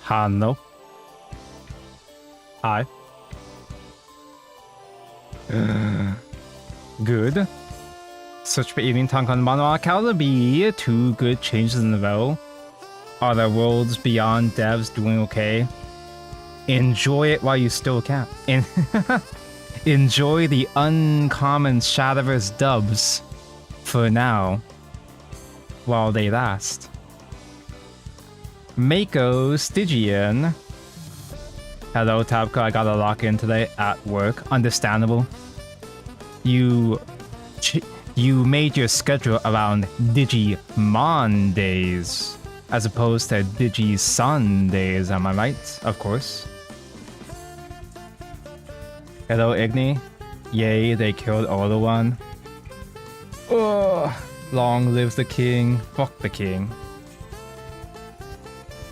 Hanno. Hi. Good. Search for evening tank on Mono Academy. 2 good changes in a row. Are the worlds beyond devs doing okay? Enjoy it while you still can. Enjoy the uncommon Shadowverse dubs for now, while they last. Mako Stygian. Hello, Tabco. I gotta lock in today at work. Understandable. You made your schedule around Digimon days, as opposed to Digi-Sundays, am I right? Of course. Hello, Igni. Yay, they killed Olowan. Ugh. Long live the king. Fuck the king.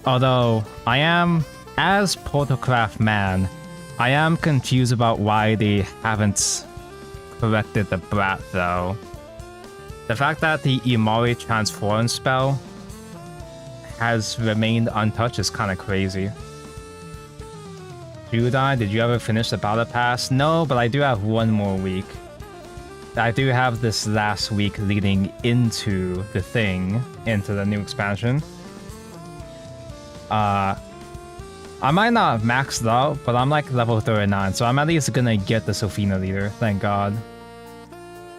Although, I am, as Photocraft man, I am confused about why they haven't corrected the brat, though. The fact that the Imari transform spell has remained untouched is kind of crazy. Judai, did you ever finish the Battle Pass? No, but I do have 1 more week. I do have this last week leading into the thing, into the new expansion. I might not have maxed out, but I'm like level 39, so I'm at least gonna get the Sofina leader, thank god.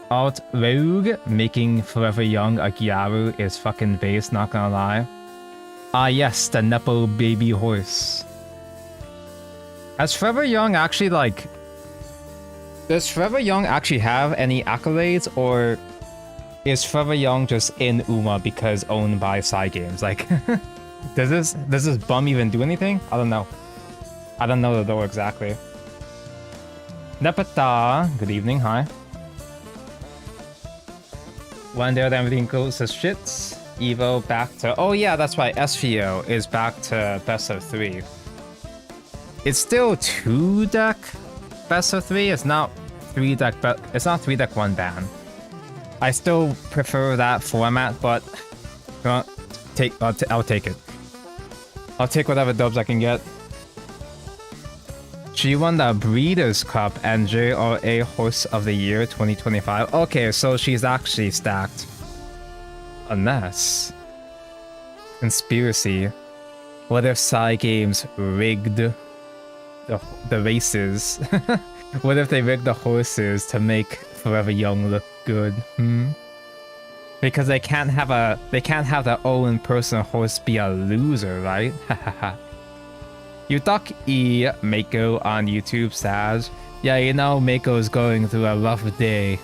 Alt Rogue making Forever Young a Gyaru is fucking base, not gonna lie. Ah yes, the Nepo baby horse. Has Forever Young actually like... Does Forever Young actually have any accolades, or is Forever Young just in UMA because owned by Cygames? Like, does this bum even do anything? I don't know. I don't know though exactly. Nepata, good evening, hi. One day everything goes to shits. Evo back to... Oh yeah, that's right, SVO is back to best of 3. It's still 2 deck best of 3. It's not 3 deck, but it's not 3 deck 1 ban. I still prefer that format, but I'll take it. I'll take whatever dubs I can get. She won the Breeders' Cup and JRA Horse of the Year 2025. Okay, so she's actually stacked. Unless... Conspiracy. What if Cygames rigged the races? What if they rigged the horses to make Forever Young look good? Because they can't have their own personal horse be a loser, right? Yutak E Mako on YouTube says, yeah, you know Mako's going through a rough day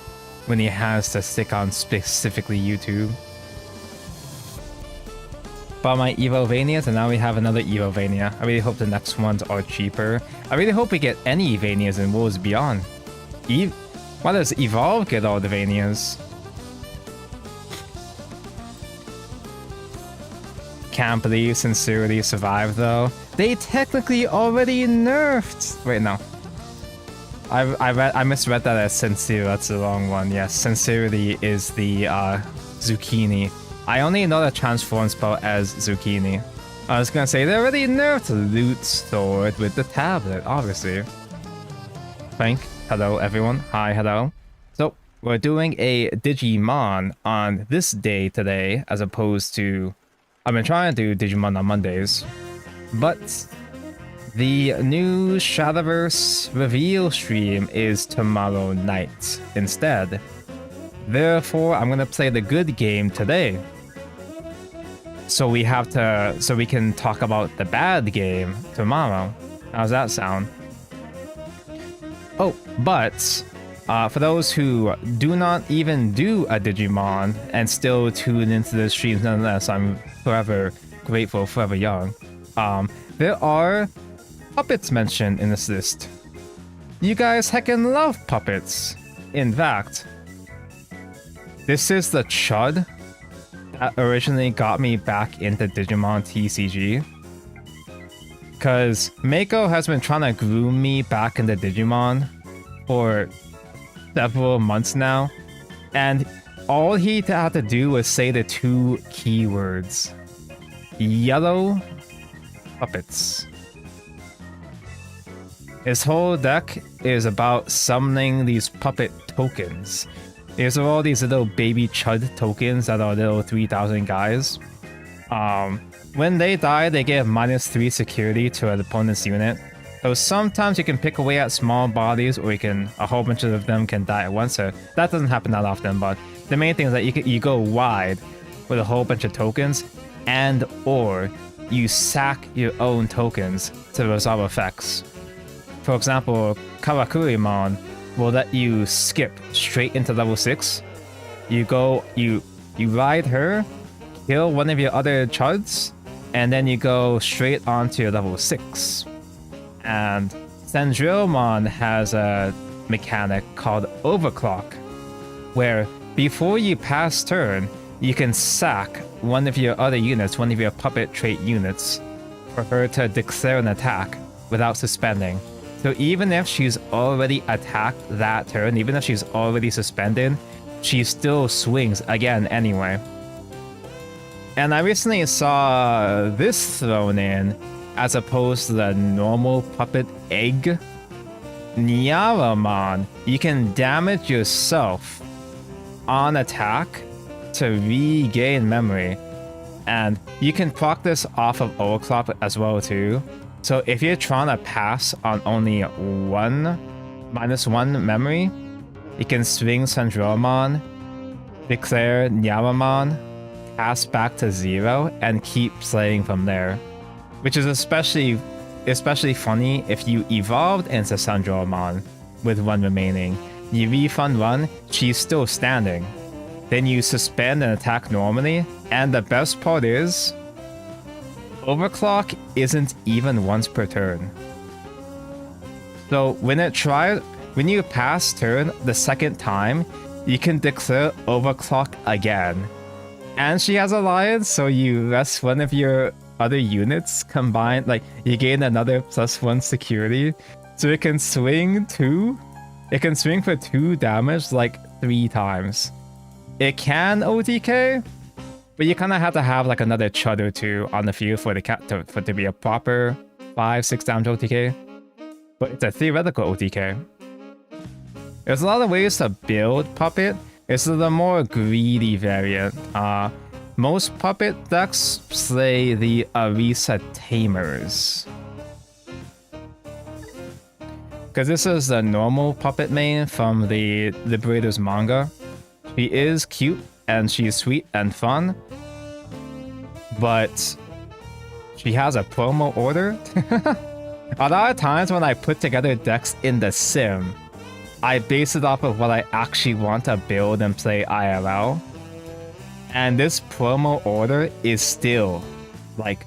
when he has to stick on specifically YouTube. Bought my Evovanias and now we have another Evovania. I really hope the next ones are cheaper. I really hope we get any Evanias in Worlds Beyond. Why does Evolve get all the Vanias? Can't believe Sincerity survived though. They technically already nerfed. Wait, no. I misread that as Sincere. That's the wrong one. Yes, Sincerity is the Zucchini. I only know the transform spell as Zucchini. I was gonna say they already nerfed Loot Sword with the tablet, obviously. Frank, hello everyone. Hi, hello. So we're doing a Digimon on this day today, as opposed to I've been trying to do Digimon on Mondays, but the new Shadowverse reveal stream is tomorrow night instead. Therefore, I'm gonna play the good game today. So we can talk about the bad game tomorrow. How's that sound? Oh, but for those who do not even do a Digimon and still tune into the streams nonetheless, I'm forever grateful, forever young. There are puppets mentioned in this list. You guys heckin' love puppets. In fact, this is the chud that originally got me back into Digimon TCG. Because Mako has been trying to groom me back into Digimon for several months now. And all he had to do was say the 2 keywords. Yellow puppets. His whole deck is about summoning these puppet tokens. These are all these little baby chud tokens that are little 3000 guys. When they die, they get -3 security to an opponent's unit. So sometimes you can pick away at small bodies, or a whole bunch of them can die at once. So that doesn't happen that often, but the main thing is that you go wide with a whole bunch of tokens, and or you sack your own tokens to resolve effects. For example, cendrillmon will let you skip straight into level 6. You ride her, kill one of your other chuds, and then you go straight on to level 6. And cendrillmon has a mechanic called overclock, where before you pass turn, you can sack one of your other units, one of your puppet trait units, for her to declare an attack without suspending. So even if she's already attacked that turn, even if she's already suspended, she still swings again anyway. And I recently saw this thrown in as opposed to the normal puppet egg. Nyaromon, you can damage yourself on attack to regain memory. And you can proc this off of overclock as well too. So if you're trying to pass on only -1 memory, you can swing cendrillmon, declare Nyaromon, pass back to 0, and keep playing from there. Which is especially funny if you evolved into cendrillmon with 1 remaining. You refund 1, she's still standing. Then you suspend and attack normally, and the best part is, overclock isn't even once per turn. So when you pass turn the second time, you can declare overclock again. And she has alliance, so you rest one of your other units combined, like you gain another +1 security. So it can swing 2. It can swing for 2 damage like 3 times. It can OTK, but you kind of have to have like another chud or 2 on the field for it to be a proper 5-6 damage OTK. But it's a theoretical OTK. There's a lot of ways to build Puppet. It's the more greedy variant. Most Puppet decks play the Arisa Tamers. Because this is the normal Puppet main from the Liberator's manga. She is cute and she's sweet and fun, but she has a promo order. A lot of times when I put together decks in the sim, I base it off of what I actually want to build and play IRL. And this promo order is still like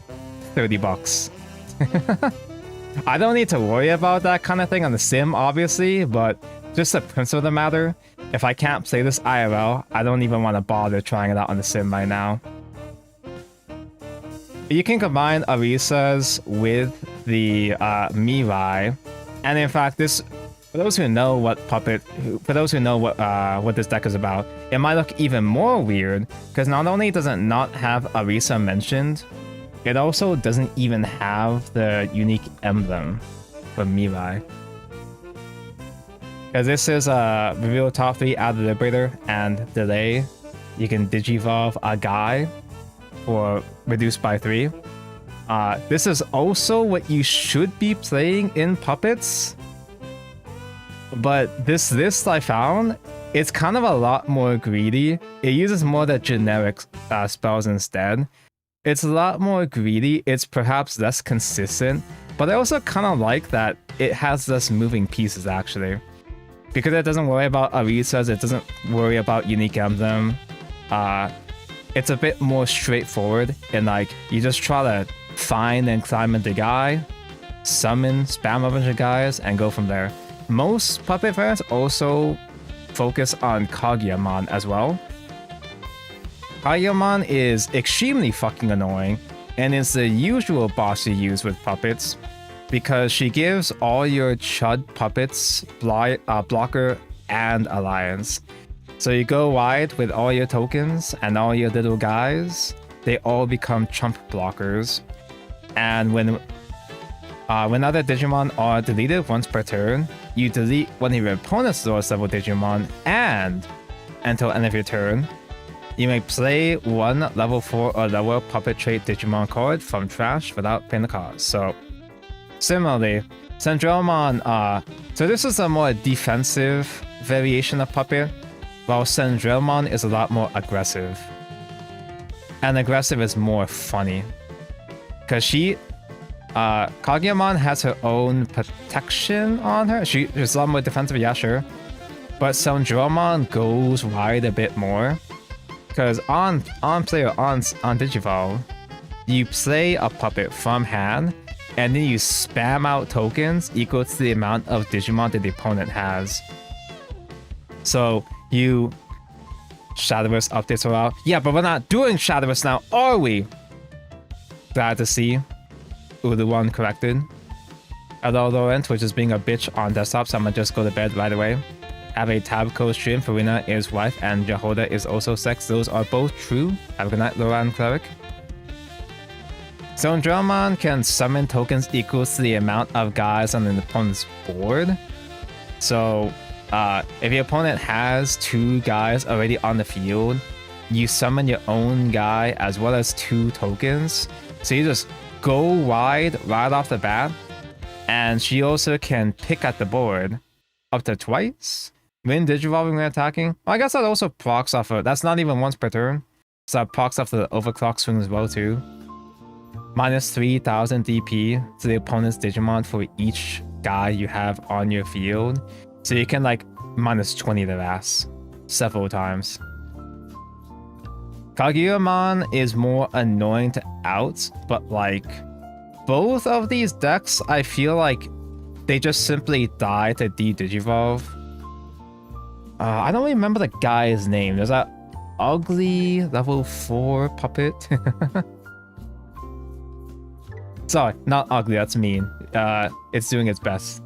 $30. I don't need to worry about that kind of thing on the sim, obviously, but just the principle of the matter, if I can't play this IRL, I don't even want to bother trying it out on the sim right now. You can combine Arisas with the Mirai, and in fact, this, for those who know what this deck is about, it might look even more weird because not only does it not have Arisa mentioned, it also doesn't even have the unique emblem for Mirai. Because this is a reveal top 3 out of the Liberator and delay. You can digivolve a guy for reduced by 3. This is also what you should be playing in Puppets. But this list I found, it's kind of a lot more greedy. It uses more the generic spells instead. It's a lot more greedy. It's perhaps less consistent. But I also kind of like that it has less moving pieces actually. Because it doesn't worry about Arisas, it doesn't worry about unique emblem. It's a bit more straightforward and like you just try to find and climb into guy, summon, spam a bunch of guys, and go from there. Most Puppet fans also focus on Kageyamon as well. Kageyamon is extremely fucking annoying and is the usual boss you use with Puppets because she gives all your chud puppets blocker and alliance. So you go wide with all your tokens and all your little guys. They all become chump blockers. And when other Digimon are deleted once per turn, you delete one of your opponent's lowest level Digimon, and until end of your turn, you may play one level 4 or lower puppet trait Digimon card from trash without paying the cost. So similarly, Cendrillmon, so this is a more defensive variation of puppet, while Cendrillmon is a lot more aggressive. And aggressive is more funny. Because Kageyamon has her own protection on her. She's a lot more defensive, yeah, sure. But Cendrillmon goes wide a bit more. Because on Digivolve, you play a puppet from hand, and then you spam out tokens equal to the amount of Digimon that the opponent has. So you Shadowverse updates are out. Yeah, but we're not doing Shadowverse now, are we? Glad to see Uluwan corrected. Hello, Laurent, which is being a bitch on desktop, so I'm gonna just go to bed right away. Have a Tabco stream. Farina is wife and Jehoda is also sex. Those are both true. Have a good night, Laurent Cleric. Cendrillmon can summon tokens equals to the amount of guys on an opponent's board. So, if your opponent has 2 guys already on the field, you summon your own guy as well as 2 tokens. So you just go wide right off the bat, and she also can pick at the board up to twice when digivolving when attacking. Well, I guess that also procs off of, that's not even once per turn, so that procs off the overclock swing as well too. Minus 3000 DP to the opponent's Digimon for each guy you have on your field, so you can like minus 20 their ass several times. Kageyamon is more annoying to out, but like both of these decks, I feel like they just simply die to de-digivolve. I don't remember the guy's name. There's that ugly level 4 puppet. Sorry, not ugly, that's mean. It's doing its best.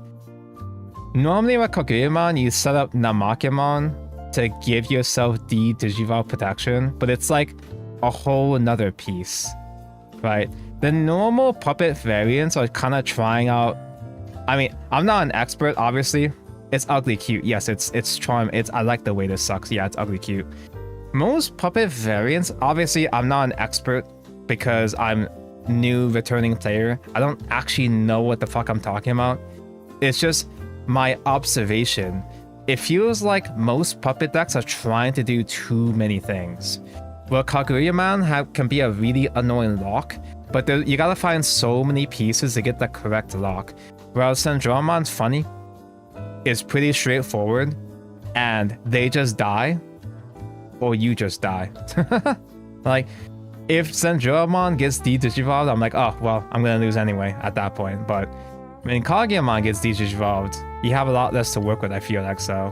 Normally with Kageyamon, you set up Namakemon to give yourself de-digivolve protection, but it's like a whole another piece, right? The normal puppet variants are kind of trying out. I mean, I'm not an expert, obviously. It's ugly cute. Yes, it's charm. I like the way this sucks. Yeah, it's ugly cute. Most puppet variants, obviously, I'm not an expert because I'm new returning player. I don't actually know what the fuck I'm talking about. It's just my observation. It feels like most puppet decks are trying to do too many things. Well, Kageyamon can be a really annoying lock, but you gotta find so many pieces to get the correct lock. Whereas Cendrillmon's funny, it's pretty straightforward, and they just die, or you just die. Like, if Cendrillmon gets de-digivolved, I'm like, oh, well, I'm gonna lose anyway at that point. But when Kageyamon gets de-digivolved, you have a lot less to work with, I feel like, so.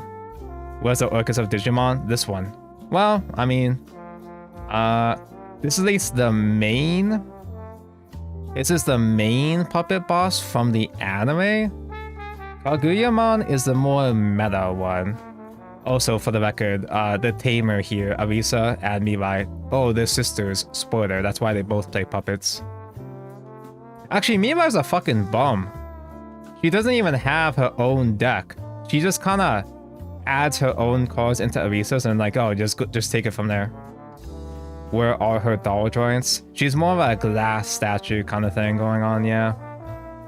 Where's the Orcus of Digimon? This one. Well, I mean, this is at least the main. This is the main puppet boss from the anime. Kageyamon is the more meta one. Also, for the record, the tamer here, Arisa and Mirai, oh, they're sisters. Spoiler, that's why they both play puppets. Actually, Mirai's a fucking bum. She doesn't even have her own deck. She just kind of adds her own cards into Arisa's and like, oh, just take it from there. Where are her doll joints? She's more of a glass statue kind of thing going on, yeah.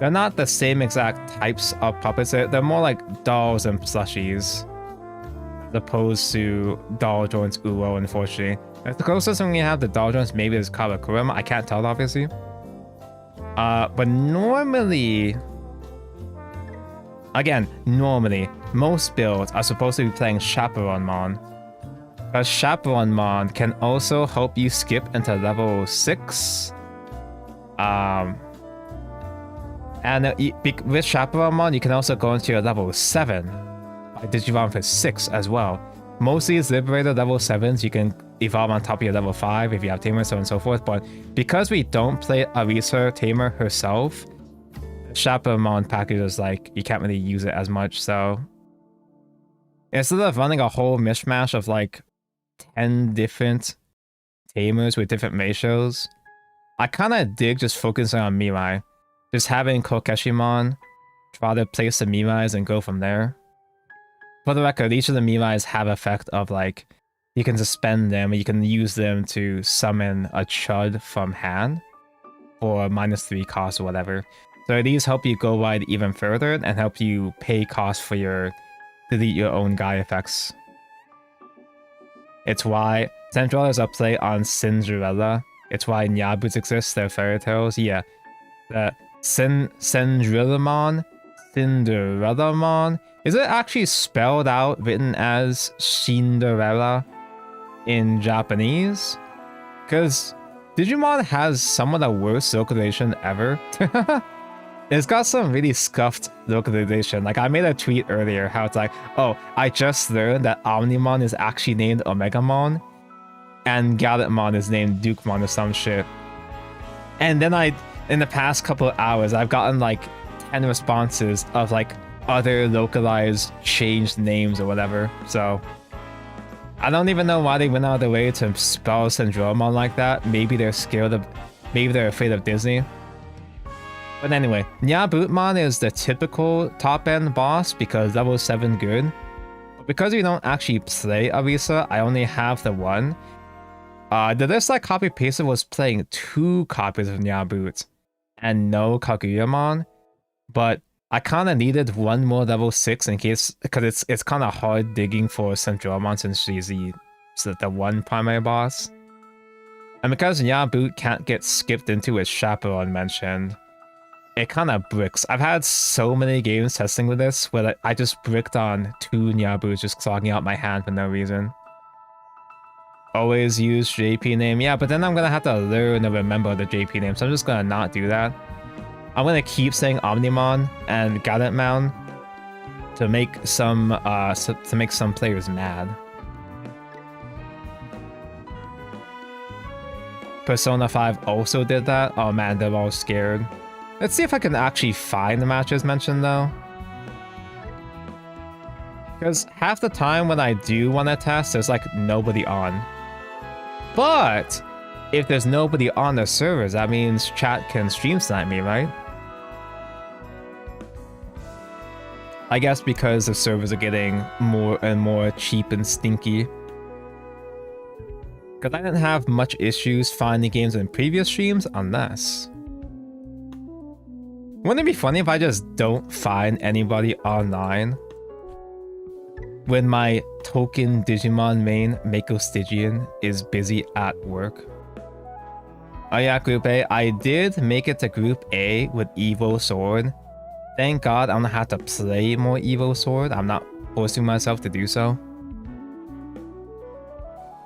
They're not the same exact types of puppets. They're more like dolls and plushies, as opposed to doll joints Uo, unfortunately. If the closest thing we have to doll joints maybe is Kawakurama. I can't tell, obviously. But normally, again, normally, most builds are supposed to be playing Chaperonmon. Because Chaperonmon can also help you skip into level 6. And with Chaperonmon, you can also go into your level 7 by Digivolve for 6 as well. Most of these Liberator level 7s, you can evolve on top of your level 5 if you have Tamer, so on and so forth. But because we don't play Arisa Tamer herself, Chaperonmon package is like, you can't really use it as much, so. Instead of running a whole mishmash of like 10 different tamers with different ratios, I kind of dig just focusing on Mirai. Just having Kokeshimon try to place the Mirais and go from there. For the record, each of the Mirais have effect of like, you can suspend them, or you can use them to summon a Chud from hand for -3 cost or whatever. So these help you go wide even further and help you pay cost for your delete your own guy effects. It's why Centralla's a play on Cinderella. It's why Nyabus exist, they're fairy tales. Yeah. The cendrillmon, Cinderellamon. Is it actually spelled out, written as Cinderella in Japanese? Because Digimon has some of the worst localization ever. It's got some really scuffed localization. Like, I made a tweet earlier how it's like, oh, I just learned that Omnimon is actually named Omegamon, and Gallantmon is named Dukemon or some shit. And then in the past couple of hours, I've gotten like 10 responses of like other localized changed names or whatever. So I don't even know why they went out of their way to spell Cendrillmon like that. Maybe they're scared of, maybe they're afraid of Disney. But anyway, Nyabutmon is the typical top-end boss because level 7 good. But because we don't actually play Arisa, I only have the one. The list I copy-pasted was playing 2 copies of Nyabut and no Kaguyamon. But I kind of needed one more level 6 in case, because it's kind of hard digging for Cendrillmon since she's the one primary boss. And because Nyabut can't get skipped into as Chaperone mentioned, it kind of bricks. I've had so many games testing with this where I just bricked on 2 Nyabuts just clogging out my hand for no reason. Always use JP name. Yeah, but then I'm gonna have to learn to remember the JP name, so I'm just gonna not do that. I'm gonna keep saying Omnimon and Gallantmon to make some players mad. Persona 5 also did that. Oh man, they're all scared. Let's see if I can actually find the matches mentioned though. Because half the time when I do want to test, there's like nobody on. But if there's nobody on the servers, that means chat can stream snipe me, right? I guess because the servers are getting more and more cheap and stinky. Because I didn't have much issues finding games in previous streams unless... Wouldn't it be funny if I just don't find anybody online when my token Digimon main, Mako Stygian, is busy at work? Oh yeah, Group A. I did make it to Group A with Evo Sword. Thank God I don't have to play more Evo Sword. I'm not forcing myself to do so.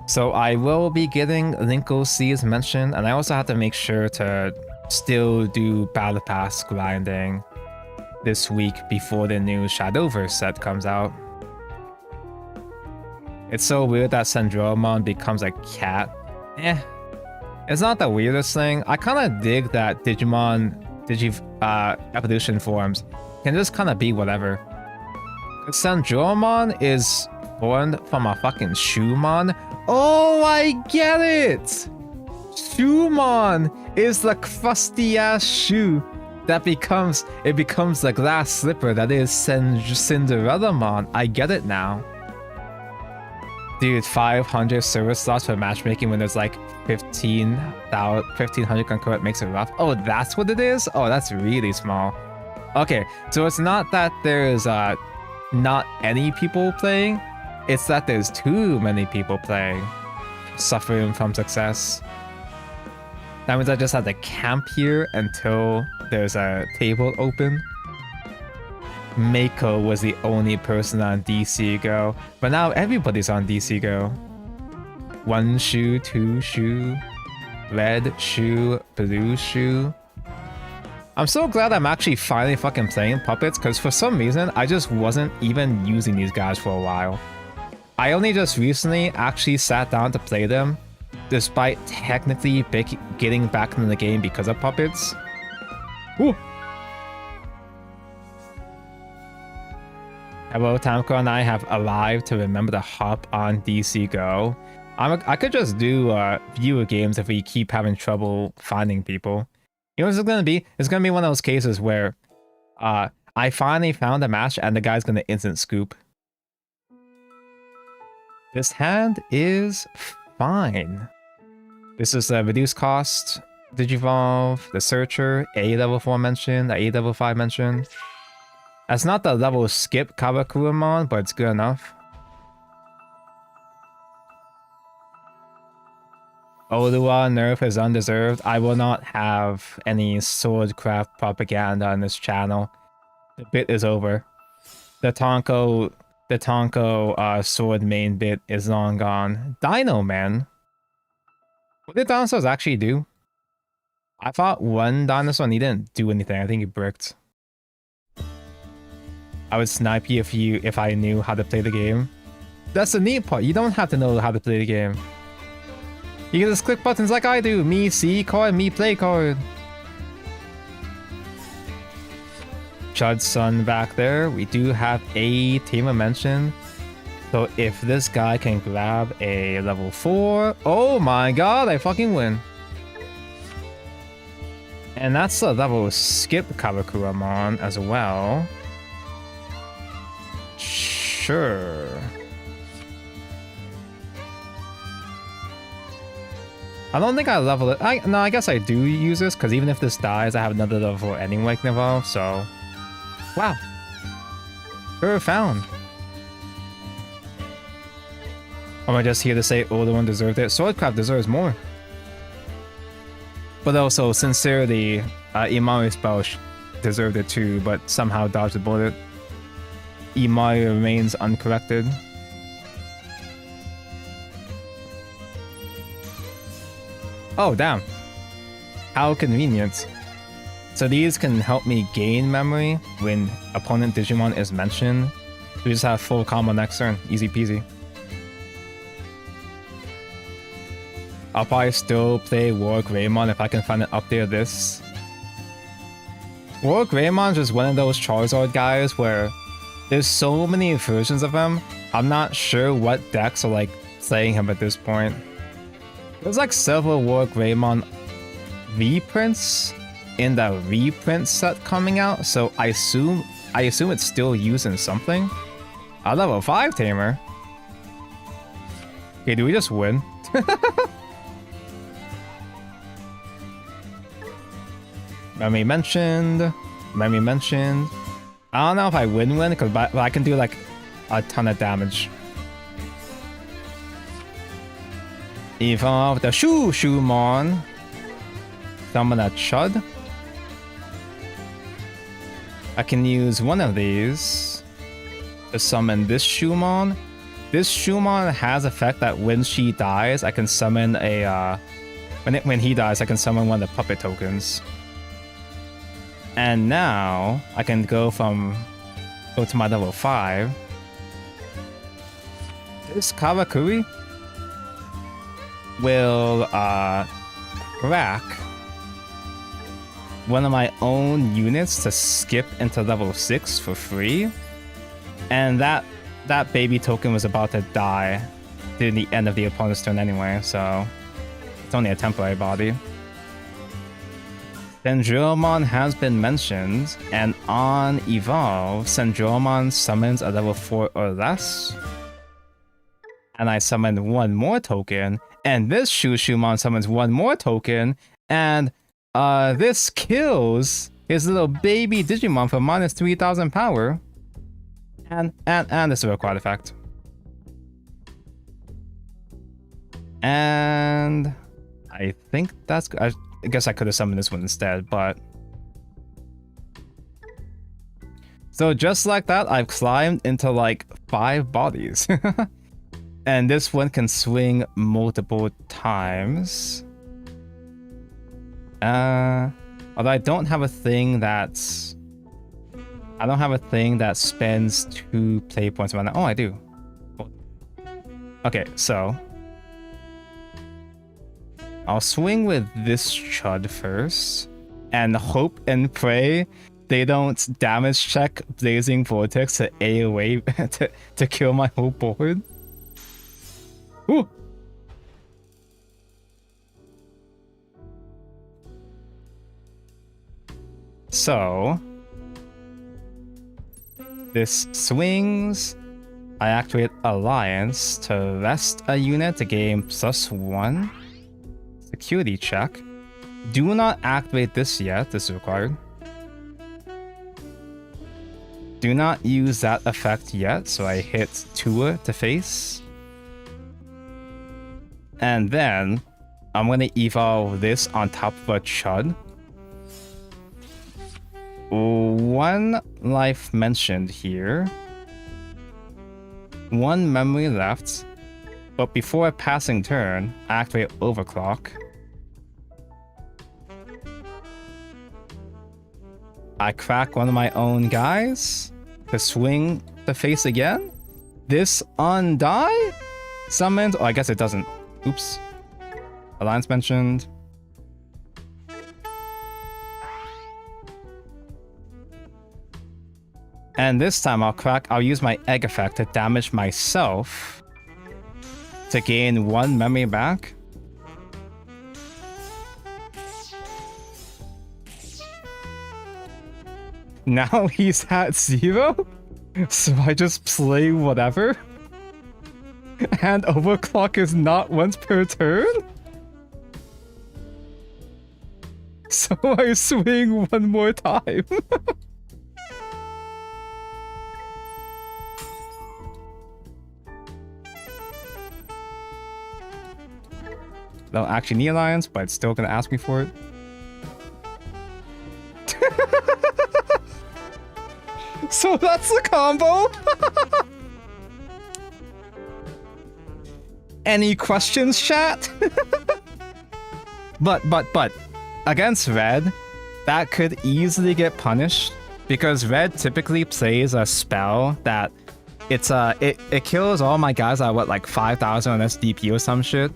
So I will be getting Linko C's mentioned, and I also have to make sure to still do Battle Pass grinding this week before the new Shadowverse set comes out. It's so weird that Cendrillmon becomes a cat. It's not the weirdest thing. I kind of dig that evolution forms can just kind of be whatever. Cendrillmon is formed from a fucking Shoemon. Oh, I get it! Shoemon is the crusty ass shoe that becomes the glass slipper that is Cinderellamon. I get it now. Dude, 500 server slots for matchmaking when there's like 1500 concurrent makes it rough. Oh, that's what it is? Oh, that's really small. Okay, so it's not that there's not any people playing, it's that there's too many people playing, suffering from success. That means I just have to camp here until there's a table open. Mako was the only person on DC Go, but now everybody's on DC Go. 1 shoe, 2 shoe, red shoe, blue shoe. I'm so glad I'm actually finally fucking playing Puppets, because for some reason I just wasn't even using these guys for a while. I only just recently actually sat down to play them, despite technically getting back into the game because of Puppets. Ooh. Hello, Tamko and I have arrived to remember to hop on DC Go. I could just do viewer games if we keep having trouble finding people. You know what it's gonna be? It's gonna be one of those cases where I finally found a match and the guy's gonna instant scoop. This hand is fine. This is the reduced cost, Digivolve, the Searcher, A level 4 mention, the A level 5 mention. That's not the level skip Kawakuramon, but it's good enough. Olua nerf is undeserved. I will not have any swordcraft propaganda on this channel. The bit is over. The Tonko sword main bit is long gone. Dino Man. What did dinosaurs actually do? I thought one dinosaur and he didn't do anything. I think he bricked. I would snipe you if I knew how to play the game. That's the neat part. You don't have to know how to play the game. You can just click buttons like I do. Me see card, me play card. Chud's son back there. We do have a tamer mention. So if this guy can grab a level 4, oh my god, I fucking win. And that's a level skip Kawakuramon as well. Sure. I don't think I level it. No, I guess I do use this because even if this dies, I have another level anyway can evolve. So, wow. Sure found. Am I just here to say older one deserved it? Swordcraft deserves more. But also, sincerely, Imari's spell deserved it too, but somehow dodged the bullet. Imari remains uncorrected. Oh, damn. How convenient. So these can help me gain memory when opponent Digimon is mentioned. We just have full combo next turn. Easy peasy. I'll probably still play War Greymon if I can find an update of this. War Greymon is just one of those Charizard guys where there's so many versions of him. I'm not sure what decks are like playing him at this point. There's like several War Greymon reprints in the reprint set coming out, so I assume it's still used in something. A level 5 tamer. Okay, do we just win? Memory mentioned. I don't know if I win because I can do like a ton of damage. Evolve the Shoo-Shoo-mon. Summon a Chud. I can use one of these to summon this Shumon. This Shumon has effect that when she dies, I can summon a when he dies, I can summon one of the puppet tokens. And now I can go to my level 5. This Kawakuri will crack one of my own units to skip into level 6 for free. And that baby token was about to die near the end of the opponent's turn anyway, so it's only a temporary body. Cendrillmon has been mentioned, and on Evolve, Cendrillmon summons a level 4 or less. And I summon one more token, and this Shoo-Shoo-mon summons one more token, and this kills his little baby Digimon for minus 3000 power. And this is a required effect. And I think that's good. I guess I could have summoned this one instead, but... So just like that, I've climbed into like 5 bodies. And this one can swing multiple times. Although I don't have a thing that's... I don't have a thing that spends 2 play points around that. Oh, I do. Okay, so... I'll swing with this Chud first, and hope and pray they don't damage check Blazing Vortex to AoE to kill my whole board. Ooh! So this swings. I activate Alliance to rest a unit to gain +1 security check. Do not activate this yet, this is required. Do not use that effect yet, so I hit Tua to face. And then I'm going to evolve this on top of a Chud. 1 life mentioned here. 1 memory left. But before a passing turn, activate Overclock. I crack one of my own guys to swing the face again. This undie summons. Oh, I guess it doesn't. Oops. Alliance mentioned. And this time I'll use my egg effect to damage myself to gain 1 memory back. Now he's at 0, so I just play whatever. And Overclock is not once per turn. So I swing 1 more time. Don't actually need Alliance, but it's still gonna ask me for it. So that's the combo. Any questions, chat? But against red, that could easily get punished because red typically plays a spell that it kills all my guys at what, like 5,000 on SDP or some shit,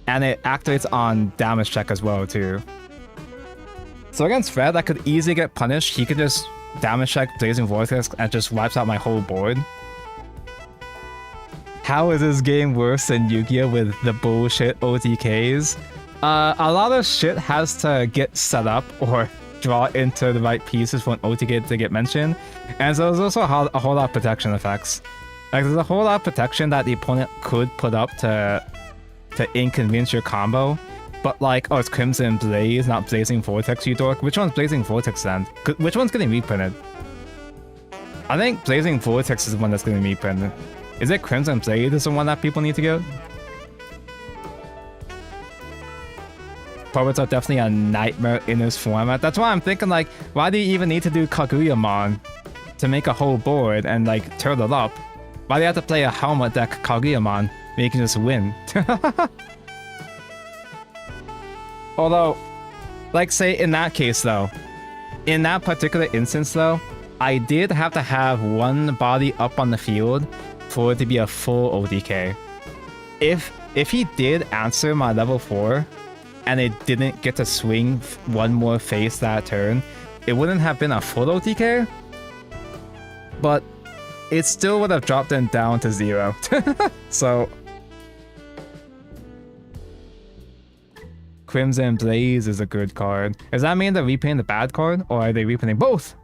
and it activates on damage check as well too. So against red, that could easily get punished. He could just damage check Blazing Vortex and just wipes out my whole board. How is this game worse than Yu-Gi-Oh with the bullshit OTKs? A lot of shit has to get set up or draw into the right pieces for an OTK to get mentioned. And so there's also a whole lot of protection effects. Like there's a whole lot of protection that the opponent could put up to inconvenience your combo. But like, oh, it's Crimson Blaze, not Blazing Vortex, you dork. Which one's Blazing Vortex then? Which one's getting reprinted? I think Blazing Vortex is the one that's getting reprinted. Is it Crimson Blaze is the one that people need to get? Puppets are definitely a nightmare in this format. That's why I'm thinking like, why do you even need to do Kaguyamon to make a whole board and like turtle up? Why do you have to play a helmet deck Kaguyamon when you can just win? Although, like say in that case though, in that particular instance though, I did have to have 1 body up on the field for it to be a full OTK. If he did answer my level 4 and it didn't get to swing 1 more face that turn, it wouldn't have been a full OTK, but it still would have dropped them down to 0. So Crimson Blaze is a good card. Does that mean they're repaying the bad card, or are they repaying both?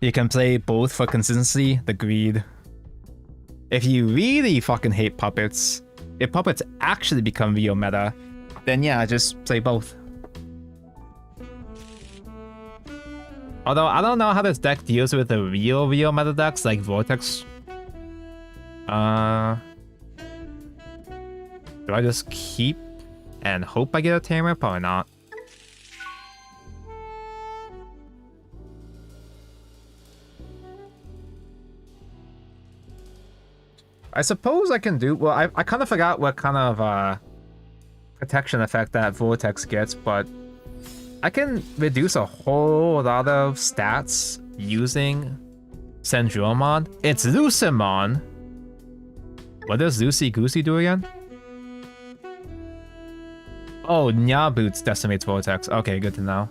You can play both for consistency, the greed. If you really fucking hate puppets, if puppets actually become real meta, then yeah, just play both. Although I don't know how this deck deals with the real meta decks like Vortex. Do I just keep and hope I get a tamer? Probably not. I suppose I can do... Well, I kind of forgot what kind of protection effect that Vortex gets, but I can reduce a whole lot of stats using Cendrillmon. It's Lucimon. What does Lucy Goosey do again? Oh, Nya Boots decimates Vortex. Okay, good to know.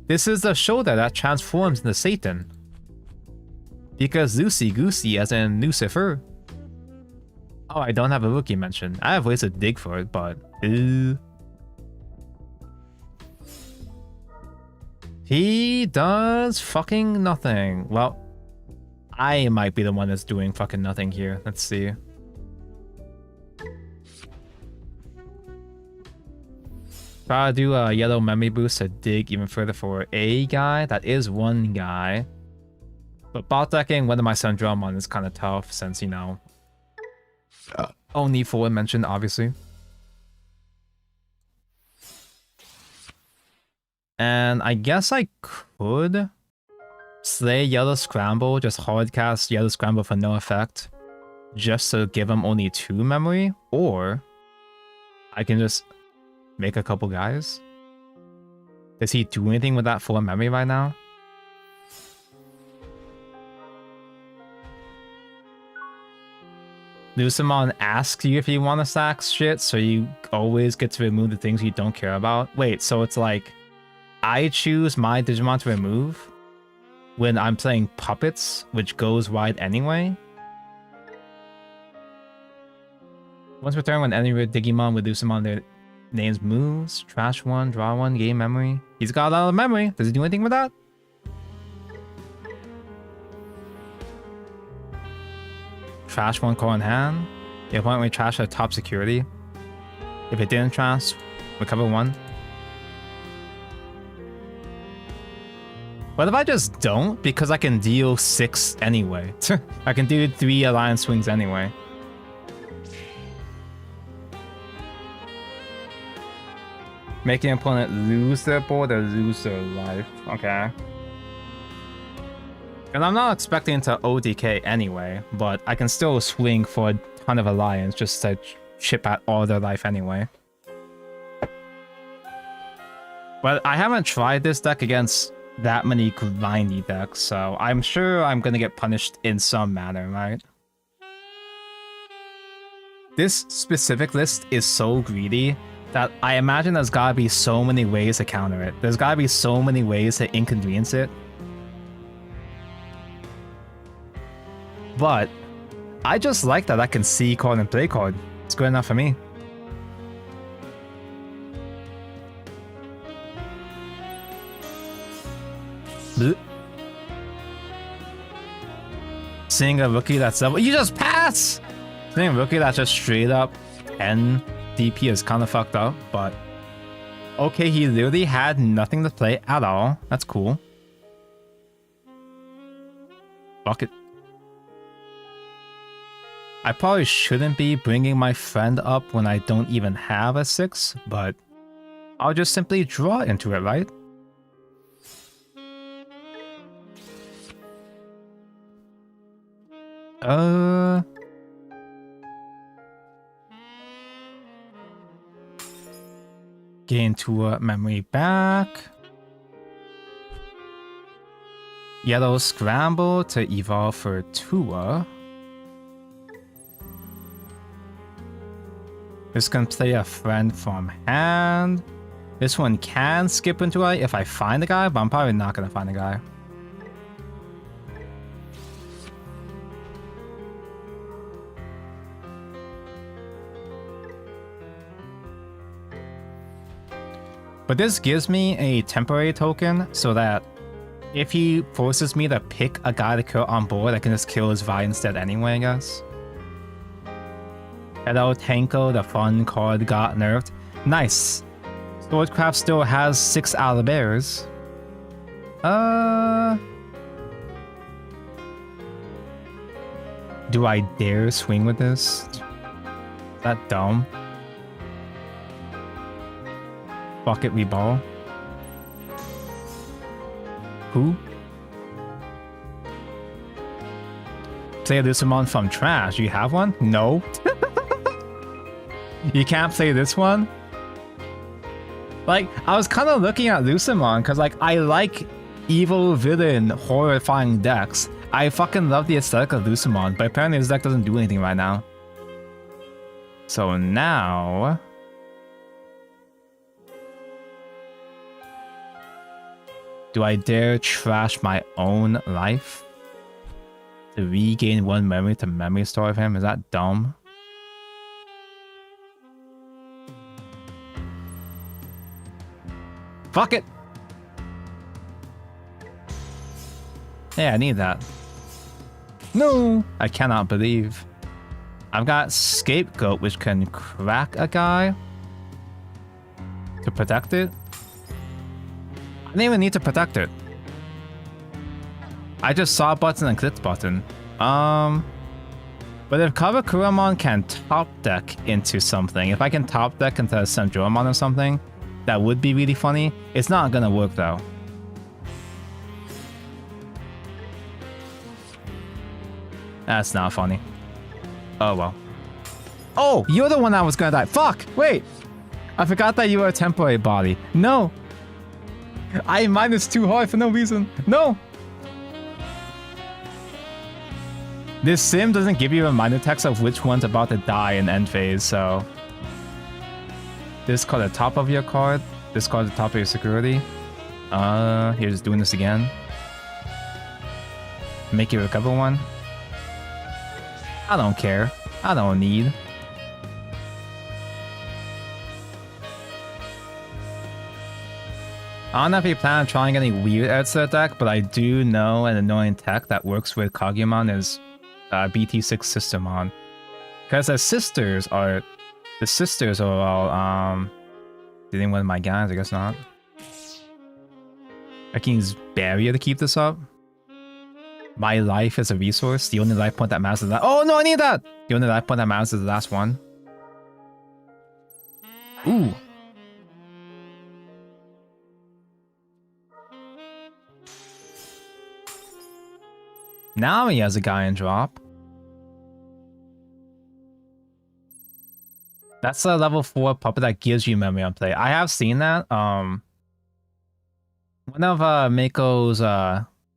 This is the shoulder that transforms into Satan. Because Lucy Goosey as in Lucifer. Oh, I don't have a rookie mention. I have ways to dig for it, but... He does fucking nothing. Well, I might be the one that's doing fucking nothing here. Let's see. Try to do a yellow memory boost to dig even further for a guy. That is one guy. But bot decking one of my cendrillmon is kind of tough since, you know, only forward mentioned, obviously. And I guess I could slay Yellow Scramble, just hard cast Yellow Scramble for no effect, just to give him only 2 memory, or I can just make a couple guys. Does he do anything with that 4 memory right now? Lucimon asks you if you want to sack shit, so you always get to remove the things you don't care about. Wait, so it's like, I choose my Digimon to remove when I'm playing Puppets, which goes wide anyway? Once per turn, when any Digimon with Lucimon their names moves, trash 1, draw 1, gain memory. He's got a lot of memory. Does he do anything with that? Trash 1 core in hand. The opponent may trash a top security. If it didn't trash, recover 1. What if I just don't? Because I can deal 6 anyway. I can do 3 alliance swings anyway. Making an opponent lose their board or lose their life. Okay. And I'm not expecting to OTK anyway, but I can still swing for a ton of alliance just to chip at all their life anyway. But I haven't tried this deck against that many grindy decks, so I'm sure I'm gonna get punished in some manner, right? This specific list is so greedy that I imagine there's gotta be so many ways to counter it. There's gotta be so many ways to inconvenience it. But I just like that I can see card and play card. It's good enough for me. Bleh. Seeing a rookie that's level, you just pass! Seeing a rookie that's just straight up 10 DP is kind of fucked up, but okay, he literally had nothing to play at all. That's cool. Fuck it. I probably shouldn't be bringing my friend up when I don't even have a 6, but I'll just simply draw into it, right? Gain 2 memory back. Yellow Scramble to evolve for 2. This can play a friend from hand. This one can skip into it if I find a guy, but I'm probably not gonna find a guy. But this gives me a temporary token so that if he forces me to pick a guy to kill on board, I can just kill his Vi instead anyway, I guess. Hello, Tanko, the fun card got nerfed. Nice. Swordcraft still has 6 out of the bears. Do I dare swing with this? Is that dumb? Fuck it, we ball. Who? Play a Lucimon from trash. You have one? No. You can't play this one? Like, I was kind of looking at Lucimon because, like, I like evil villain horrifying decks. I fucking love the aesthetic of Lucimon, but apparently this deck doesn't do anything right now. So now... do I dare trash my own life to regain 1 memory to memory store of him? Is that dumb? Fuck it! Yeah, I need that. No! I cannot believe. I've got Scapegoat, which can crack a guy to protect it. I didn't even need to protect it. I just saw button and clicked button. But if Kawakuramon can top deck into something, if I can top deck into a cendrillmon or something, that would be really funny. It's not gonna work though. That's not funny. Oh well. Oh, you're the one that was gonna die. Fuck! Wait! I forgot that you were a temporary body. No! I minus 2 hard for no reason. No! This sim doesn't give you a minor text of which one's about to die in end phase, so... this card at the top of your card. This card at the top of your security. Here's doing this again. Make you recover 1. I don't care. I don't need. I don't know if you plan on trying any weird edits to the deck, but I do know an annoying tech that works with Kageyamon is BT6 Sistermon. Because the sisters are all dealing with my guys, I guess not. I can use Barrier to keep this up. My life is a resource. The only life point that matters is that. Oh no, I need that! The only life point that matters is the last one. Ooh. Now he has a guy in drop. That's a level 4 puppet that gives you memory on play. I have seen that. One of Mako's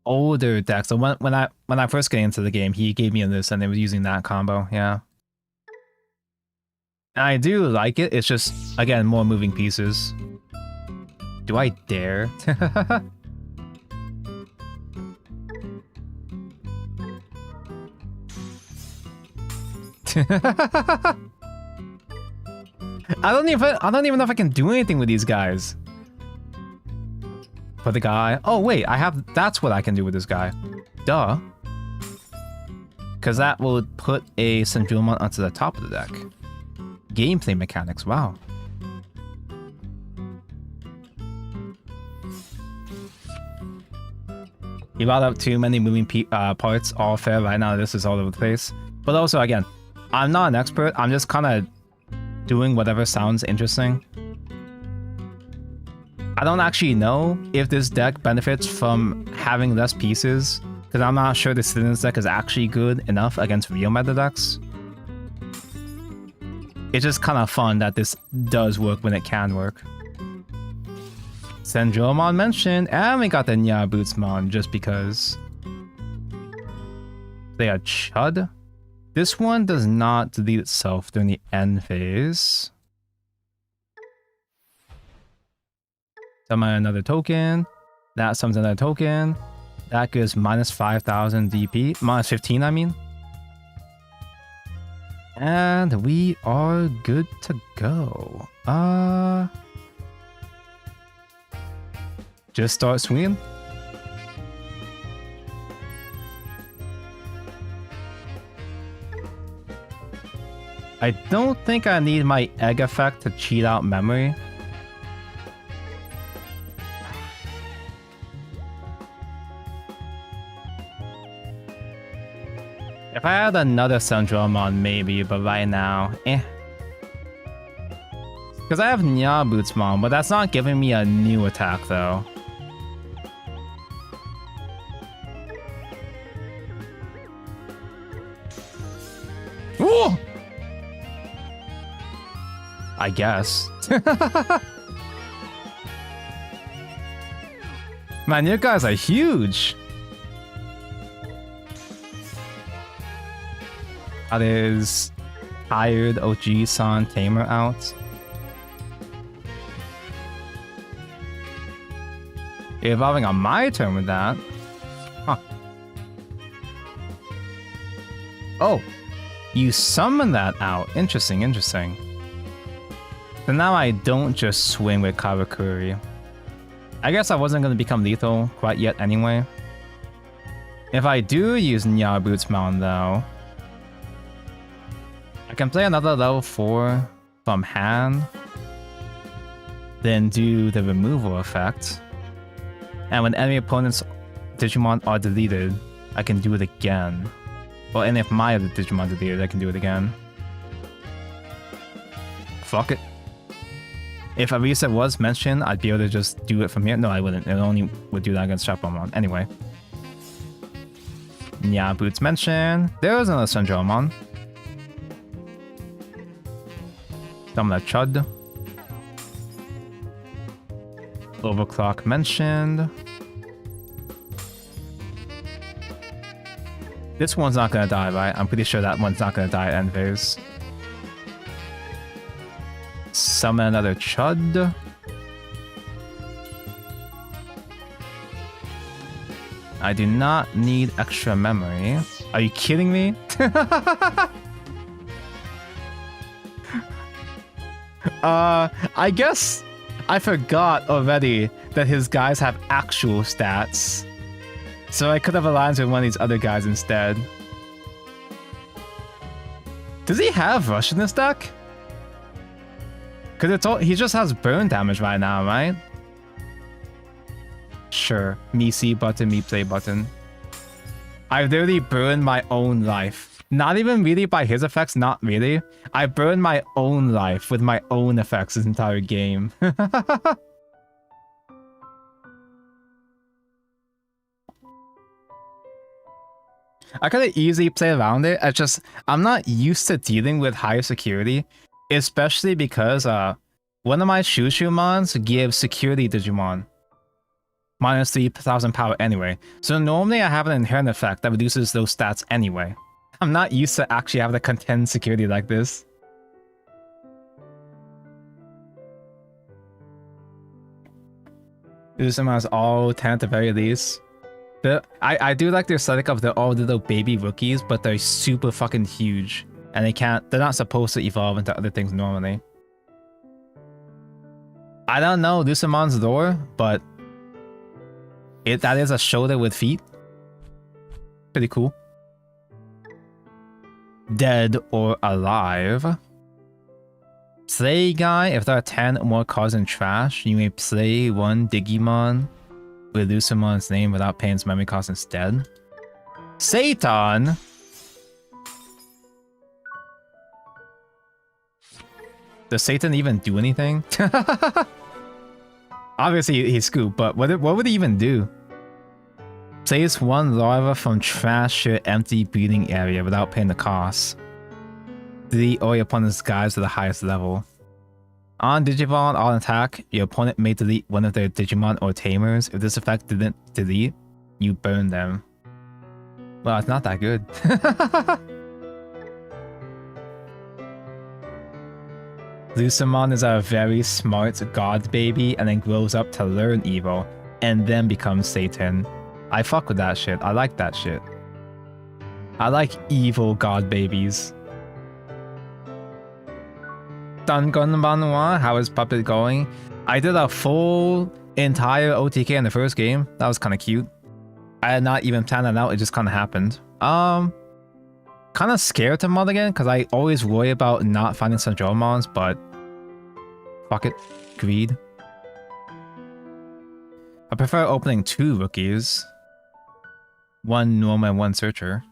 older decks. So when I first got into the game, he gave me this, and they were using that combo. Yeah, and I do like it. It's just again more moving pieces. Do I dare? I don't even know if I can do anything with these guys. For the guy. Oh wait, that's what I can do with this guy. Duh. Because that will put a cendrillmon onto the top of the deck. Gameplay mechanics, wow. You brought up too many moving parts, all fair. Right now this is all over the place. But also again, I'm not an expert, I'm just kind of doing whatever sounds interesting. I don't actually know if this deck benefits from having less pieces, because I'm not sure the Citizens deck is actually good enough against real meta decks. It's just kind of fun that this does work when it can work. Cendrillmon mentioned, and we got the Nya Bootsmon just because. They are Chud. This one does not delete itself during the end phase. Summon another token. That summons another token. That gives minus 5,000 DP. Minus 15, I mean. And we are good to go. Just start swinging. I don't think I need my egg effect to cheat out memory. If I had another cendrillmon, maybe, but right now, eh. Because I have Nya Bootsmon, but that's not giving me a new attack, though. Ooh! I guess. Man, you guys are huge. That is tired OG-san tamer out. You're evolving on my turn with that. Huh. Oh, you summon that out. Interesting, interesting. So now I don't just swing with Karakuri. I guess I wasn't going to become lethal quite yet anyway. If I do use Nya Boots Mountain though, I can play another level 4 from hand, then do the removal effect. And when enemy opponents' Digimon are deleted, I can do it again. Well, and if my other Digimon deleted, I can do it again. Fuck it. If a reset was mentioned, I'd be able to just do it from here. No, I wouldn't. It only would do that against Chapomon. Anyway. Yeah, Boots mentioned. There's another cendrillmon. Summon a Chud. Overclock mentioned. This one's not gonna die, right? I'm pretty sure that one's not gonna die at end phase. Summon another Chud. I do not need extra memory. Are you kidding me? I guess I forgot already that his guys have actual stats. So I could have alliance with one of these other guys instead. Does he have Rush in this deck? Because he just has burn damage right now, right? Sure. Me see button, me play button. I literally burned my own life. Not even really by his effects, not really. I burned my own life with my own effects this entire game. I could have easily played around it. I'm not used to dealing with higher security, especially because one of my Shushu mons gives security Digimon. Minus 3,000 power anyway. So normally I have an inherent effect that reduces those stats anyway. I'm not used to actually having to contend security like this. Usum has all 10 at the very least. I do like the aesthetic of they're all little baby rookies, but they're super fucking huge. And they're not supposed to evolve into other things normally. I don't know Lucimon's lore, but that is a shoulder with feet. Pretty cool. Dead or alive. Play guy, if there are 10 or more cards in trash, you may play one Digimon with Lucimon's name without paying its memory cost instead. Satan! Does Satan even do anything? Obviously he's Scoop, but what would he even do? Place one larva from trash your empty breeding area without paying the cost. Delete all your opponent's guys to the highest level. On Digimon on attack, your opponent may delete one of their Digimon or Tamers. If this effect didn't delete, you burn them. Well, it's not that good. Lucimon is a very smart god baby and then grows up to learn evil and then becomes Satan. I fuck with that shit. I like that shit. I like evil god babies. Dangonbanwa, how is Puppet going? I did a full entire OTK in the first game. That was kind of cute. I had not even planned that out. It just kind of happened. Kind of scared to mod again because I always worry about not finding cendrillmons, but fuck it. Greed. I prefer opening 2 rookies. 1 normal and 1 searcher.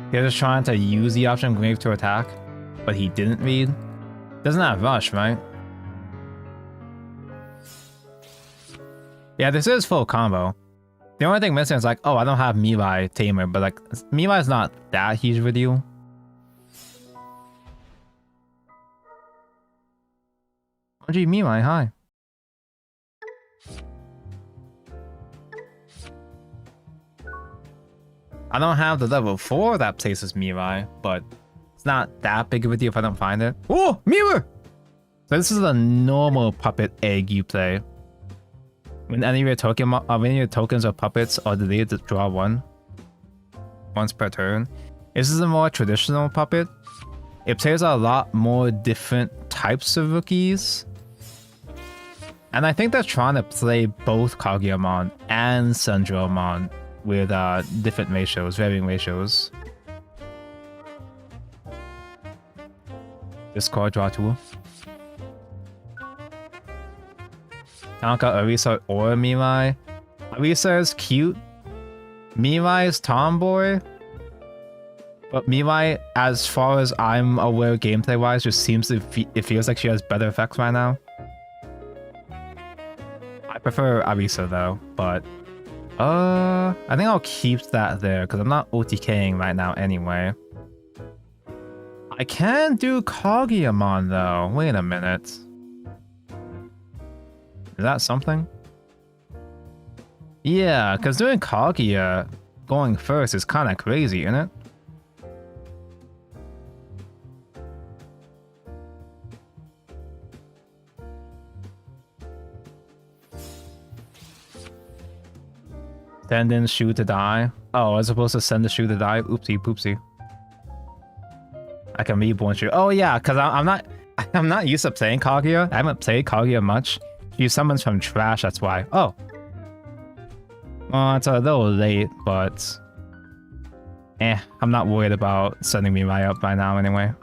He was just trying to use the option Grave to attack, but he didn't read. Doesn't have Rush, right? Yeah, this is full combo. The only thing missing is like, oh, I don't have Mirai Tamer, but like, Mirai's not that huge with you. Oh gee, Mirai, hi. I don't have the level 4 that places Mirai, but it's not that big of a deal if I don't find it. Oh, mirror! So this is a normal puppet egg you play. When any of your tokens or puppets are deleted, draw one. Once per turn. This is a more traditional puppet. It plays a lot more different types of rookies. And I think they're trying to play both Kageyamon and cendrillmon with different ratios, varying ratios. Discard, draw two. I don't got Arisa or Mirai. Arisa is cute. Mirai is tomboy. But Mirai, as far as I'm aware gameplay-wise, just seems to it feels like she has better effects right now. I prefer Arisa though, but I think I'll keep that there because I'm not OTKing right now anyway. I can do Kageyamon though. Wait a minute. Is that something? Yeah, because doing Kaguya going first is kind of crazy, isn't it? Send in shoe to die. Oh, I was supposed to send the shoe to die. Oopsie poopsie. I can reborn shoe. Oh yeah, because I'm not used to playing Kaguya. I haven't played Kaguya much. She summons from trash, that's why. Oh. Well, it's a little late, but I'm not worried about sending me right up by now anyway.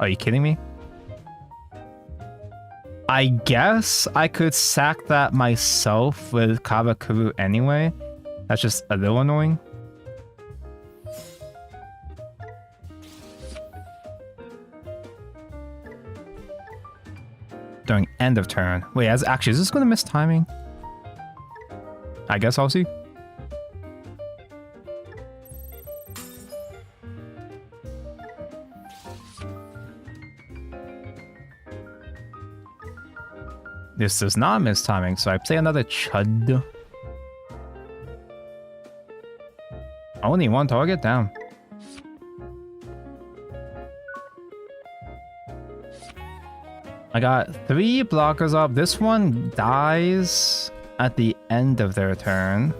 Are you kidding me? I guess I could sack that myself with Kawakuru anyway. That's just a little annoying. During end of turn. Wait, actually, is this going to miss timing? I guess I'll see. This does not miss timing, so I play another Chud. Only one target? Down. I got 3 blockers up. This one dies at the end of their turn.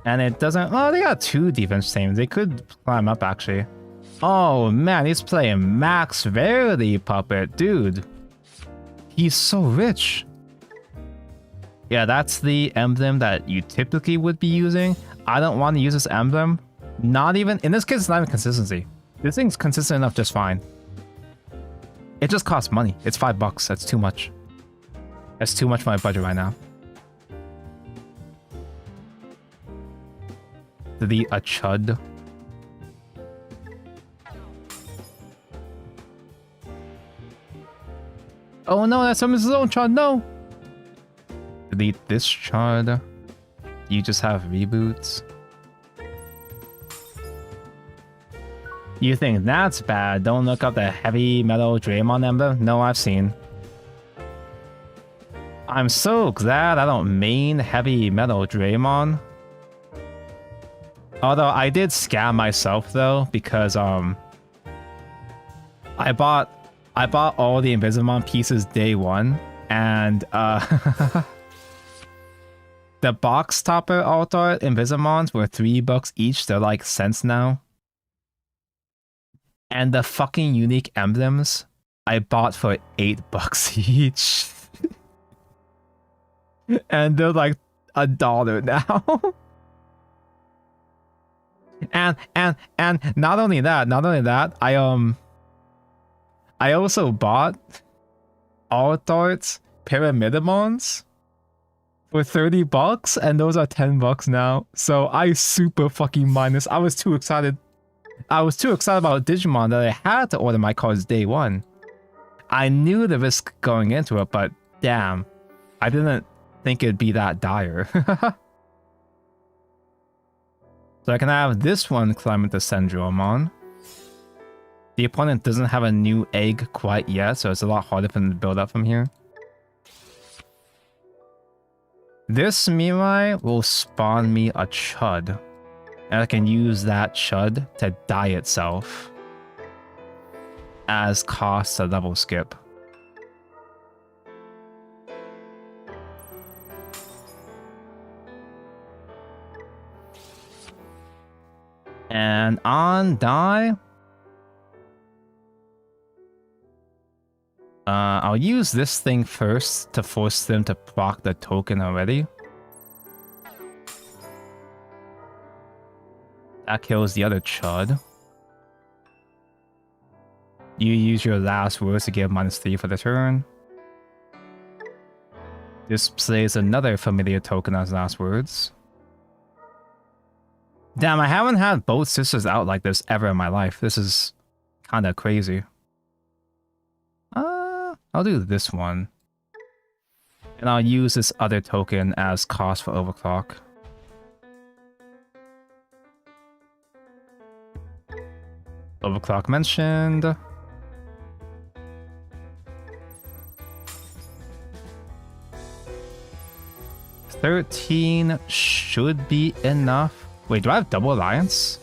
And it doesn't... Oh, they got 2 defense teams. They could climb up, actually. Oh, man, he's playing Max Verity Puppet. Dude. He's so rich. Yeah, that's the emblem that you typically would be using. I don't want to use this emblem. Not even... In this case, it's not even consistency. This thing's consistent enough just fine. It just costs money. It's $5. That's too much. That's too much for my budget right now. Delete a Chud. Oh no, that's someone's own Chud. No. Delete this Chud. You just have reboots. You think that's bad? Don't look up the heavy metal Draymond emblem? No, I've seen. I'm so glad I don't main heavy metal Draymond. Although I did scam myself though, because I bought all the Invisimon pieces day one, and the box topper altar Invisimons were $3 each. They're like cents now. And the fucking unique emblems I bought for $8 each. And they're like $1 now. and not only that, I also bought Altar's Pyramidamons for $30, and those are $10 now. So I super fucking minus. I was too excited about Digimon that I had to order my cards day one. I knew the risk going into it, but damn, I didn't think it'd be that dire. So I can have this one climb into cendrillmon. The opponent doesn't have a new egg quite yet, so it's a lot harder for them to build up from here. This Mirai will spawn me a Chud. And I can use that Chud to die itself as cost a level skip. And on die, I'll use this thing first to force them to proc the token already. That kills the other Chud. You use your last words to give -3 for the turn. This plays another familiar token as last words. Damn, I haven't had both sisters out like this ever in my life. This is kind of crazy. I'll do this one. And I'll use this other token as cost for overclock. Overclock mentioned. $13 should be enough. Wait, do I have double alliance?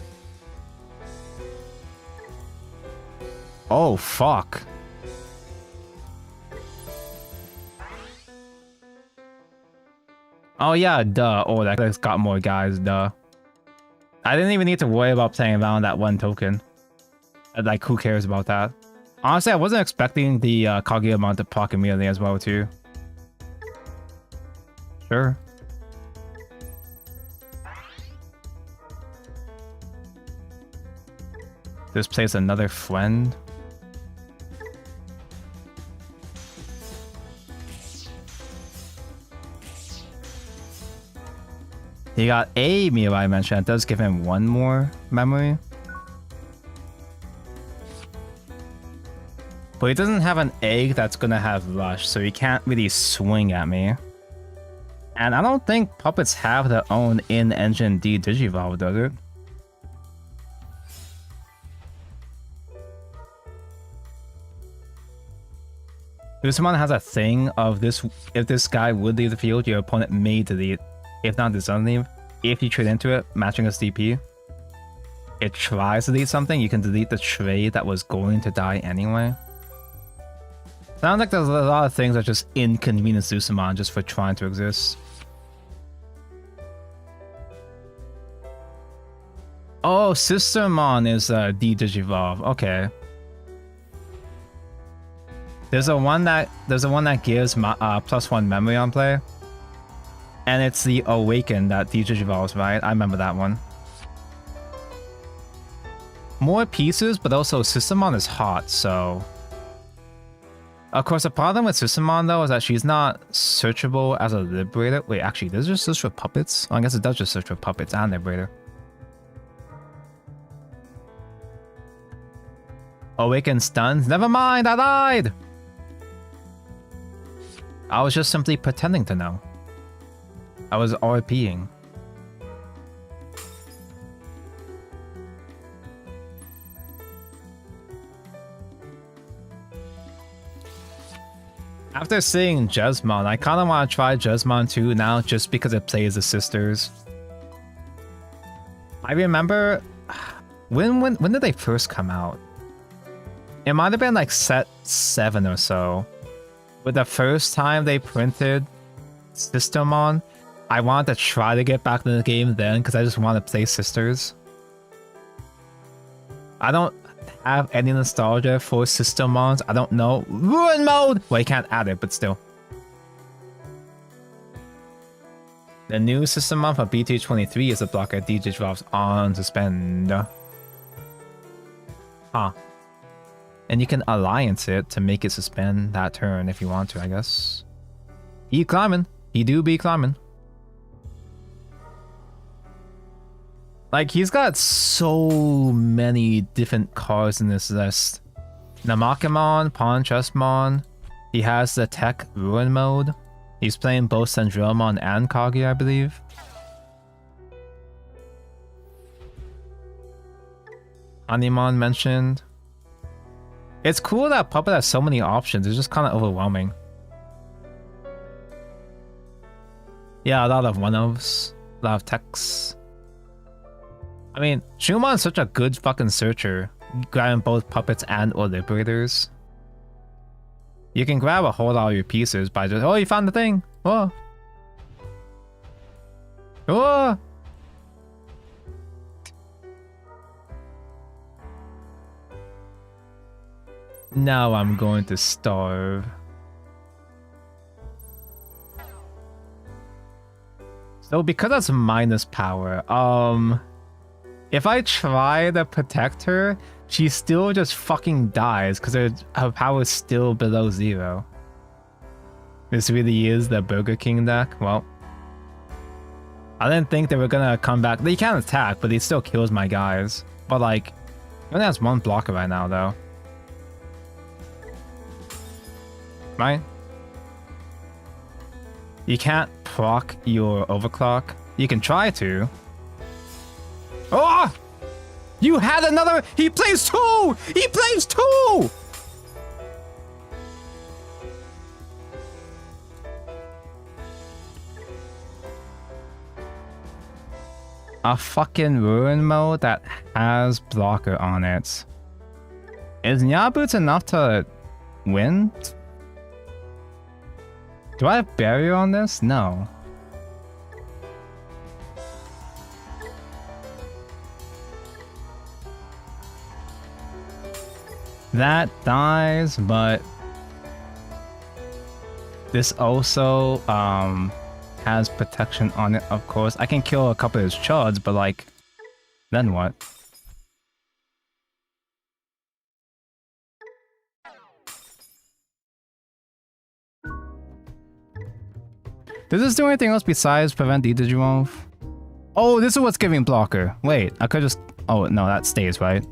Oh, fuck. Oh yeah, duh. Oh, that's got more guys, duh. I didn't even need to worry about playing around that one token. Like, who cares about that? Honestly, I wasn't expecting the Kaguya-mon to proc immediately as well, too. Sure. This plays another friend. He got a Mirai mention. It does give him one more memory. But he doesn't have an egg that's gonna have rush, so he can't really swing at me. And I don't think puppets have their own in-engine D-Digivolve, does it? Digimon has a thing of this: if this guy would leave the field, your opponent may delete. If not, doesn't leave. If you trade into it, matching a DP, it tries to delete something, you can delete the trade that was going to die anyway. Sounds like there's a lot of things that just inconvenience Digimon just for trying to exist. Oh, Sistermon is D-Digivolve. Okay. There's a one that gives +1 memory on play. And it's the Awaken that D-Digivolves, right? I remember that one. More pieces, but also Systemon is hot, so... Of course, the problem with Systemon, though, is that she's not searchable as a Liberator. Wait, actually, does it just search for puppets? Oh, I guess it does just search for puppets and Liberator. Awaken stuns? Never mind, I lied! I was just simply pretending to know. I was RPing. After seeing Jesmon, I kind of want to try Jesmon 2 now just because it plays the sisters. I remember... When did they first come out? It might have been like set 7 or so. But the first time they printed Systemon, I wanted to try to get back into the game then because I just want to play sisters. I don't have any nostalgia for Systemons. I don't know. Ruin mode! Well, you can't add it, but still. The new Systemon for BT23 is a blocker D-Digivolves on suspend. Huh. And you can alliance it to make it suspend that turn if you want to, I guess. He climbing. He do be climbing. Like, he's got so many different cards in this list. Namakimon, Pawn Chessmon. He has the Tech Ruin mode. He's playing both Cendrillmon and Kaguya, I believe. Animon mentioned. It's cool that Puppet has so many options. It's just kind of overwhelming. Yeah, a lot of one-ofs, a lot of techs. I mean, Shumon's such a good fucking searcher, grabbing both puppets and or liberators. You can grab a whole lot of your pieces by just, oh, you found the thing! Oh! Oh! Now I'm going to starve. So because that's minus power, if I try to protect her, she still just fucking dies because her power is still below 0. This really is the Burger King deck? Well, I didn't think they were gonna come back. They can't attack, but he still kills my guys. But like, he only has 1 blocker right now though. Right? You can't proc your overclock. You can try to. Oh! You had another! He plays 2! He plays 2! A fucking ruin mode that has blocker on it. Is Nyaboots enough to win? Do I have barrier on this? No. That dies, but this also has protection on it, of course. I can kill a couple of his chuds, but like, then what? Does this do anything else besides prevent the Digimon? Oh, this is what's giving blocker. Wait, I could just... Oh, no, that stays, right?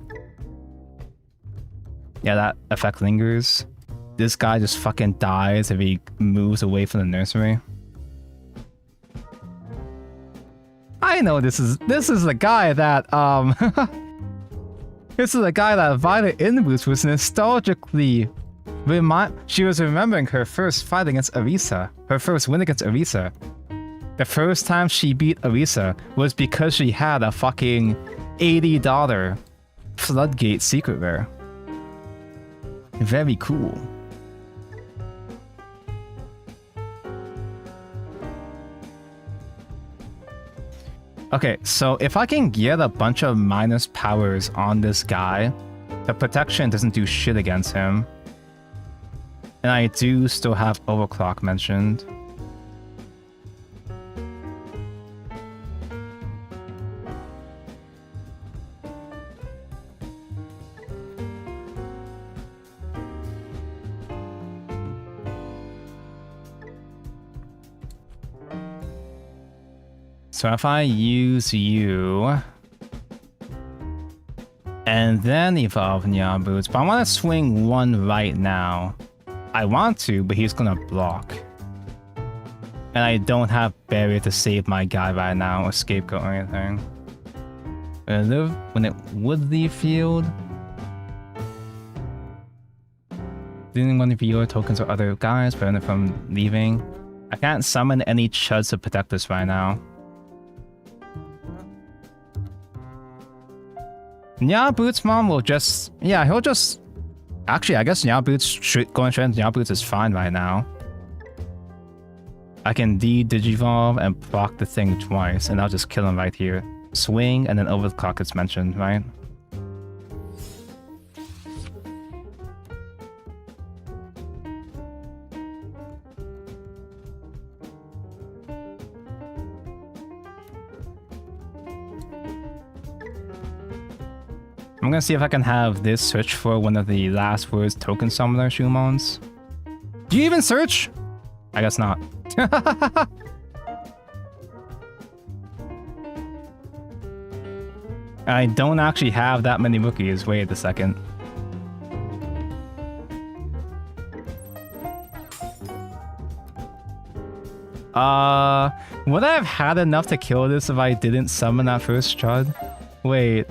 Yeah, that effect lingers. This guy just fucking dies if he moves away from the nursery. I know this is the guy that, this is the guy that Violet Inboots was nostalgically... She was remembering her first fight against Arisa. Her first win against Arisa. The first time she beat Arisa was because she had a fucking $80 Floodgate secret rare. Very cool. Okay, so if I can get a bunch of minus powers on this guy, the protection doesn't do shit against him. And I do still have overclock mentioned. So if I use you and then evolve Nyaboots, but I want to swing 1 right now. I want to, but he's gonna block. And I don't have barrier to save my guy right now, or scapegoat or anything. When it would leave field. Didn't one of your tokens or other guys prevent it from leaving. I can't summon any chuds to protect this right now. Nyaboots mom will just... Yeah, he'll just... Actually, I guess Nyaboots, going straight into Nyaboots is fine right now. I can Digivolve and proc the thing twice, and I'll just kill him right here. Swing, and then overclock is mentioned, right? I'm gonna see if I can have this search for one of the last words token summoner Shumons. Do you even search? I guess not. I don't actually have that many rookies. Wait a second. Would I have had enough to kill this if I didn't summon that first Chud? Wait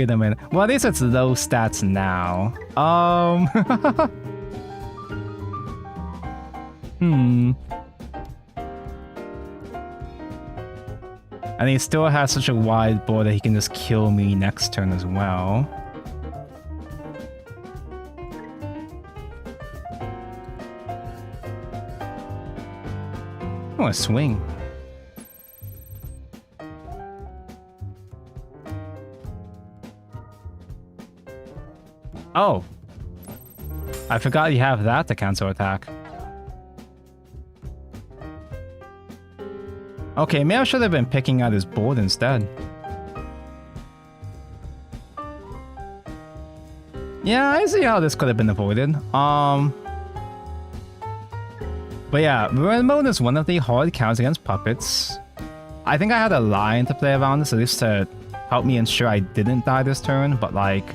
a minute. Well, at least it's low stats now. And he still has such a wide board that he can just kill me next turn as well. Oh, a swing. Oh. I forgot you have that to cancel attack. Okay, maybe I should have been picking out his board instead. Yeah, I see how this could have been avoided. But yeah, Ruin Mode is one of the hard counts against puppets. I think I had a line to play around this, at least to help me ensure I didn't die this turn, but like...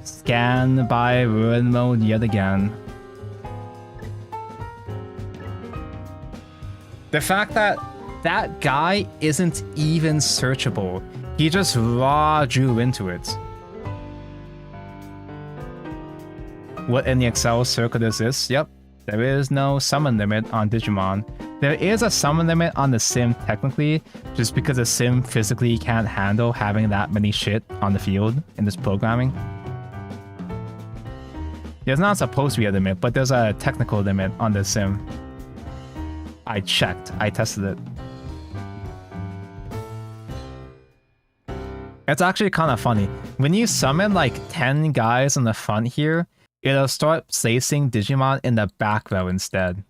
Scan by Ruin Mode yet again. The fact that that guy isn't even searchable. He just raw drew into it. What in the Excel circuit is this? Yep, there is no summon limit on Digimon. There is a summon limit on the sim technically, just because the sim physically can't handle having that many shit on the field in this programming. There's not supposed to be a limit, but there's a technical limit on the sim. I checked. I tested it. It's actually kind of funny. When you summon like 10 guys in the front here, it'll start placing Digimon in the back row instead.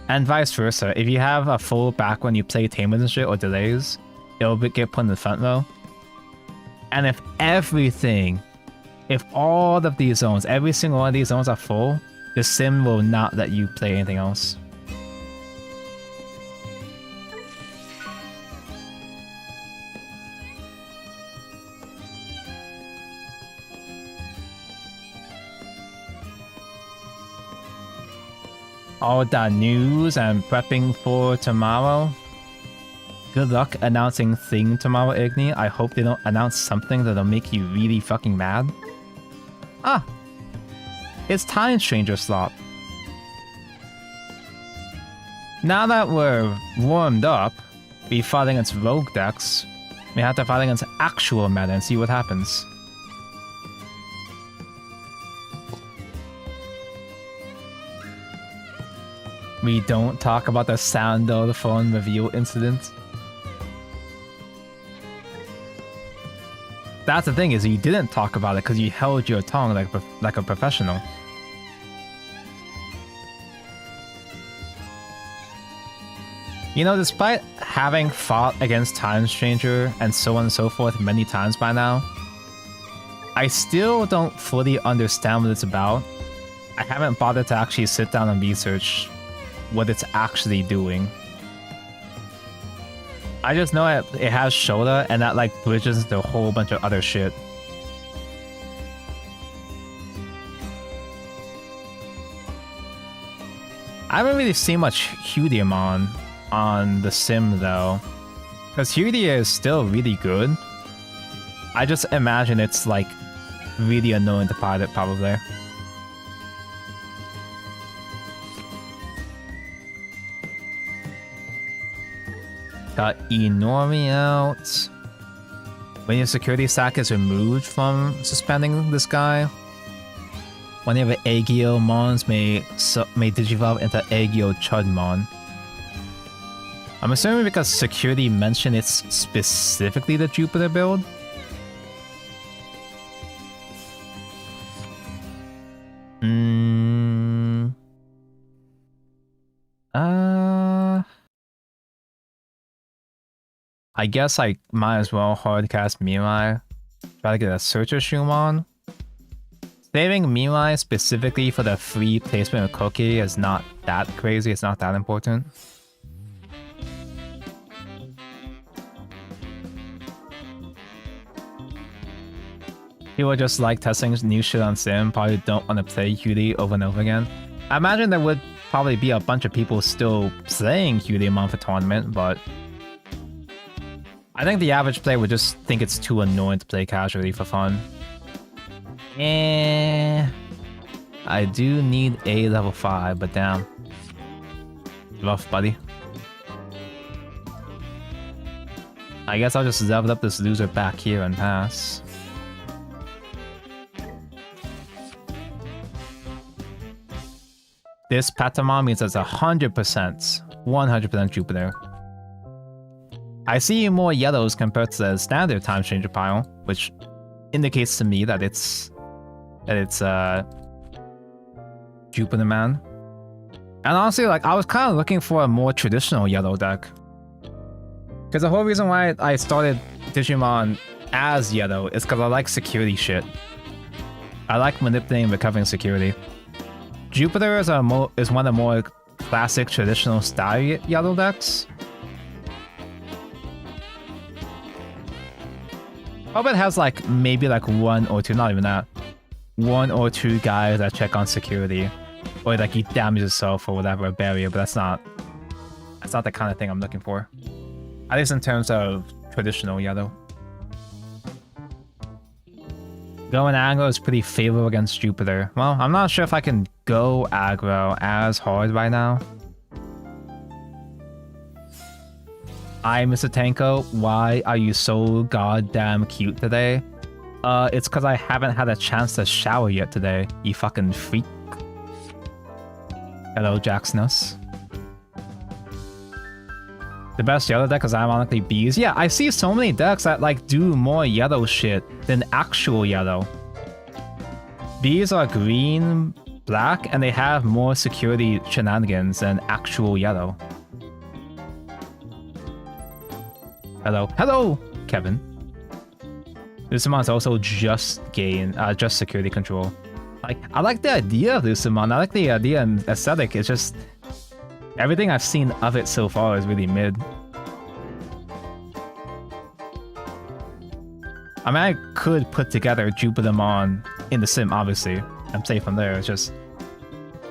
And vice versa. If you have a full back when you play Tamers and shit or delays, it'll get put in the front row. And if all of these zones, every single one of these zones are full, the sim will not let you play anything else. All that news and prepping for tomorrow. Good luck announcing thing tomorrow, Igni. I hope they don't announce something that'll make you really fucking mad. Ah! It's Time Stranger slot. Now that we're warmed up, we fight against rogue decks. We have to fight against actual meta and see what happens. We don't talk about the Sandal phone reveal incident. That's the thing, is you didn't talk about it because you held your tongue like a professional. You know, despite having fought against Time Stranger and so on and so forth many times by now, I still don't fully understand what it's about. I haven't bothered to actually sit down and research what it's actually doing. I just know it has Shoda, and that like bridges into a whole bunch of other shit. I haven't really seen much Digimon on the sim though, because Hyudia is still really good. I just imagine it's like really annoying to pilot probably. Got Enormi out. When your security stack is removed from suspending this guy, one of the Aegyo Mons may digivolve into Aegyo Chudmon. I'm assuming because security mentioned it's specifically the Jupiter build. I guess I might as well hardcast Mirai. Try to get a Searcher Shumon. Saving Mirai specifically for the free placement of Koki is not that crazy, it's not that important. People just like testing new shit on Sim, probably don't want to play Hyudia over and over again. I imagine there would probably be a bunch of people still playing Hyudia for tournament, but I think the average player would just think it's too annoying to play casually for fun. I do need a level 5, but damn. Rough, buddy. I guess I'll just level up this loser back here and pass. This Patamon means it's 100% Jupiter. I see more yellows compared to the standard time changer pile, which indicates to me that it's Jupiter Man. And honestly, like, I was kind of looking for a more traditional yellow deck. Because the whole reason why I started Digimon as yellow is because I like security shit. I like manipulating and recovering security. Jupiter is one of the more classic traditional style yellow decks. Puppet has like maybe like one or two, not even that, one or two guys that check on security, or like he damages himself or whatever, a barrier, but that's not the kind of thing I'm looking for. At least in terms of traditional yellow. Going aggro is pretty favorable against Jupiter. Well, I'm not sure if I can go aggro as hard right now. Hi, Mr. Tanko. Why are you so goddamn cute today? It's because I haven't had a chance to shower yet today, you fucking freak. Hello, Jacksnus. The best yellow deck is ironically bees. Yeah, I see so many decks that like do more yellow shit than actual yellow. Bees are green, black, and they have more security shenanigans than actual yellow. Hello. Hello, Kevin. Lucimon is also just security control. Like, I like the idea of Lucimon. I like the idea and aesthetic. It's just everything I've seen of it so far is really mid. I mean, I could put together Jupitermon in the sim, obviously. I'm safe from there. It's just,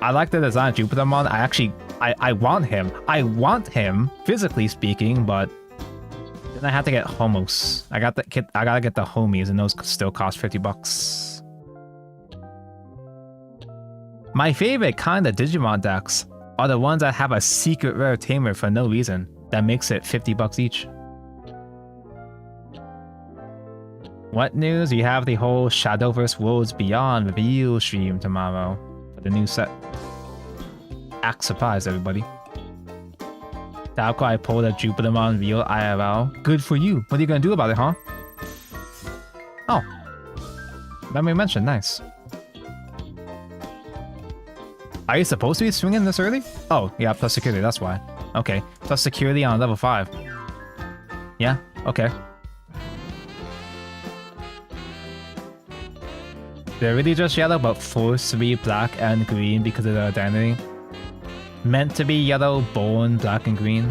I like the design of Jupitermon. I want him. I want him, physically speaking, but then I have to get homos. I gotta get the homies, and those still cost $50. My favorite kind of Digimon decks are the ones that have a secret rare tamer for no reason that makes it $50 each. What news? You have the whole Shadowverse Worlds Beyond reveal stream tomorrow for the new set. Act surprised, everybody. Dalco, I pulled a Jupitermon real IRL. Good for you. What are you gonna do about it, huh? Oh. Let me mention, nice. Are you supposed to be swinging this early? Oh, yeah, plus security, that's why. Okay, plus security on level 5. Yeah, okay. They're really just yellow, but forced to be black and green because of their identity. Meant to be yellow, born black and green.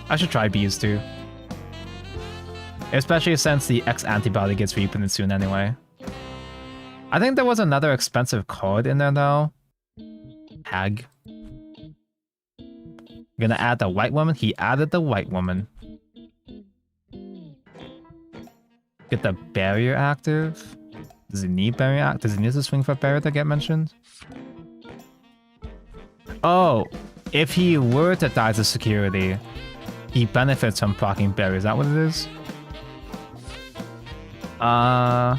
I should try bees too. Especially since the X antibody gets reprinted soon anyway. I think there was another expensive card in there though. Hag. Gonna add the white woman? He added the white woman. Get the barrier active? Does he need barrier active? Does he need to swing for barrier to get mentioned? Oh, if he were to die to security, he benefits from proccing barrier. Is that what it is? I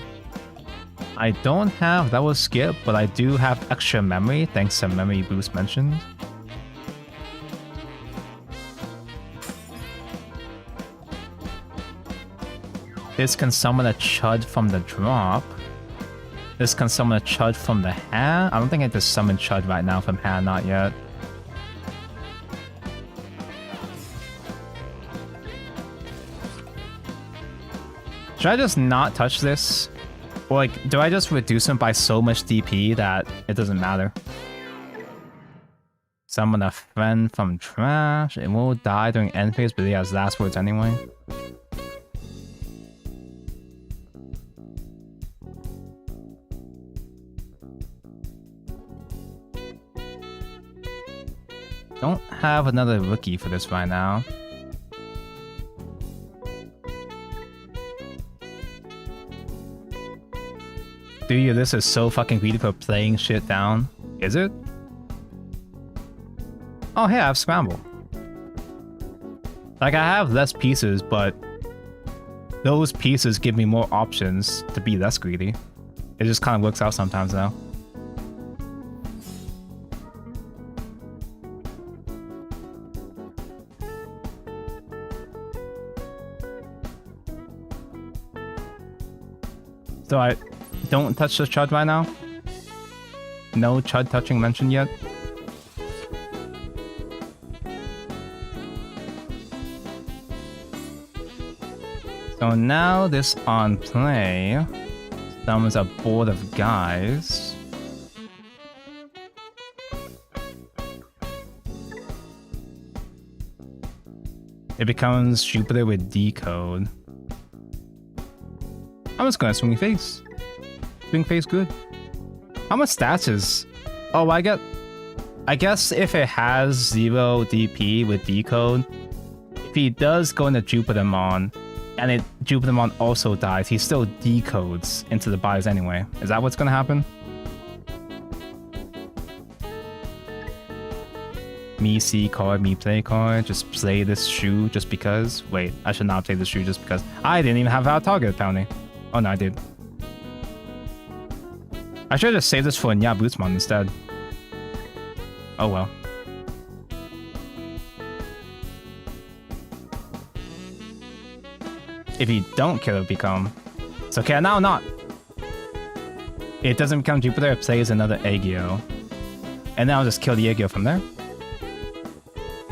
don't have that was skip, but I do have extra memory thanks to memory boost mentioned. This can summon a Chud from the drop. This can summon a Chud from the hand. I don't think I just summon Chud right now from hand, not yet. Should I just not touch this? Or like, do I just reduce him by so much DP that it doesn't matter? Summon a friend from trash. It will die during end phase, but he has last words anyway. Don't have another rookie for this right now. Dude, this is so fucking greedy for playing shit down. Is it? Oh, hey, I have Scramble. Like, I have less pieces, but those pieces give me more options to be less greedy. It just kind of works out sometimes now. So I don't touch the Chud right now? No Chud touching mentioned yet? So now this on play summons a board of guys. It becomes Jupiter with decode. I'm just gonna swing face. Swing face good. How much stats is... Oh, I guess if it has 0 DP with decode, if he does go into Jupitermon, and Jupitermon also dies, he still decodes into the bios anyway. Is that what's gonna happen? Me see card, me play card, just play this shoe just because. Wait, I should not play this shoe just because. I didn't even have out target apparently. Oh no, I did. I should have just saved this for Nya Bootsmon instead. Oh well. If you don't kill it, become... It's okay, now not. It doesn't become Jupiter, it plays another Aegyo. And then I'll just kill the Aegyo from there.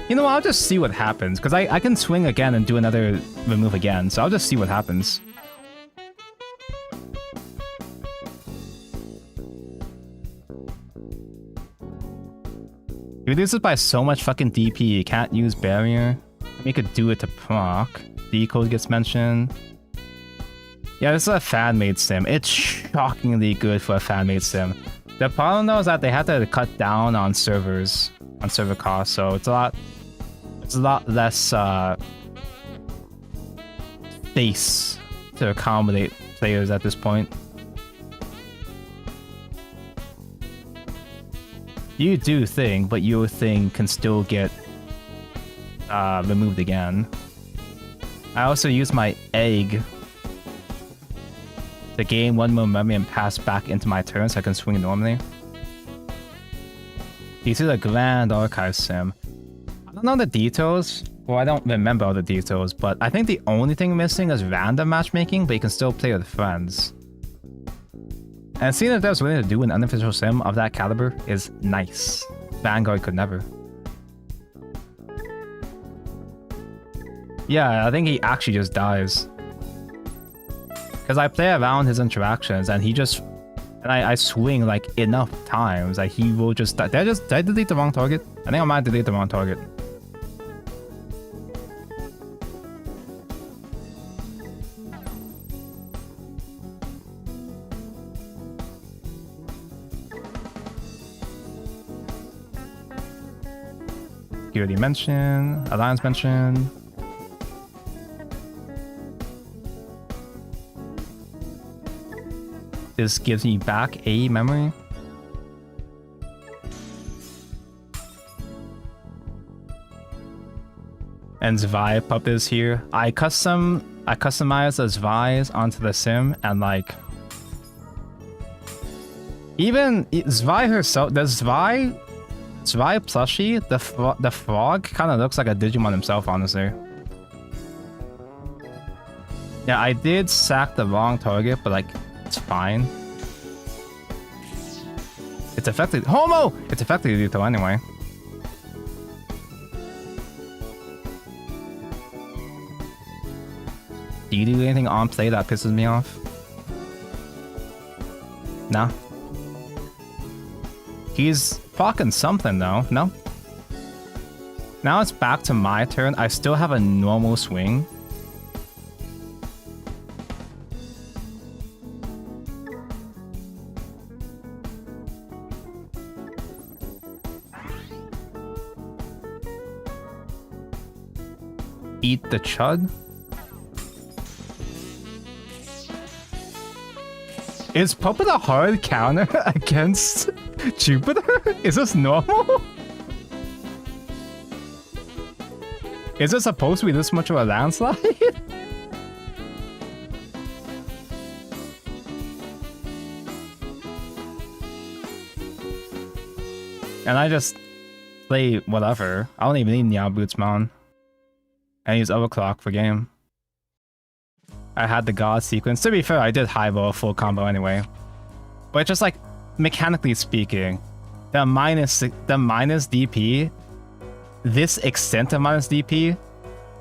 You know what, I'll just see what happens, because I can swing again and do another remove again, so I'll just see what happens. He reduces by so much fucking DP, you can't use barrier. You could do it to proc. Decode gets mentioned. Yeah, this is a fan-made sim. It's shockingly good for a fan-made sim. The problem though is that they had to cut down on servers, on server costs, so it's a lot less space to accommodate players at this point. You do thing, but your thing can still get removed again. I also use my egg to gain 1 more memory and pass back into my turn so I can swing normally. This is a Grand Archive sim. I don't know the details, well I don't remember all the details, but I think the only thing missing is random matchmaking, but you can still play with friends. And seeing that there's willing to do an unofficial sim of that caliber is nice. Vanguard could never. Yeah, I think he actually just dies. Because I play around his interactions and he just... And I swing like enough times that he will just die. Did I delete the wrong target? I think I might delete the wrong target. Security mention, alliance mention. This gives me back a memory. And Zwei Puppet is here. I customized the Zweis onto the sim and like even Zwei herself, the Zwei plushie, the frog kind of looks like a Digimon himself, honestly. Yeah, I did sack the wrong target, but like, it's fine. It's effectively Homo! It's effectively lethal anyway. Do you do anything on play that pisses me off? No. He's fucking something though, no? Now it's back to my turn. I still have a normal swing. Eat the chud? Is Puppet a hard counter against Jupiter? Is this normal? Is it supposed to be this much of a landslide? And I just play whatever. I don't even need Meow Bootsmon. I use Overclock for game. I had the God sequence. To be fair, I did high roll full combo anyway. But just like, mechanically speaking, the minus DP, this extent of minus DP,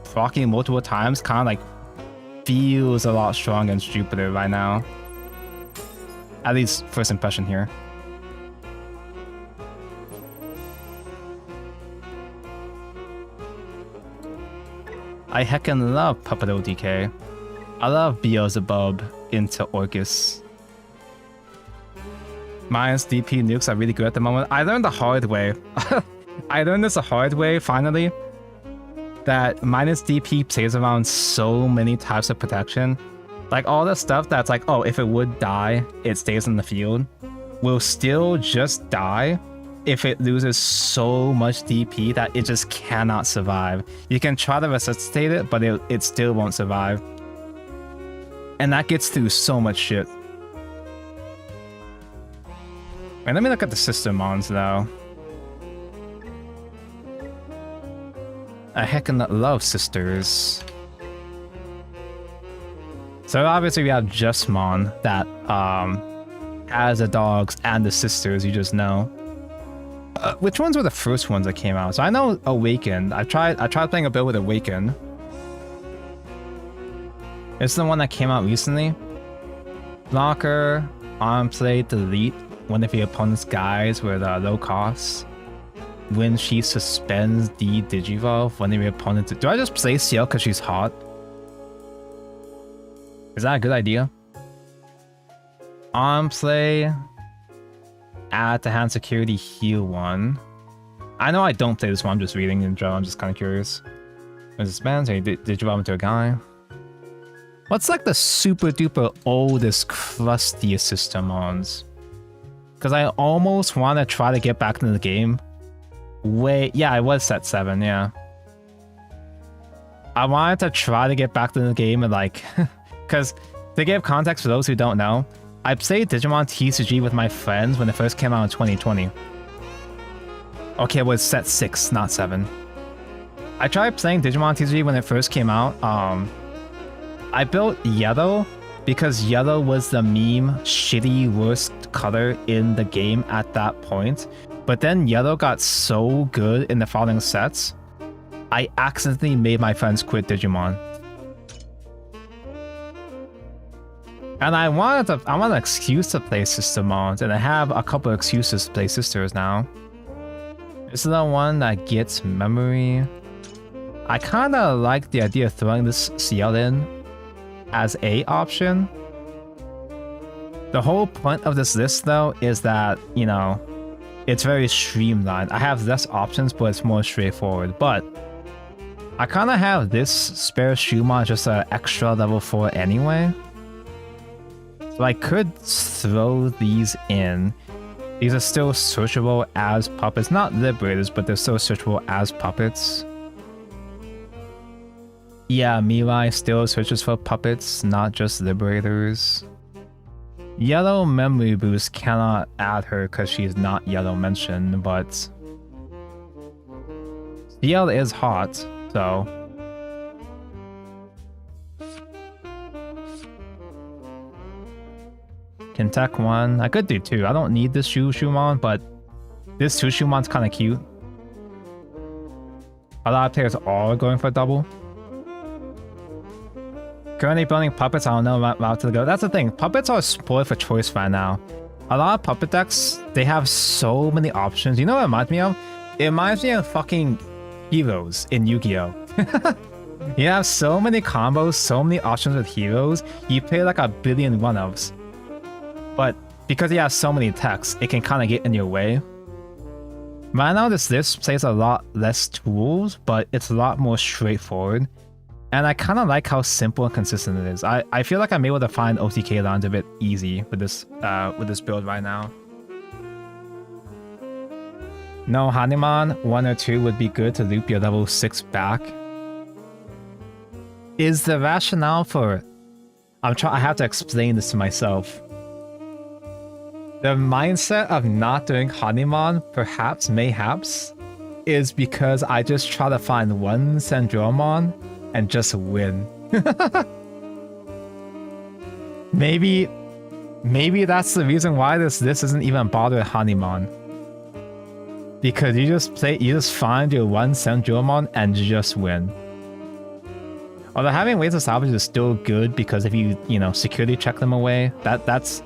proccing multiple times, kind of like feels a lot stronger against Jupiter right now. At least first impression here. I heckin' love Puppet OTK. I love Beelzebub into Orcus. Minus DP nukes are really good at the moment. I learned the hard way. I learned this the hard way, finally. That minus DP plays around so many types of protection. Like all the stuff that's like, oh, if it would die, it stays in the field, will still just die if it loses so much DP that it just cannot survive. You can try to resuscitate it, but it still won't survive. And that gets through so much shit. Wait, let me look at the sister mons though. I heckin' love sisters. So obviously we have Justmon that has the dogs and the sisters, you just know. Which ones were the first ones that came out? So I know Awakened. I tried playing a build with Awakened. It's the one that came out recently. Blocker, arm play, delete one of the opponent's guys with low cost. When she suspends the Digivolve, one of the opponents. Do I just play Ciel because she's hot? Is that a good idea? On play, add to hand security, heal one. I know I don't play this one, I'm just reading in general, I'm just kind of curious. There's this band, so you Digivolve into a guy. What's like the super duper oldest, crustiest system mons? Because I almost want to try to get back into the game. Wait, yeah, I was set 7, yeah. I wanted to try to get back into the game and like... Because to give context for those who don't know, I played Digimon TCG with my friends when it first came out in 2020. Okay, it was set 6, not 7. I tried playing Digimon TCG when it first came out. I built Yellow because Yellow was the meme shitty worst color in the game at that point. But then Yellow got so good in the following sets, I accidentally made my friends quit Digimon. And I want an excuse to play Sister Mons, and I have a couple of excuses to play Sisters now. This is the one that gets memory. I kinda like the idea of throwing this Ciel in as a option. The whole point of this list though is that, you know, it's very streamlined. I have less options, but it's more straightforward. But I kind of have this spare Shumon just an extra level 4 anyway. So I could throw these in. These are still searchable as puppets. Not Liberators, but they're still searchable as puppets. Yeah, Mirai still searches for puppets, not just Liberators. Yellow Memory Boost cannot add her because she's not yellow mentioned, but Ciel is hot, so can tech one. I could do 2. I don't need this Shumon, but this 2 Shumon's kind of cute. A lot of players are going for a double. Currently building puppets, I don't know what route to go. That's the thing, puppets are spoiled for choice right now. A lot of puppet decks, they have so many options. You know what it reminds me of? It reminds me of fucking heroes in Yu-Gi-Oh! You have so many combos, so many options with heroes, you play like a billion one-ofs. But because you have so many techs, it can kind of get in your way. Right now this list plays a lot less tools, but it's a lot more straightforward. And I kind of like how simple and consistent it is. I feel like I'm able to find OTK lines a bit easy with this build right now. No, Hanuman 1 or 2 would be good to loop your level 6 back. is the rationale for... I have to explain this to myself. The mindset of not doing Honeymon, perhaps, mayhaps, is because I just try to find one cendrillmon and just win. Maybe that's the reason why this isn't even bothered Honeymon. Because you just find your one cendrillmon and just win. Although having ways to salvage is still good because if you security check them away, that's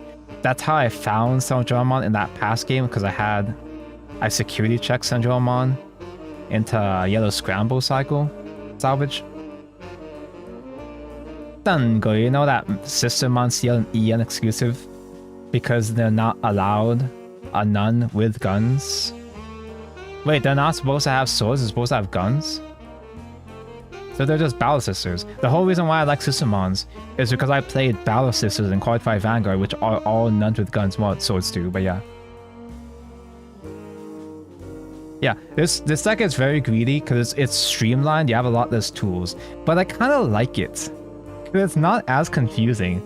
how I found cendrillmon in that past game because I security checked cendrillmon into yellow scramble cycle salvage. Dango, you know that Sistermon CL and EN exclusive because they're not allowed a nun with guns. Wait, they're not supposed to have swords, they're supposed to have guns? So they're just Battle Sisters. The whole reason why I like Sistermons is because I played Battle Sisters in Qualified Vanguard, which are all nuns with guns, well, swords too, but yeah. Yeah, this deck is very greedy because it's streamlined, you have a lot less tools, but I kind of like it. Because it's not as confusing.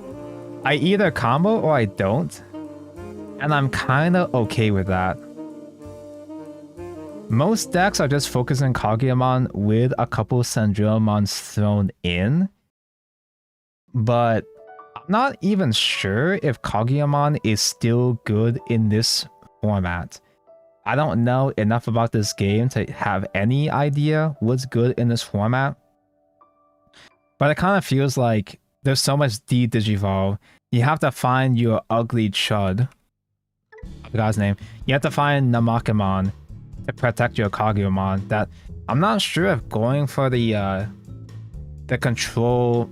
I either combo or I don't, and I'm kind of okay with that. Most decks are just focusing Kageyamon with a couple cendrillmons thrown in, but I'm not even sure if Kageyamon is still good in this format. I don't know enough about this game to have any idea what's good in this format, but it kind of feels like there's so much Digivolve. You have to find your ugly chud. I forgot his name. You have to find Namakemon to protect your Kageyamon. That I'm not sure if going for the control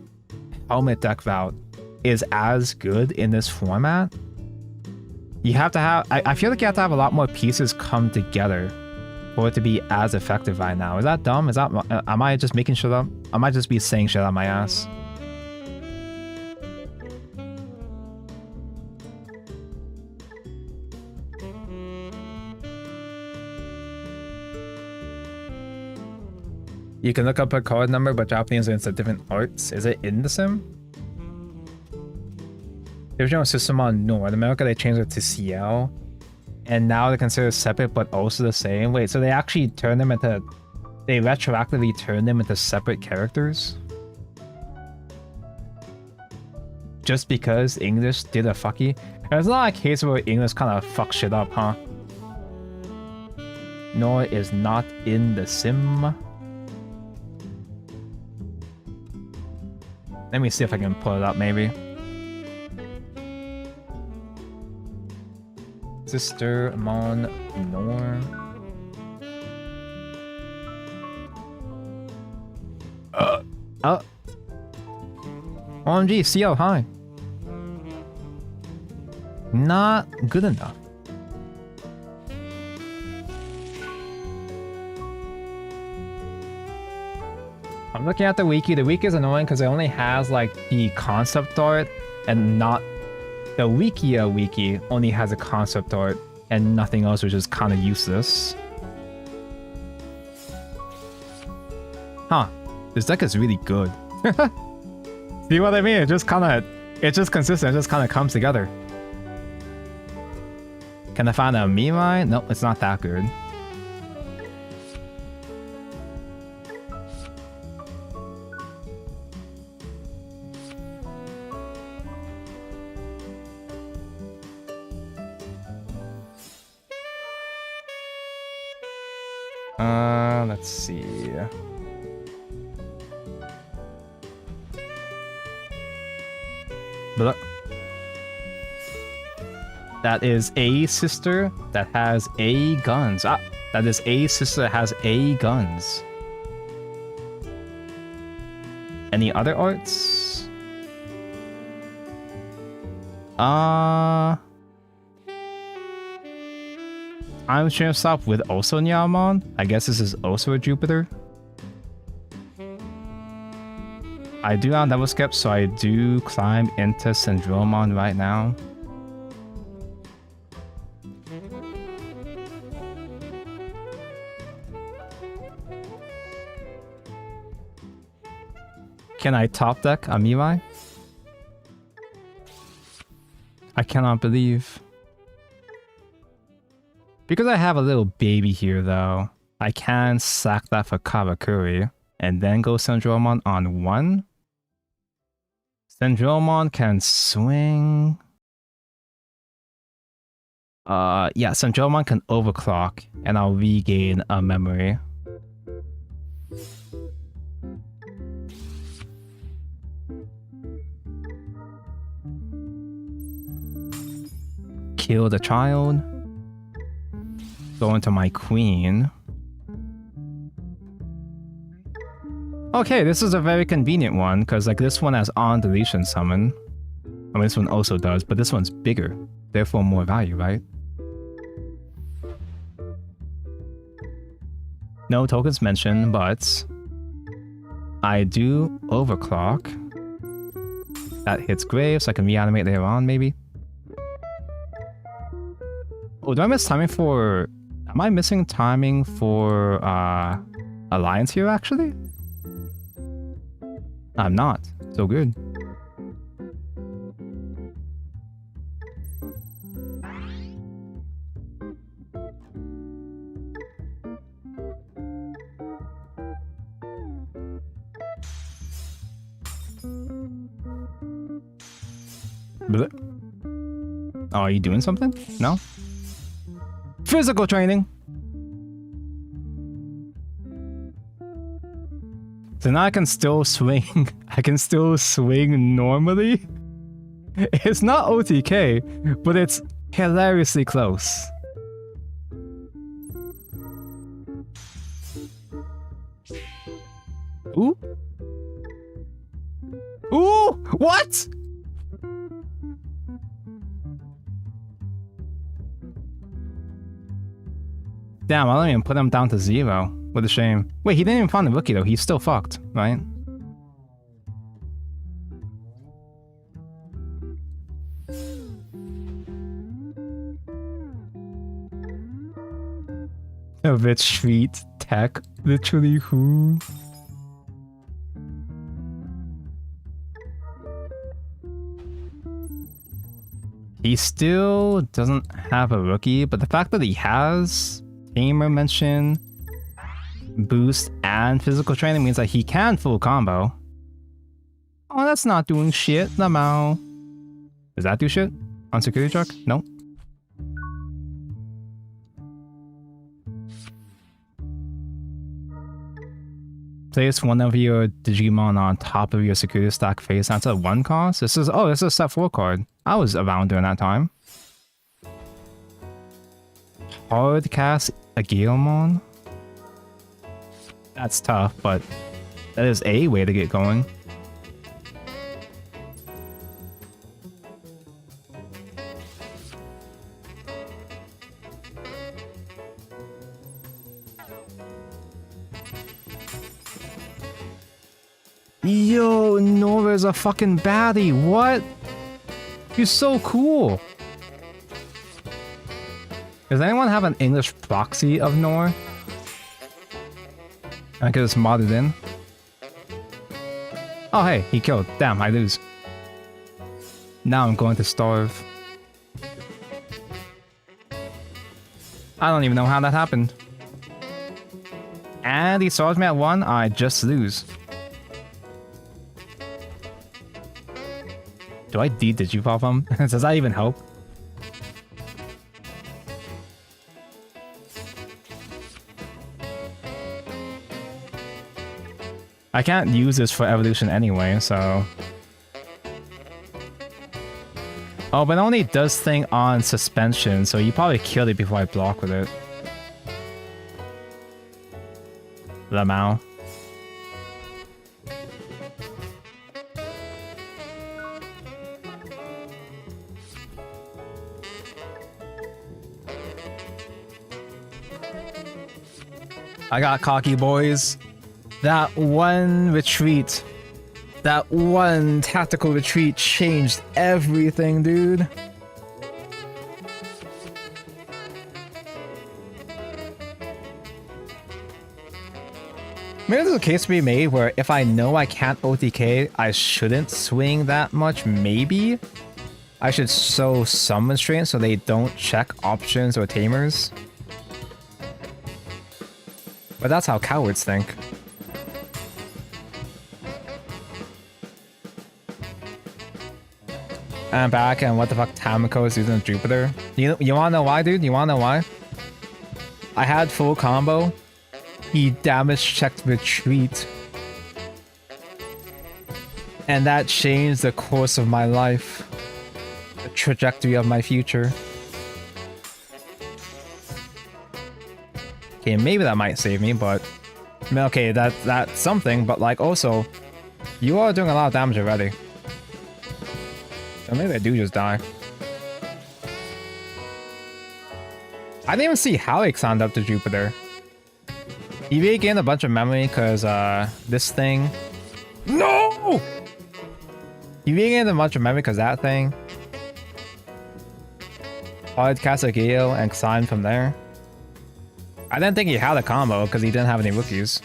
helmet deck route is as good in this format. You have to have... I feel like you have to have a lot more pieces come together for it to be as effective right now. Is that dumb? Is that... Am I just making shit up? I might just be saying shit out my ass. You can look up a card number, but Japanese are different arts. Is it in the sim? The original system on North America, they changed it to CL. And now they consider separate, but also the same. Wait, so they actually turn them into... They retroactively turn them into separate characters? Just because English did a fucky? There's a lot of cases where English kind of fucks shit up, huh? Nor is not in the sim. Let me see if I can pull it up, maybe. Sistermon Nor. Oh. OMG, CL, hi. Not good enough. I'm looking at the wiki. The wiki is annoying because it only has like the concept art and not the wiki only has a concept art and nothing else, which is kind of useless. Huh. This deck is really good. See what I mean? It's just consistent. It just kind of comes together. Can I find a meme line? Nope, it's not that good. Let's see. But that is a sister that has A guns. Ah, that is a sister that has A guns. Any other arts? I'm stream stop with also Nyamon. I guess this is also a Jupiter. I do not double skip, so I do climb into Cendrillmon right now. Can I top deck a Mirai? I cannot believe. Because I have a little baby here though, I can sack that for Karakuri and then go Cendrillmon on 1. Cendrillmon can swing. Yeah, Cendrillmon can overclock and I'll regain a memory. Kill the child. Go into my queen. Okay, this is a very convenient one, because like this one has on deletion summon. I mean, this one also does, but this one's bigger. Therefore more value, right? No tokens mentioned, but I do overclock. That hits Grave, so I can reanimate later on, maybe. Oh, do I miss timing for... Am I missing timing for Alliance here, actually? I'm not. So good. Blech. Oh, are you doing something? No? Physical training! So now I can still swing. I can still swing normally. It's not OTK, but it's hilariously close. Ooh. Ooh! What? Damn, I don't even put him down to 0. What a shame. Wait, he didn't even find the rookie though. He's still fucked, right? A bit street tech, literally who? He still doesn't have a rookie, but the fact that he has Tamer mention, boost, and physical training means that he can full combo. Oh, that's not doing shit, Lamau. Does that do shit on security truck? No. Place one of your Digimon on top of your security stack face. That's a 1 cost. This is a set 4 card. I was around during that time. Hard cast a Galemon. That's tough, but that is a way to get going. Yo, Nora's a fucking baddie. What? You're so cool. Does anyone have an English proxy of Nor? I could just mod it in. Oh hey, he killed. Damn, I lose. Now I'm going to starve. I don't even know how that happened. And he starves me at 1, I just lose. Do I de-digipop him? Does that even help? I can't use this for evolution anyway, so... Oh, but it only does thing on suspension, so you probably killed it before I block with it. Lamau. I got cocky, boys. That one retreat, that one tactical retreat changed everything, dude. Maybe there's a case to be made where if I know I can't OTK, I shouldn't swing that much, maybe? I should show some restraint so they don't check options or tamers. But that's how cowards think. And I'm back, and what the fuck Tamako is using Jupiter. You wanna know why, dude? You wanna know why? I had full combo. He damage checked retreat. And that changed the course of my life. The trajectory of my future. Okay, maybe that might save me, but... I mean, okay, that's something, but like also... You are doing a lot of damage already. So maybe I do just die. I didn't even see how he climbed up to Jupiter. He really gained a bunch of memory because this thing... No! He really gained a bunch of memory because that thing. Probably cast a Gale and climb from there. I didn't think he had a combo because he didn't have any rookies.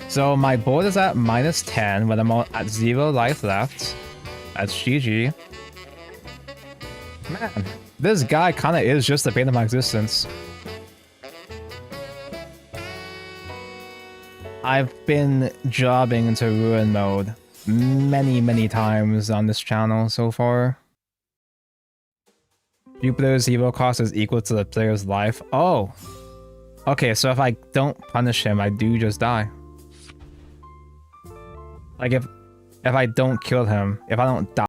So my board is at -10 when I'm at 0 life left. That's GG. Man, this guy kind of is just the bane of my existence. I've been jobbing into ruin mode many times on this channel so far. Jupiter's hero cost is equal to the player's life. Oh! Okay, so if I don't punish him, I do just die. Like if I don't kill him, if I don't die.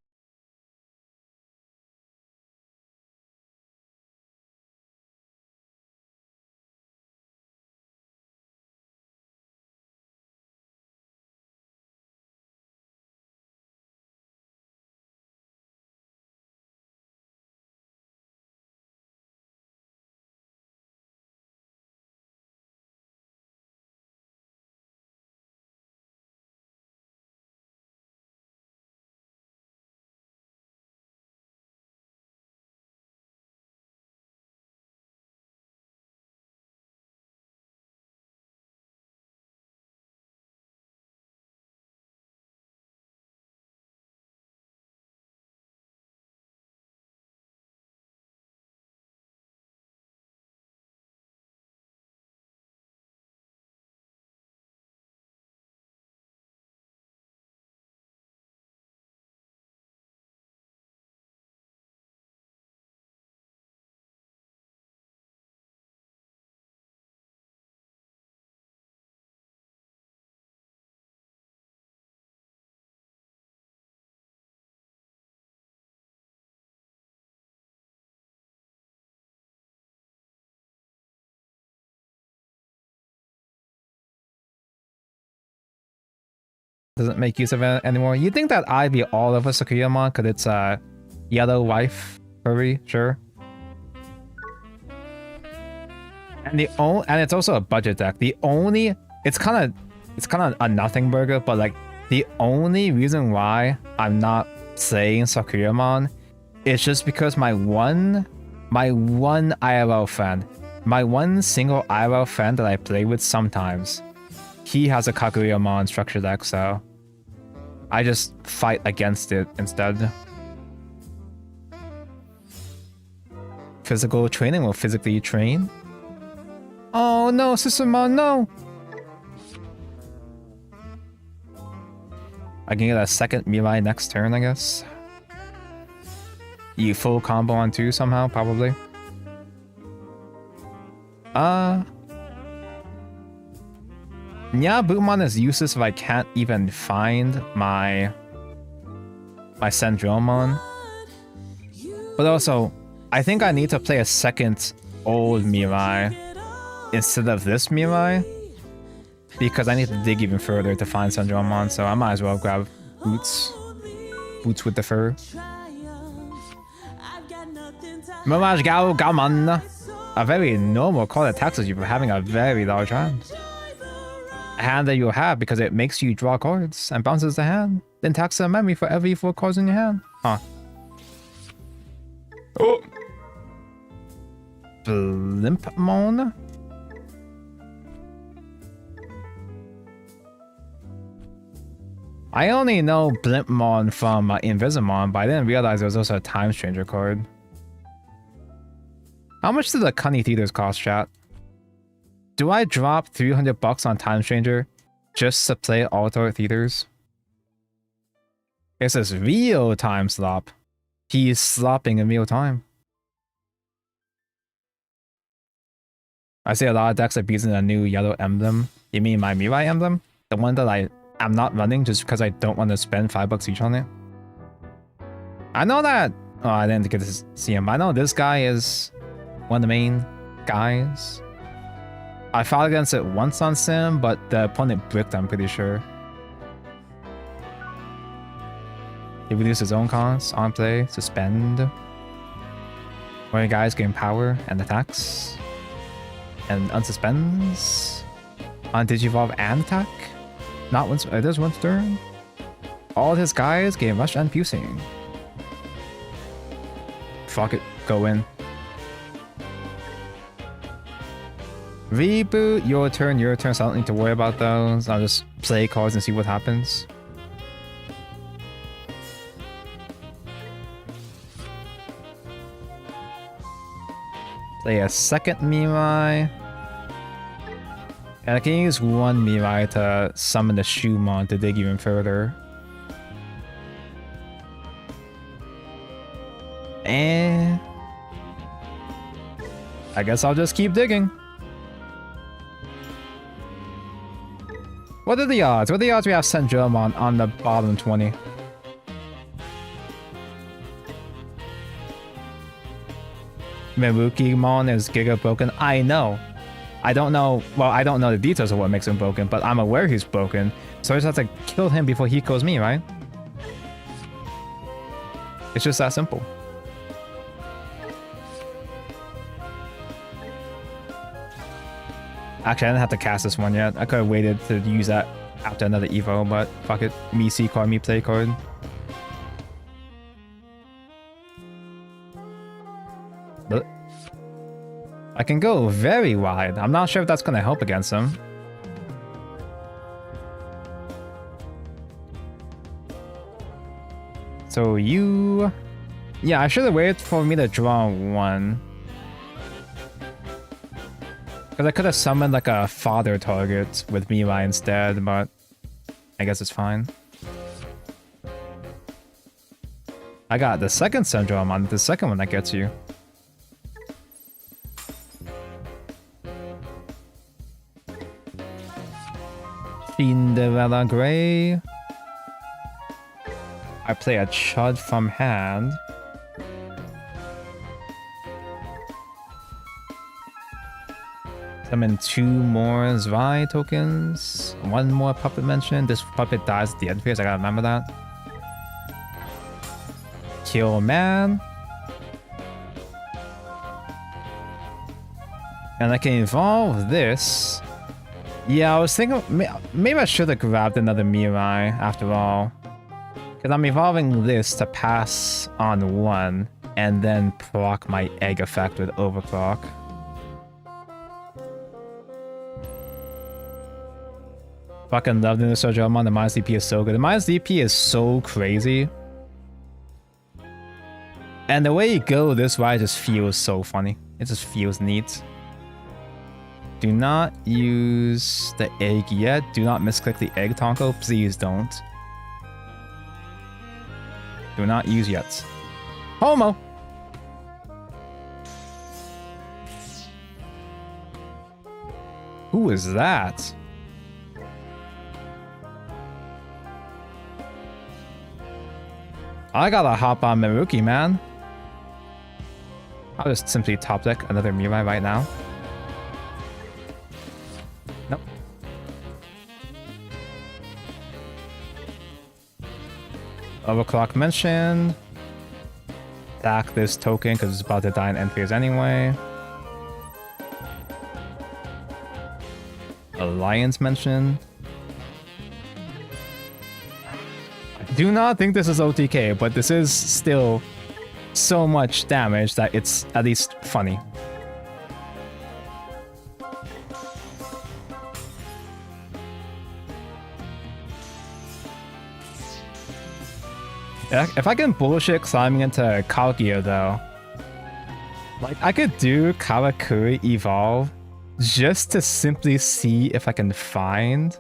Doesn't make use of it anymore. You think that I'd be all over Sakuyamon because it's a yellow wife furry, sure. And it's also a budget deck. It's kind of a nothing burger, but like the only reason why I'm not saying Sakuyamon is just because my one IRL friend, my one single IRL friend that I play with sometimes, he has a Kaguriyamon structure deck, so I just fight against it instead. Physical training will physically train. Oh no, Sistermon, no! I can get a second Mirai next turn, I guess. You full combo on 2 somehow, probably. Yeah, Bootmon is useless if I can't even find my cendrillmon. But also, I think I need to play a second old Mirai instead of this Mirai, because I need to dig even further to find cendrillmon, so I might as well grab Boots. Boots with the fur. Mirage Gao Gaomon. A very normal card that taxes you for having a very large hand. A hand that you have because it makes you draw cards and bounces the hand, then taxes a memory for every 4 cards in your hand. Huh. Oh! Blimpmon? I only know Blimpmon from Invisimon, but I didn't realize there was also a Time Stranger card. How much do the Cunny Theaters cost, chat? Do I drop 300 bucks on Time Stranger just to play Altar Theaters? It says real time slop. He's slopping in real time. I see a lot of decks are using a new yellow emblem. You mean my Mirai emblem? The one that I'm not running just because I don't want to spend $5 each on it? I know that... Oh, I didn't get to see him. I know this guy is one of the main guys. I fought against it once on Sim, but the opponent bricked, I'm pretty sure. He reduced his own costs on play, suspend. Where you guys gain power and attacks. And unsuspends. On Digivolve and attack. Not once, it is once turn. All his guys gain rush and fusing. Fuck it, go in. Reboot, your turn, so I don't need to worry about those. I'll just play cards and see what happens. Play a second Mirai. And I can use one Mirai to summon the Shumon to dig even further. And I guess I'll just keep digging. What are the odds? What are the odds we have cendrillmon on the bottom 20? Merukimon is Giga broken. I know. I don't know. Well, I don't know the details of what makes him broken, but I'm aware he's broken. So I just have to kill him before he kills me, right? It's just that simple. Actually, I didn't have to cast this one yet. I could have waited to use that after another Evo, but fuck it. Me C card, me play card. But I can go very wide. I'm not sure if that's going to help against him. So you... Yeah, I should have waited for me to draw one. Because I could have summoned like a fodder target with Mirai instead, but I guess it's fine. I got the second cendrillmon, the second one that gets you. Cinderella Grey. I play a Chud from hand. Summon 2 more Zwei tokens. 1 more Puppet mention. This Puppet dies at the end phase, I gotta remember that. Kill man. And I can evolve this. Yeah, I was thinking maybe I should have grabbed another Mirai after all. Because I'm evolving this to pass on 1 and then proc my egg effect with overclock. Fucking love the new cendrillmon. The minus DP is so good. The minus DP is so crazy. And the way you go this way just feels so funny. It just feels neat. Do not use the egg yet. Do not misclick the egg, Tonko. Please don't. Do not use yet. Homo! Who is that? I gotta hop on Meruki, man. I'll just simply top deck another Mirai right now. Nope. Overclock mention. Attack this token because it's about to die in end phase anyway. Alliance mention. Do not think this is OTK, but this is still so much damage that it's at least funny. If I can bullshit climbing into Kaguya though, like I could do Karakuri Evolve just to simply see if I can find.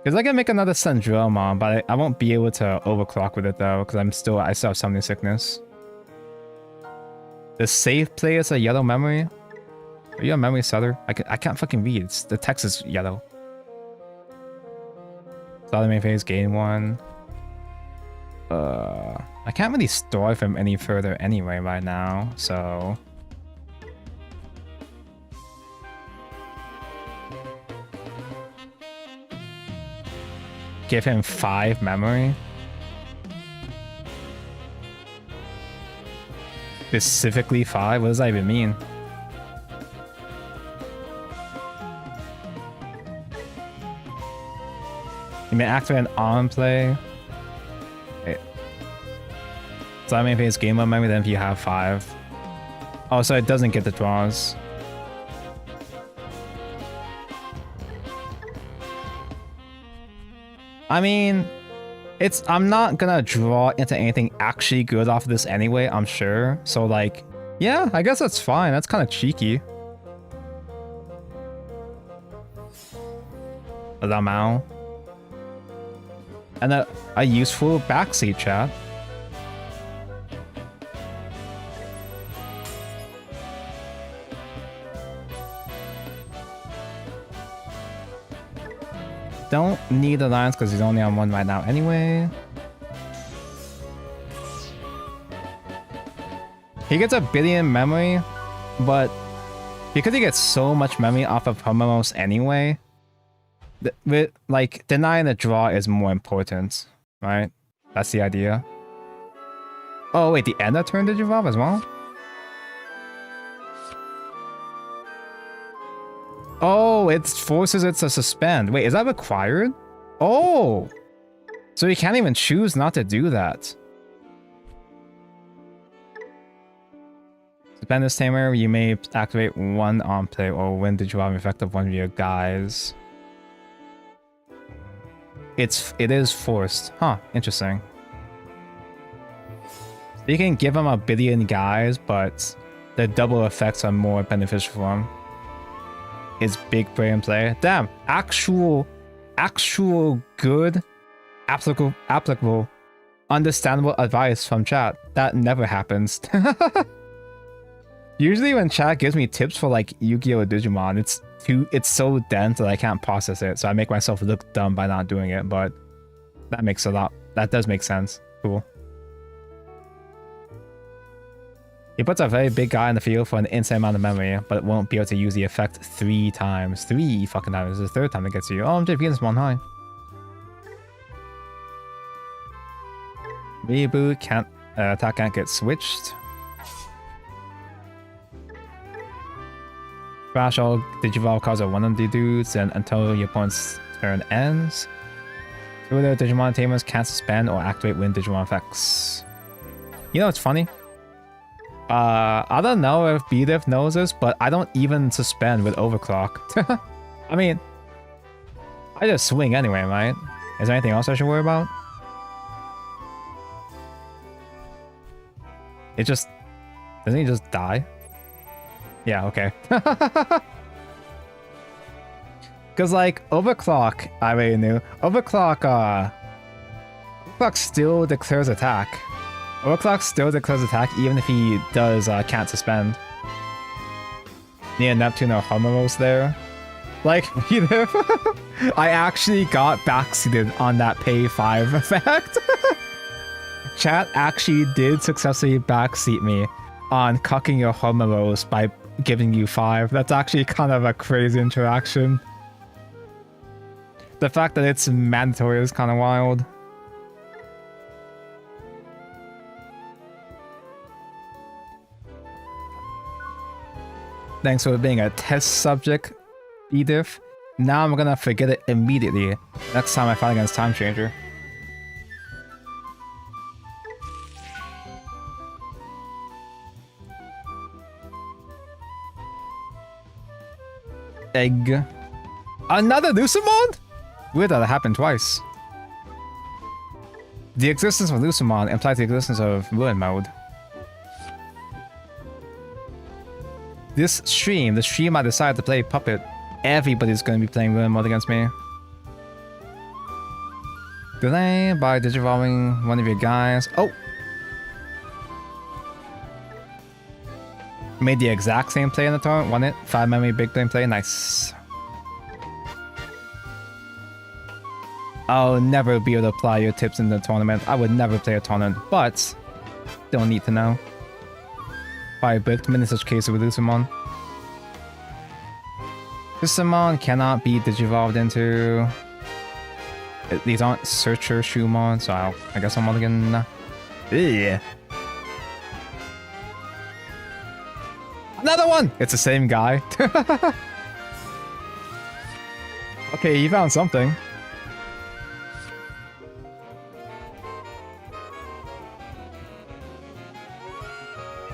Because I can make another cendrillmon, but I won't be able to overclock with it though, because I still have summoning sickness. The save play is a yellow memory. Are you a memory setter? I can't fucking read. The text is yellow. Start main phase, gain 1. I can't really store from any further anyway right now, so. Give him 5 memory. Specifically 5? What does that even mean? You may activate an on play. Wait. So I mean, if it's game 1 memory, then if you have 5. Oh, so it doesn't get the draws. I mean, I'm not gonna draw into anything actually good off of this anyway, I'm sure. So like, yeah, I guess that's fine. That's kind of cheeky. Lamau. And a useful backseat chat. Don't need Alliance because he's only on 1 right now anyway. He gets a billion memory, but because he gets so much memory off of Homemos anyway, like denying the draw is more important, right? That's the idea. Oh wait, the end of turn did evolve as well? Oh, it forces it to suspend. Wait, is that required? Oh! So you can't even choose not to do that. Suspend this tamer, you may activate 1 on play or when the draw effect of 1 of your guys. It is forced. Huh, interesting. You can give him a billion guys, but the double effects are more beneficial for him. Is big brain play. Damn, actual good, applicable, understandable advice from chat. That never happens. Usually when chat gives me tips for like Yu-Gi-Oh! Digimon, it's so dense that I can't process it, so I make myself look dumb by not doing it, but that does make sense. Cool. He puts a very big guy in the field for an insane amount of memory, but won't be able to use the effect 3 times. 3 fucking times. This is the 3rd time it gets to you. Oh, I'm just being this one high. Reboot can't attack can't get switched. Crash all Digivolve cards are 1 of the dudes and until your opponent's turn ends. 2 of the Digimon tamers can't suspend or activate when Digimon effects. You know what's funny? I don't know if BDiff knows this, but I don't even suspend with overclock. I mean, I just swing anyway, right? Is there anything else I should worry about? It just... Doesn't he just die? Yeah, okay. Because, like, overclock, I already knew. Overclock still declares attack. Overclock still declares attack even if he does can't suspend. Near Neptune or Homemos there. Like, I actually got backseated on that pay 5 effect. Chat actually did successfully backseat me on cucking your Homemos by giving you 5. That's actually kind of a crazy interaction. The fact that it's mandatory is kind of wild. Thanks for being a test subject, Edith. Now I'm gonna forget it immediately next time I fight against Time Changer. Egg. Another Lucimon? Weird that it happened twice. The existence of Lucemon implies the existence of Ruin Mode. This stream, the stream I decided to play Puppet, everybody's going to be playing Ruin Mode against me. Delay by digivolving one of your guys. Oh! Made the exact same play in the tournament, won it. 5 memory, big blame play, nice. I'll never be able to apply your tips in the tournament. I would never play a tournament, but don't need to know. Probably booked in such cases with Lucemon. Lucemon cannot be digivolved into. These aren't Searcher Shumon, so I guess I'm mulligan. Yeah. Another one! It's the same guy. Okay, you found something.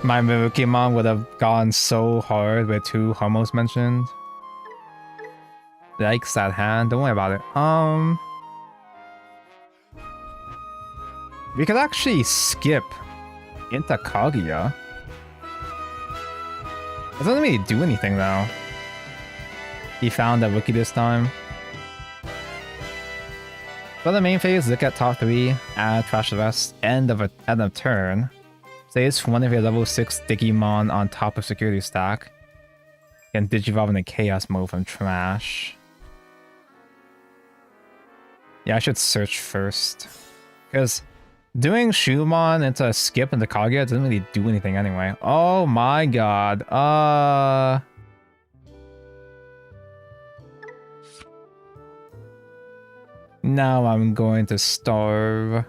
My Pokemon would have gone so hard with 2 homos mentioned. Yikes, that hand. Don't worry about it. We could actually skip into Kaguya. It doesn't really do anything though. He found a rookie this time. For the main phase, look at top 3, add trash the rest, end of turn. Place one of your level 6 Digimon on top of security stack. And digivolve in the chaos mode from trash. Yeah, I should search first. Because doing Shumon into a skip into Kaguya doesn't really do anything anyway. Oh my god. Now I'm going to starve.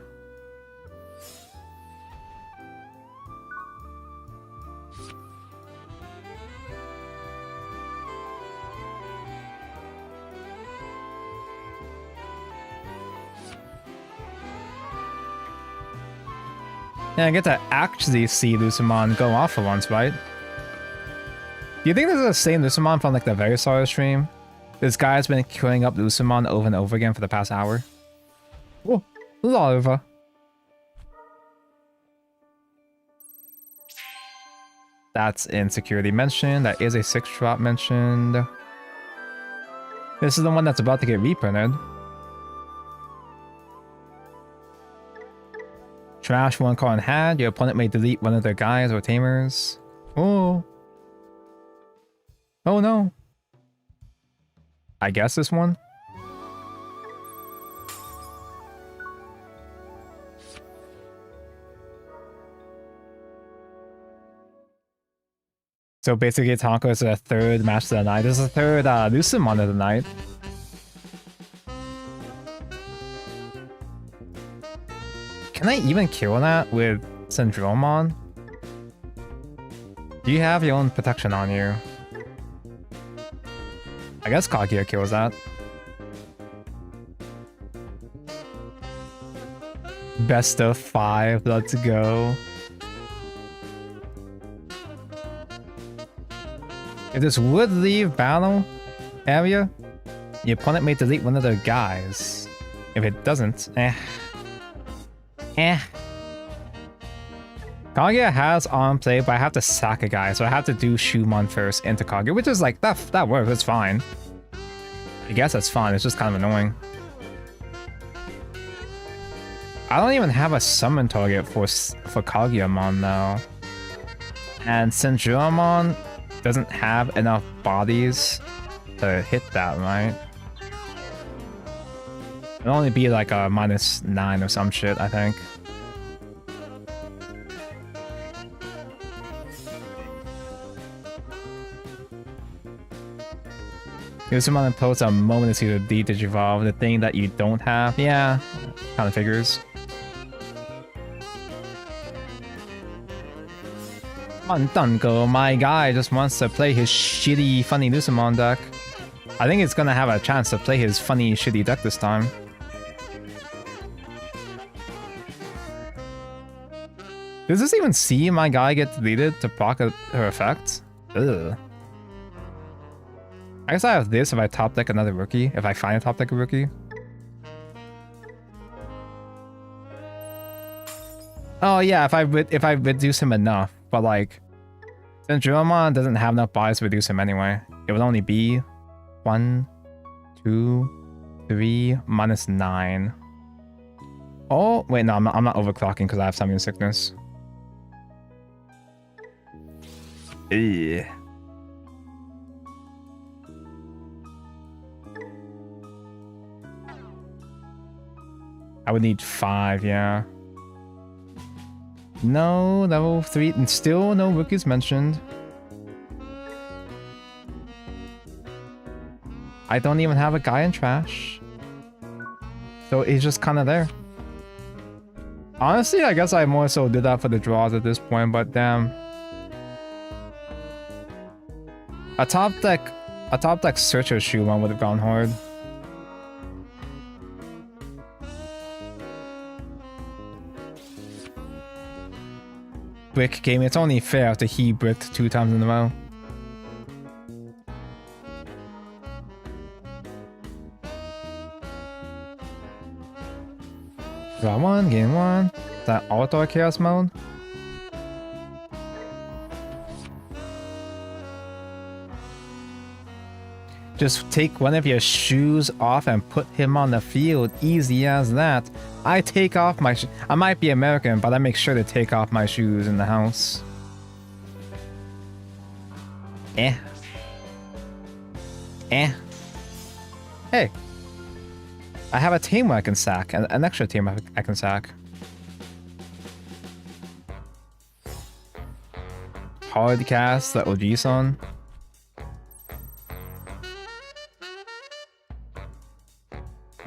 Yeah, I get to actually see Lucemon go off for once, right? Do you think this is the same Lucemon from like the very start of the stream? This guy's been queuing up Lucemon over and over again for the past hour. Oh, lava. That's insecurity mentioned. That is a 6-drop mentioned. This is the one that's about to get reprinted. Trash one card in hand. Your opponent may delete one of their guys or tamers. Oh. Oh no. I guess this one? So basically Tonko is the 3rd match of the night. This is the 3rd Lucemon of the night. Can I even kill that with cendrillmon? Do you have your own protection on you? I guess Kaguya kills that. Best of 5, let's go. If this would leave battle area, the opponent may delete one of their guys. If it doesn't, Kaguya has on play, but I have to sack a guy, so I have to do Shumon first into Kaguya, which is like, that works, it's fine. I guess that's fine, it's just kind of annoying. I don't even have a summon target for Kaguyamon though. And cendrillmon doesn't have enough bodies to hit that, right? It'll only be like a -9 or some shit, I think. Lucemon imposes a moment to see the D-Digivolve, the thing that you don't have. Yeah, kind of figures. Dunko, my guy just wants to play his shitty, funny Lucemon deck. I think it's gonna have a chance to play his funny, shitty deck this time. Does this even see my guy get deleted to proc her effect? Ugh. I guess I have this if I top deck another rookie, if I find a top deck rookie. Oh yeah, if I reduce him enough, but like, cendrillmon doesn't have enough bodies to reduce him anyway. It would only be 1, 2, 3, -9. Oh wait, no, I'm not overclocking because I have summoning sickness. Ugh. I would need 5, yeah. No, level 3, and still no rookies mentioned. I don't even have a guy in trash. So he's just kind of there. Honestly, I guess I more so did that for the draws at this point, but damn. A top deck Searcher Shumon would have gone hard. Brick game, it's only fair after he bricked 2 times in a row. Draw 1, game 1. Is that Auto Chaos mode? Just take one of your shoes off and put him on the field. Easy as that. I take off my I might be American, but I make sure to take off my shoes in the house. Eh. Hey. I have a team I can sack, an extra team I can sack. Hard cast the OG-son.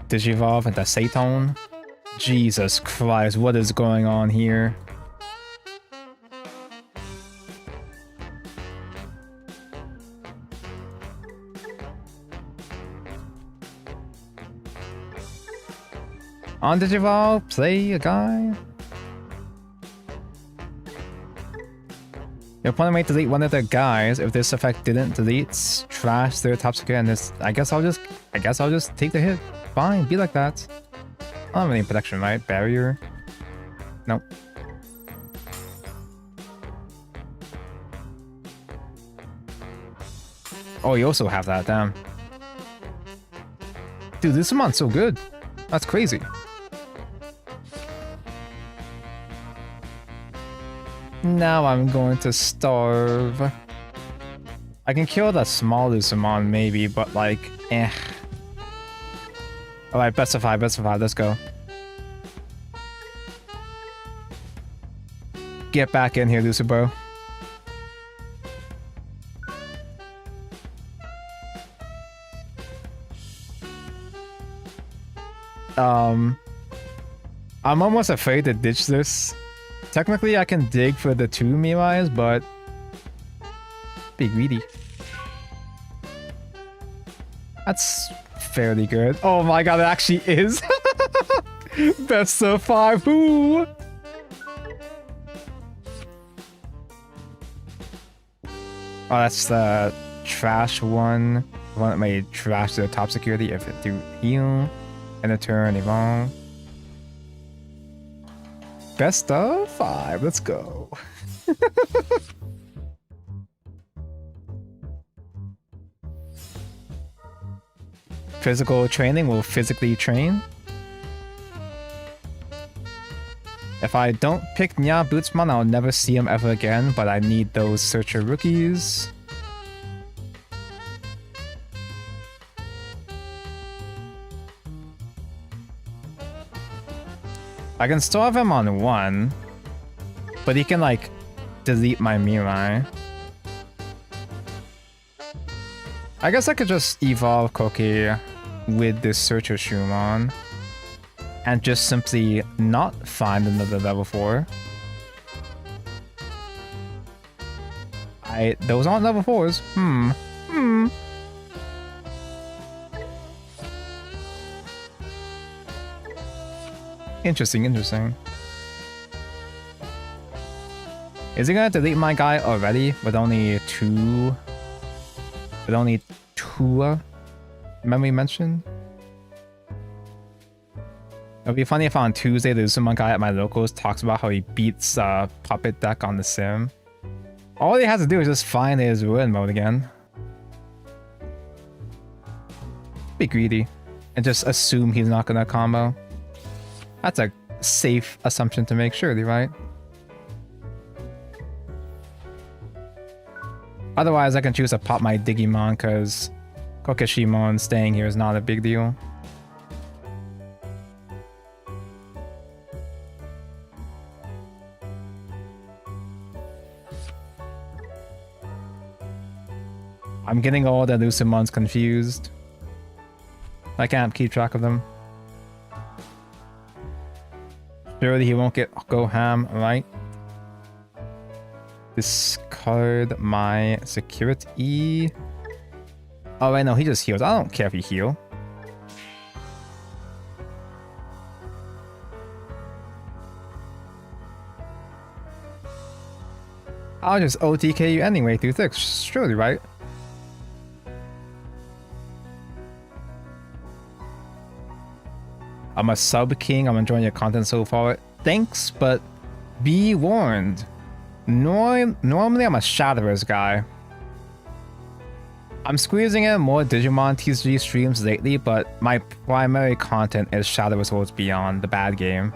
Digivolve into Satan. Jesus Christ, what is going on here? On Digivolve, play a guy. Your opponent may delete one of their guys. If this effect didn't delete, trash their top secret, and this I guess I'll just take the hit. Fine, be like that. I don't have any protection, right? Barrier? Nope. Oh, you also have that, damn. Dude, this Libamon's so good. That's crazy. Now I'm going to starve. I can kill the small Liberator maybe, but like, eh. Alright, best of 5, let's go. Get back in here, Lucibro. I'm almost afraid to ditch this. Technically, I can dig for the 2 Mirais, but be greedy. That's fairly good. Oh my god, it actually is. Best of 5. Who? Oh, that's the trash one. The one that made trash the top security if it do heal. And a turn evolve. Best of 5. Let's go. Physical training will physically train. If I don't pick Nya Bootsman, I'll never see him ever again, but I need those Searcher rookies. I can still have him on 1, but he can like delete my Mirai. I guess I could just evolve Koki with this Searcher Shumon and just simply not find another level 4. Those aren't level 4s. Interesting. Is he gonna delete my guy already with only 2? With only 2 memory mentioned? It'd be funny if on Tuesday the Digimon guy at my locals talks about how he beats Puppet deck on the sim. All he has to do is just find his ruin mode again. Be greedy and just assume he's not gonna combo. That's a safe assumption to make, surely, right? Otherwise, I can choose to pop my Digimon because Kokishimon staying here is not a big deal. I'm getting all the Lucimons confused. I can't keep track of them. Surely he won't go ham, right? Discard my security. Oh wait, no, he just heals. I don't care if he heal. I'll just OTK you anyway through thick, surely, right? I'm a sub king. I'm enjoying your content so far. Thanks, but be warned. Normally, I'm a Shadowers guy. I'm squeezing in more Digimon TCG streams lately, but my primary content is Shadowers Worlds Beyond, the bad game.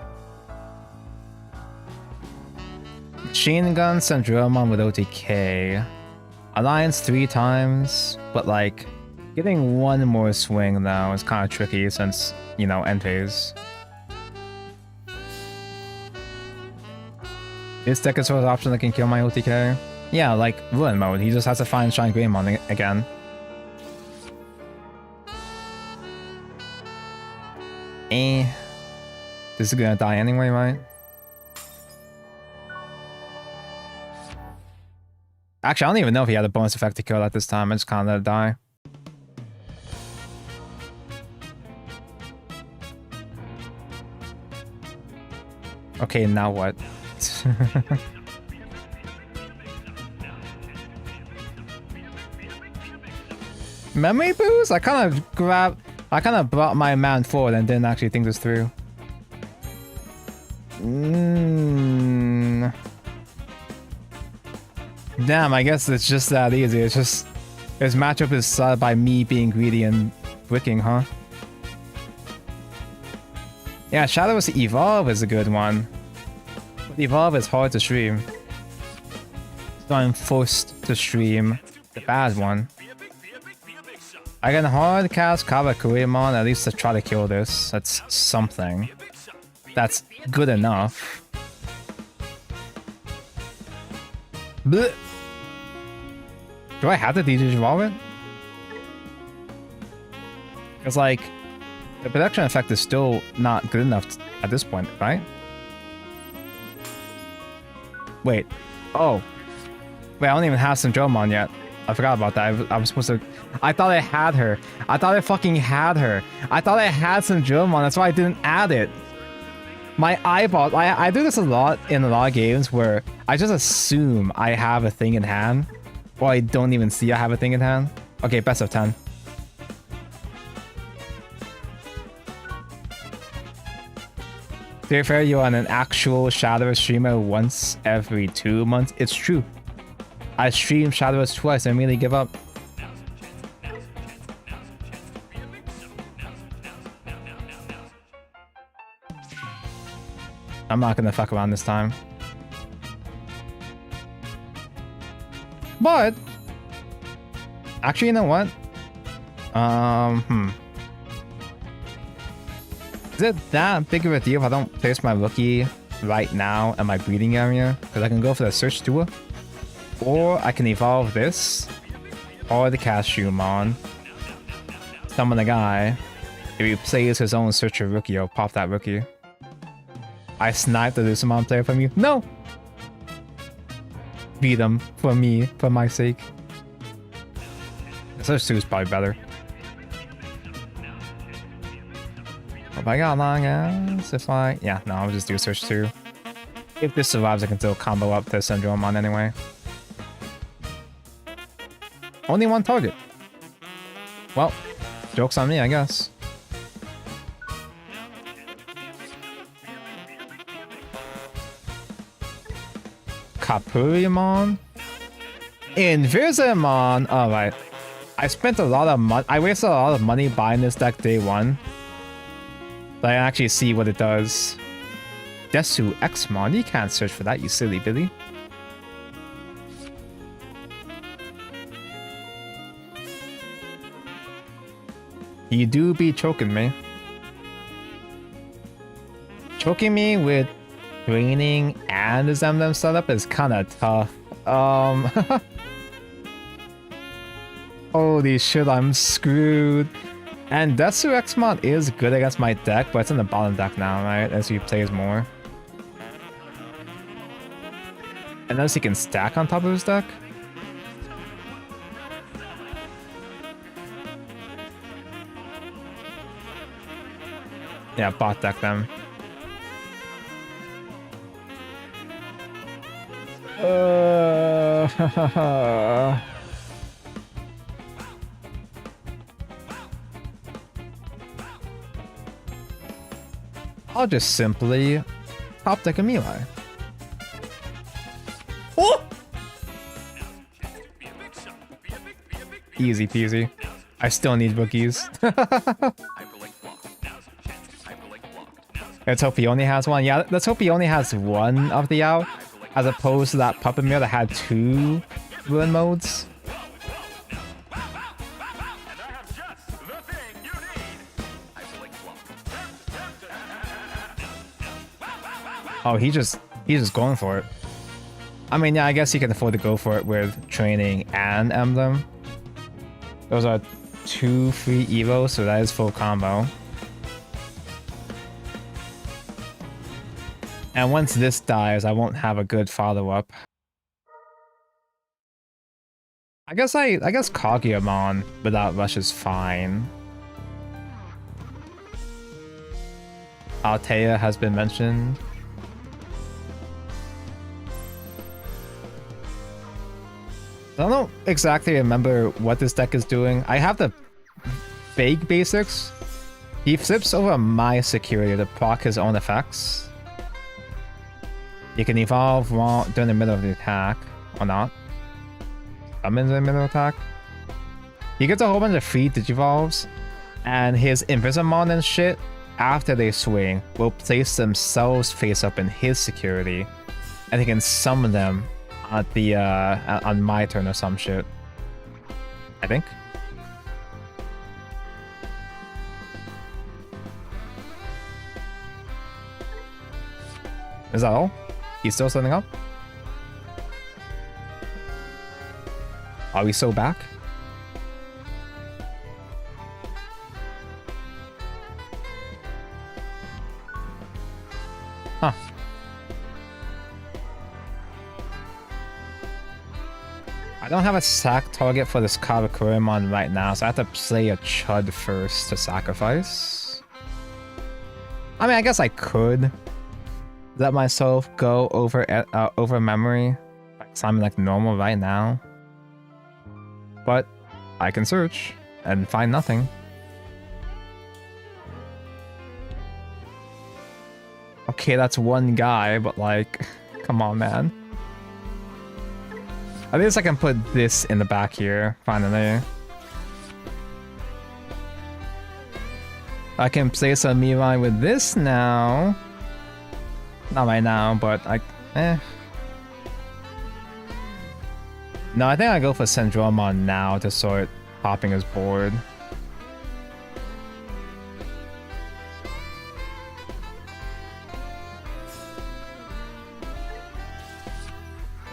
Machine Gun, cendrillmon with OTK. Alliance 3 times, but like, getting one more swing though is kind of tricky since, you know, Entei's. This deck is sort of option that can kill my OTK. Yeah, like ruin mode. He just has to find Shine Greymon again. This is gonna die anyway, right? Actually, I don't even know if he had a bonus effect to kill at this time. I just kind of let it die. Okay, now what? Memory boost? I kind of brought my man forward and didn't actually think this through. Damn, I guess it's just that easy. It's just his matchup is by me being greedy and bricking, huh? Yeah, Shadow's Evolve is a good one. But Evolve is hard to stream. So I'm forced to stream the bad one. I can hard cast Kawakurimon at least to try to kill this. That's something. That's good enough. Blech. Do I have to Digivolve it? Because like, the production effect is still not good enough at this point, right? Wait. Oh. Wait, I don't even have cendrillmon yet. I forgot about that. I was supposed to... I thought I had her. I thought I fucking had her. I thought I had cendrillmon. That's why I didn't add it. My eyeball... I do this a lot in a lot of games where I just assume I have a thing in hand. Or I don't even see I have a thing in hand. Okay, best of 10. To be fair, you're on an actual Shadowers streamer once every 2 months. It's true. I stream Shadowers twice and immediately give up. I'm not gonna fuck around this time. But actually, you know what? Is it that big of a deal if I don't place my rookie right now in my breeding area? Because I can go for the search tour. Or I can evolve this. Or the Cashewmon. Summon a guy. If he plays his own searcher rookie, I'll pop that rookie. I sniped the Lucimon player from you. No! Beat him for me, for my sake. The search 2 is probably better. If I got long ass, if I... Yeah, no, I'll just do search 2. If this survives, I can still combo up to cendrillmon anyway. Only one target. Well, joke's on me, I guess. Tapurimon? Invisimon! Alright. I spent a lot of money. I wasted a lot of money buying this deck day one. But I can actually see what it does. Desu Xmon. You can't search for that, you silly Billy. You do be choking me. Choking me with training and the Zemdem setup is kinda tough. Holy shit, I'm screwed. And Desu Xmon is good against my deck, but it's in the bottom deck now, right? As he plays more. Unless he can stack on top of his deck. Yeah, bot deck them. I'll just simply top deck a Mirai. Oh! Easy peasy. I still need bookies. Let's hope he only has one. Yeah, let's hope he only has one of the out, as opposed to that Puppet Mirror that had 2 ruin modes. Oh, he's just going for it. I mean, yeah, I guess he can afford to go for it with training and emblem. Those are 2 free Evo, so that is full combo. And once this dies, I won't have a good follow-up. I guess Kageyamon without Rush is fine. Altea has been mentioned. I don't exactly remember what this deck is doing. I have the vague basics. He flips over my security to proc his own effects. You can evolve during the middle of the attack, or not. Summon in the middle of the attack. He gets a whole bunch of free Digivolves, and his Invisimon and shit, after they swing, will place themselves face up in his security, and he can summon them at the on my turn or some shit. I think. Is that all? He's still setting up? Are we so back? Huh. I don't have a sack target for this Karakurimon right now, so I have to play a Chud first to sacrifice. I mean, I guess I could let myself go over memory, because I'm like normal right now. But I can search and find nothing. Okay, that's one guy, but like, come on, man. At least I can put this in the back here, finally. I can place a Mirai with this now. Not right now, but No, I think I go for Cendrillmon now to start popping his board.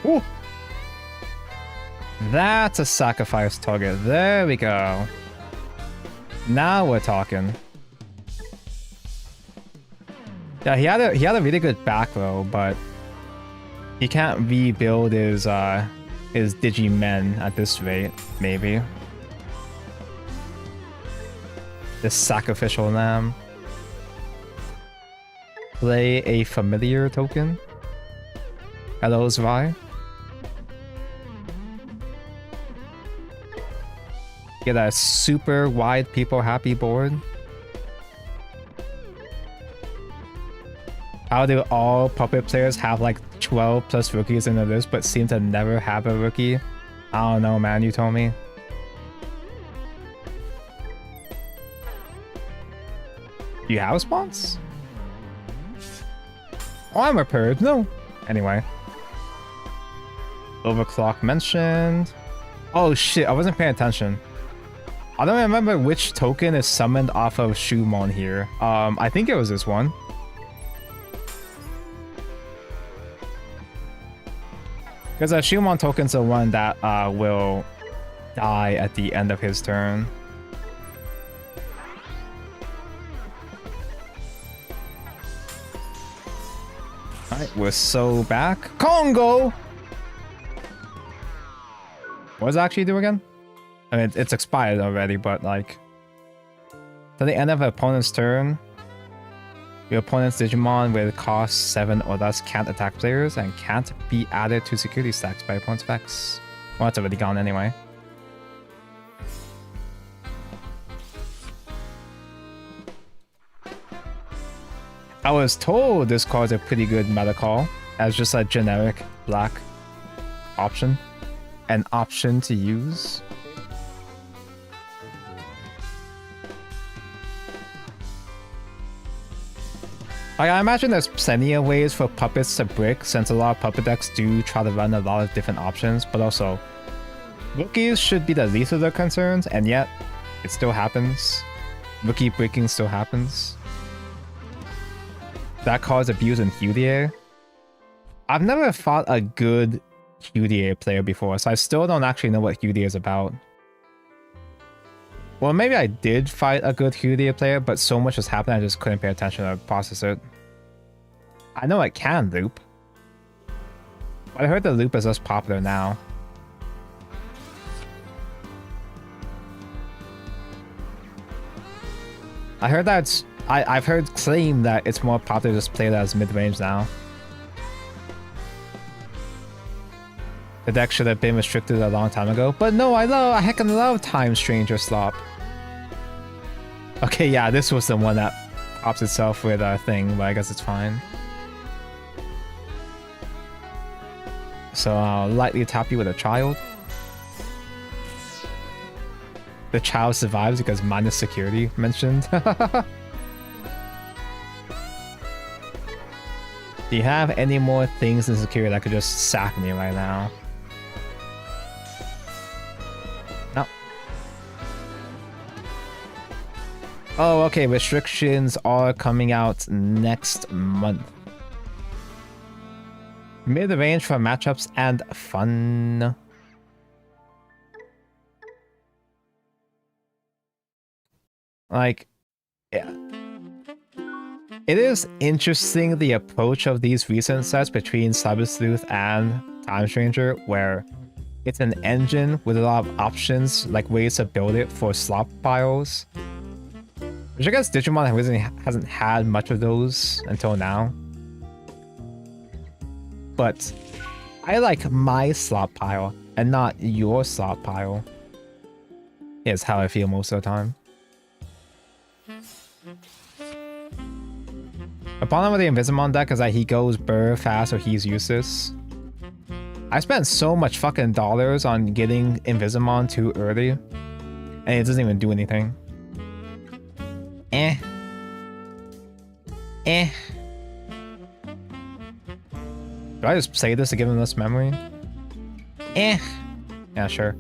Ooh! That's a sacrifice target. There we go. Now we're talking. Yeah, he had a really good back row, but he can't rebuild his Digimon at this rate, maybe. This sacrificial lamb. Play a familiar token. Hello, Zvi. Get a super wide people happy board. How do all Puppet players have like 12 plus rookies in the list, but seem to never have a rookie. I don't know, man. You told me. Do you have a response? Oh, I'm repaired. No. Anyway. Overclock mentioned. Oh shit, I wasn't paying attention. I don't remember which token is summoned off of Shumon here. I think it was this one. Because Shumon token's the one that will die at the end of his turn. Alright, we're so back. Congo! What does it actually do again? I mean, it's expired already, but like... to the end of an opponent's turn, your opponent's Digimon with cost 7 or less can't attack players and can't be added to security stacks by opponent's effects. Well, that's already gone anyway. I was told this card's a pretty good meta call as just a generic black option. An option to use. Like, I imagine there's plenty of ways for puppets to brick, since a lot of puppet decks do try to run a lot of different options, but also rookies should be the least of their concerns, and yet it still happens. Rookie breaking still happens. That cause abuse in Hudier. I've never fought a good Hudier player before, so I still don't actually know what Hudier is about. Well, maybe I did fight a good Hudier player, but so much has happened I just couldn't pay attention to process it. I know it can loop, but I heard the loop is less popular now. I heard that it's... I've heard claim that it's more popular to just play that as mid-range now. The deck should have been restricted a long time ago, but no, I heckin' love Time Stranger Slop. Okay, yeah, this was the one that pops itself with a thing, but I guess it's fine. So I'll lightly tap you with a child. The child survives because minus security mentioned. Do you have any more things in security that could just sack me right now? No. Oh, okay. Restrictions are coming out next month. Mid-range for matchups and fun. Like, yeah. It is interesting the approach of these recent sets between Cyber Sleuth and Time Stranger, where it's an engine with a lot of options, like ways to build it for slop piles. Which I guess Digimon hasn't had much of those until now. But I like my slop pile and not your slop pile. Is how I feel most of the time. The problem with the Invisimon deck is that he goes burr fast or he's useless. I spent so much fucking dollars on getting Invisimon too early, and it doesn't even do anything. Do I just say this to give him this memory? Yeah, sure.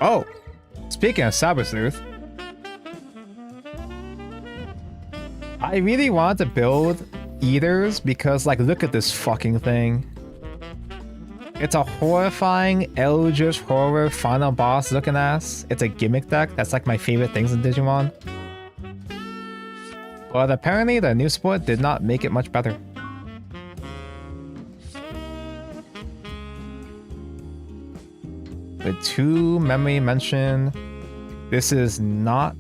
Oh, speaking of Cyber Sleuth, I really wanted to build Eaters because, like, look at this fucking thing. It's a horrifying Eldritch Horror final boss looking ass. It's a gimmick deck. That's like my favorite things in Digimon. But apparently the new sport did not make it much better. With 2 memory mention, this is not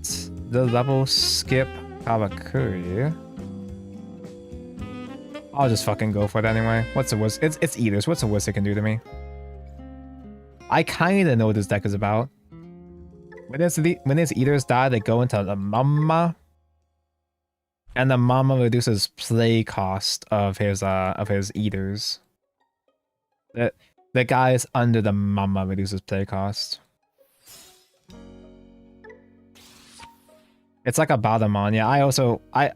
the level skip Kawakuri. I'll just fucking go for it anyway. What's the worst? It's Eaters. What's the worst it can do to me? I kinda know what this deck is about. When his eaters die, they go into the mama. And the mama reduces play cost of his eaters. The guys under the mama reduces play cost. It's like a Batamon. Yeah,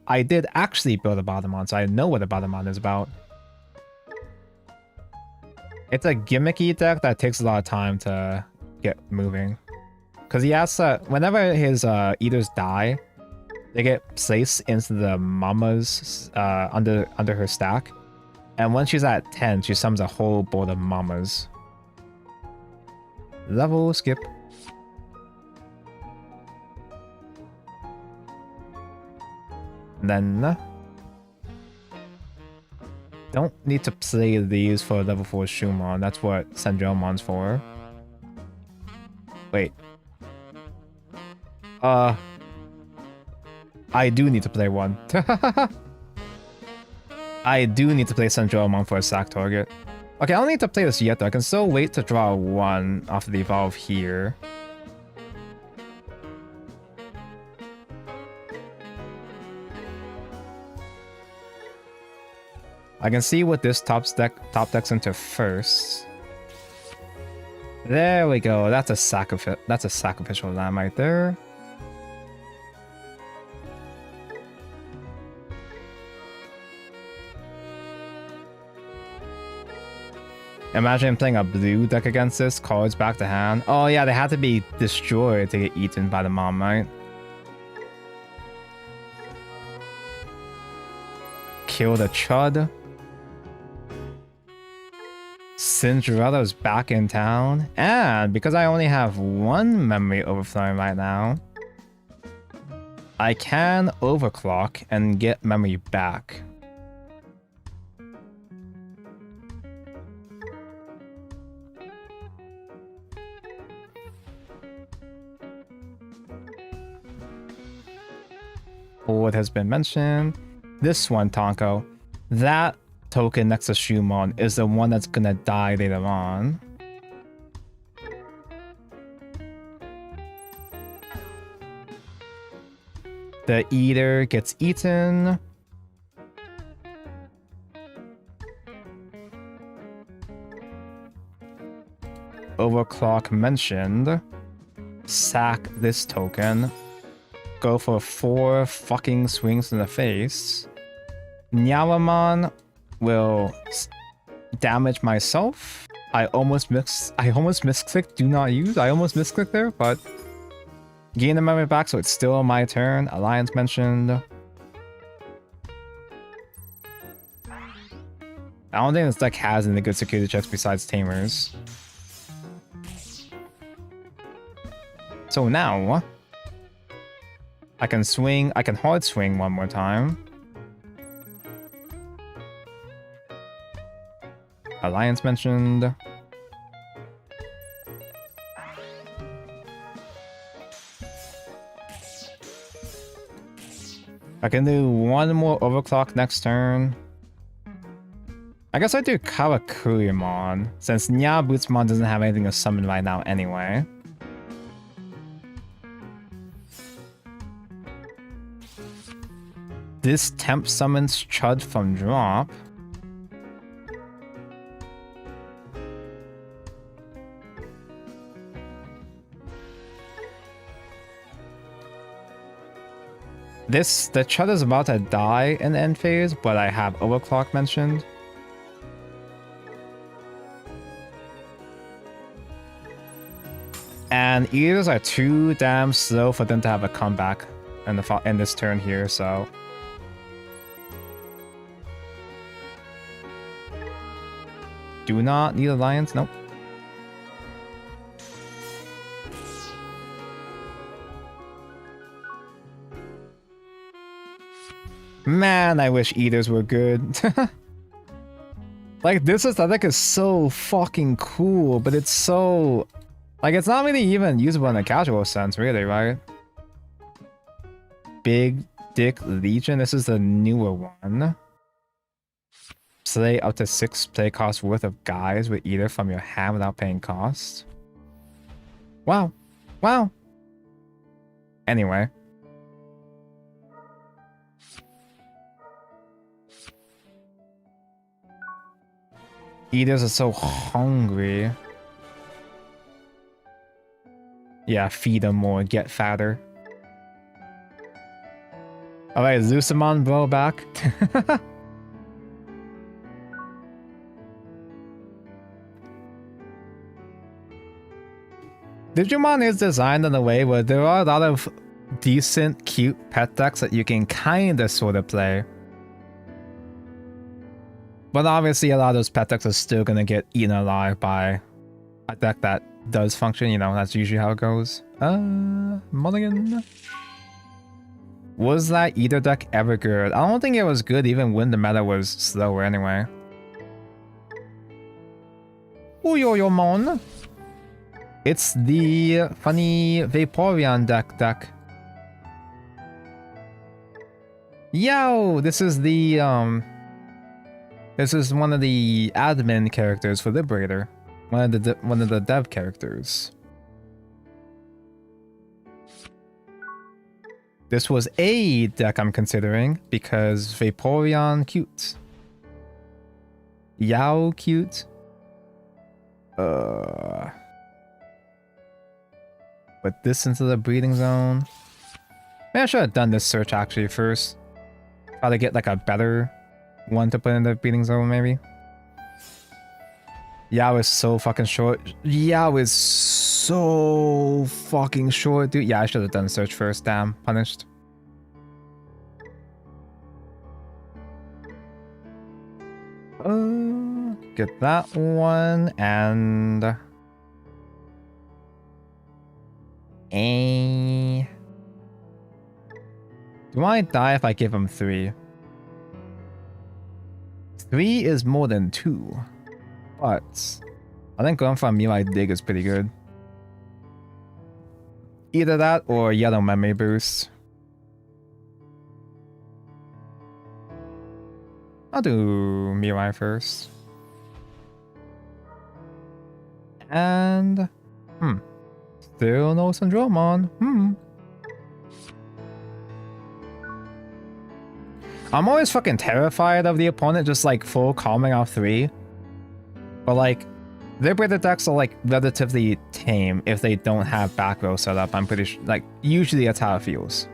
I did actually build a Batamon, so I know what a Batamon is about. It's a gimmicky deck that takes a lot of time to get moving. Because he has whenever his eaters die, they get placed into the mama's under her stack. And when she's at 10, she summons a whole board of mamas. Level skip. And then don't need to play these for level 4 Shumon. That's what Cendrillmon's for. Wait. I do need to play one. I do need to play Cendrillmon for a sack target. Okay, I don't need to play this yet though. I can still wait to draw one after the evolve here. I can see what this top deck's into first. There we go. That's a sacrificial lamb right there. Imagine playing a blue deck against this, cards back to hand. Oh yeah, they had to be destroyed to get eaten by the mom, right? Kill the Chud. Cinderella's back in town. And because I only have one memory overflowing right now, I can overclock and get memory back. What has been mentioned. This one, Tonko. That token next to Shumon is the one that's gonna die later on. The Eater gets eaten. Overclock mentioned. Sack this token. Go for 4 fucking swings in the face. Nyawamon will damage myself. I almost misclicked do not use. I almost misclicked there, but gain the memory back, so it's still my turn. Alliance mentioned. I don't think this deck has any good security checks besides Tamers. So now I can hard swing one more time. Alliance mentioned. I can do one more overclock next turn. I guess I do Kawakurimon, since Nya Bootsmon doesn't have anything to summon right now anyway. This temp summons Chud from drop. The Chud is about to die in the end phase, but I have overclock mentioned. And Eaters are too damn slow for them to have a comeback in this turn here, so do not need Alliance, nope. Man, I wish Eaters were good. Like, this aesthetic is so fucking cool, but it's so... like, it's not really even usable in a casual sense, really, right? Big Dick Legion, this is the newer one. Play up to 6 play cost worth of guys with Eater from your hand without paying cost. Wow. Wow. Anyway. Eaters are so hungry. Yeah, feed them more, get fatter. Alright, Zeusomon blow back. Digimon is designed in a way where there are a lot of decent, cute pet decks that you can kinda sorta play. But obviously a lot of those pet decks are still gonna get eaten alive by a deck that does function, you know, that's usually how it goes. Mulligan. Was that Eater deck ever good? I don't think it was good even when the meta was slower anyway. Uyoyomon. It's the funny Vaporeon deck. Yo, this is the this is one of the admin characters for Liberator. One of the dev characters. This was a deck I'm considering because Vaporeon cute. Yao cute. Put this into the breeding zone. Maybe I should have done this search actually first. Try to get like a better one to put in the breeding zone maybe. Yao is so fucking short. Yao is so fucking short, dude. Yeah, I should have done search first. Damn, punished. Get that one and do I die if I give him 3? 3 is more than 2. But I think going for a Mirai Dig is pretty good. Either that or Yellow Memory Boost. I'll do Mirai first. And still no cendrillmon. I'm always fucking terrified of the opponent just like full calming off 3. But like, Liberator decks are like relatively tame if they don't have back row set up. I'm pretty sure, like, usually that's how it feels.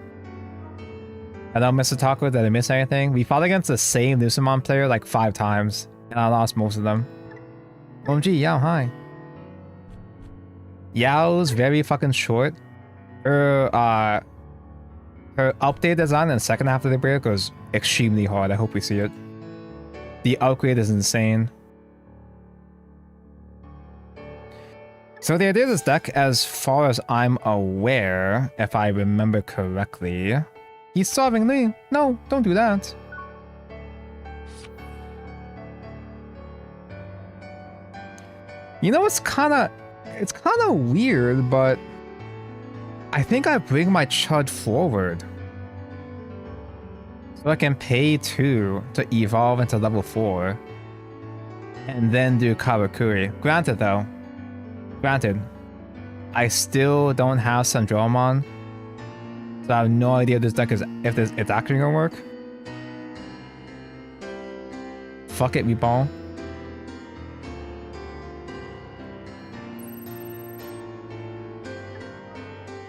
Hello, Mr. Taco, did I miss anything? We fought against the same Lucemon player like 5 times, and I lost most of them. OMG, Yao, hi. Yao's very fucking short. Her update design in the second half of the break goes extremely hard. I hope we see it. The upgrade is insane. So the idea of this deck, as far as I'm aware, if I remember correctly, he's solving me. No, don't do that. You know, it's kind of weird, but I think I bring my Chud forward. So I can pay 2 to evolve into level 4. And then do Karakuri. Granted, I still don't have cendrillmon. So I have no idea if this deck is, it's actually gonna work. Fuck it, we ball.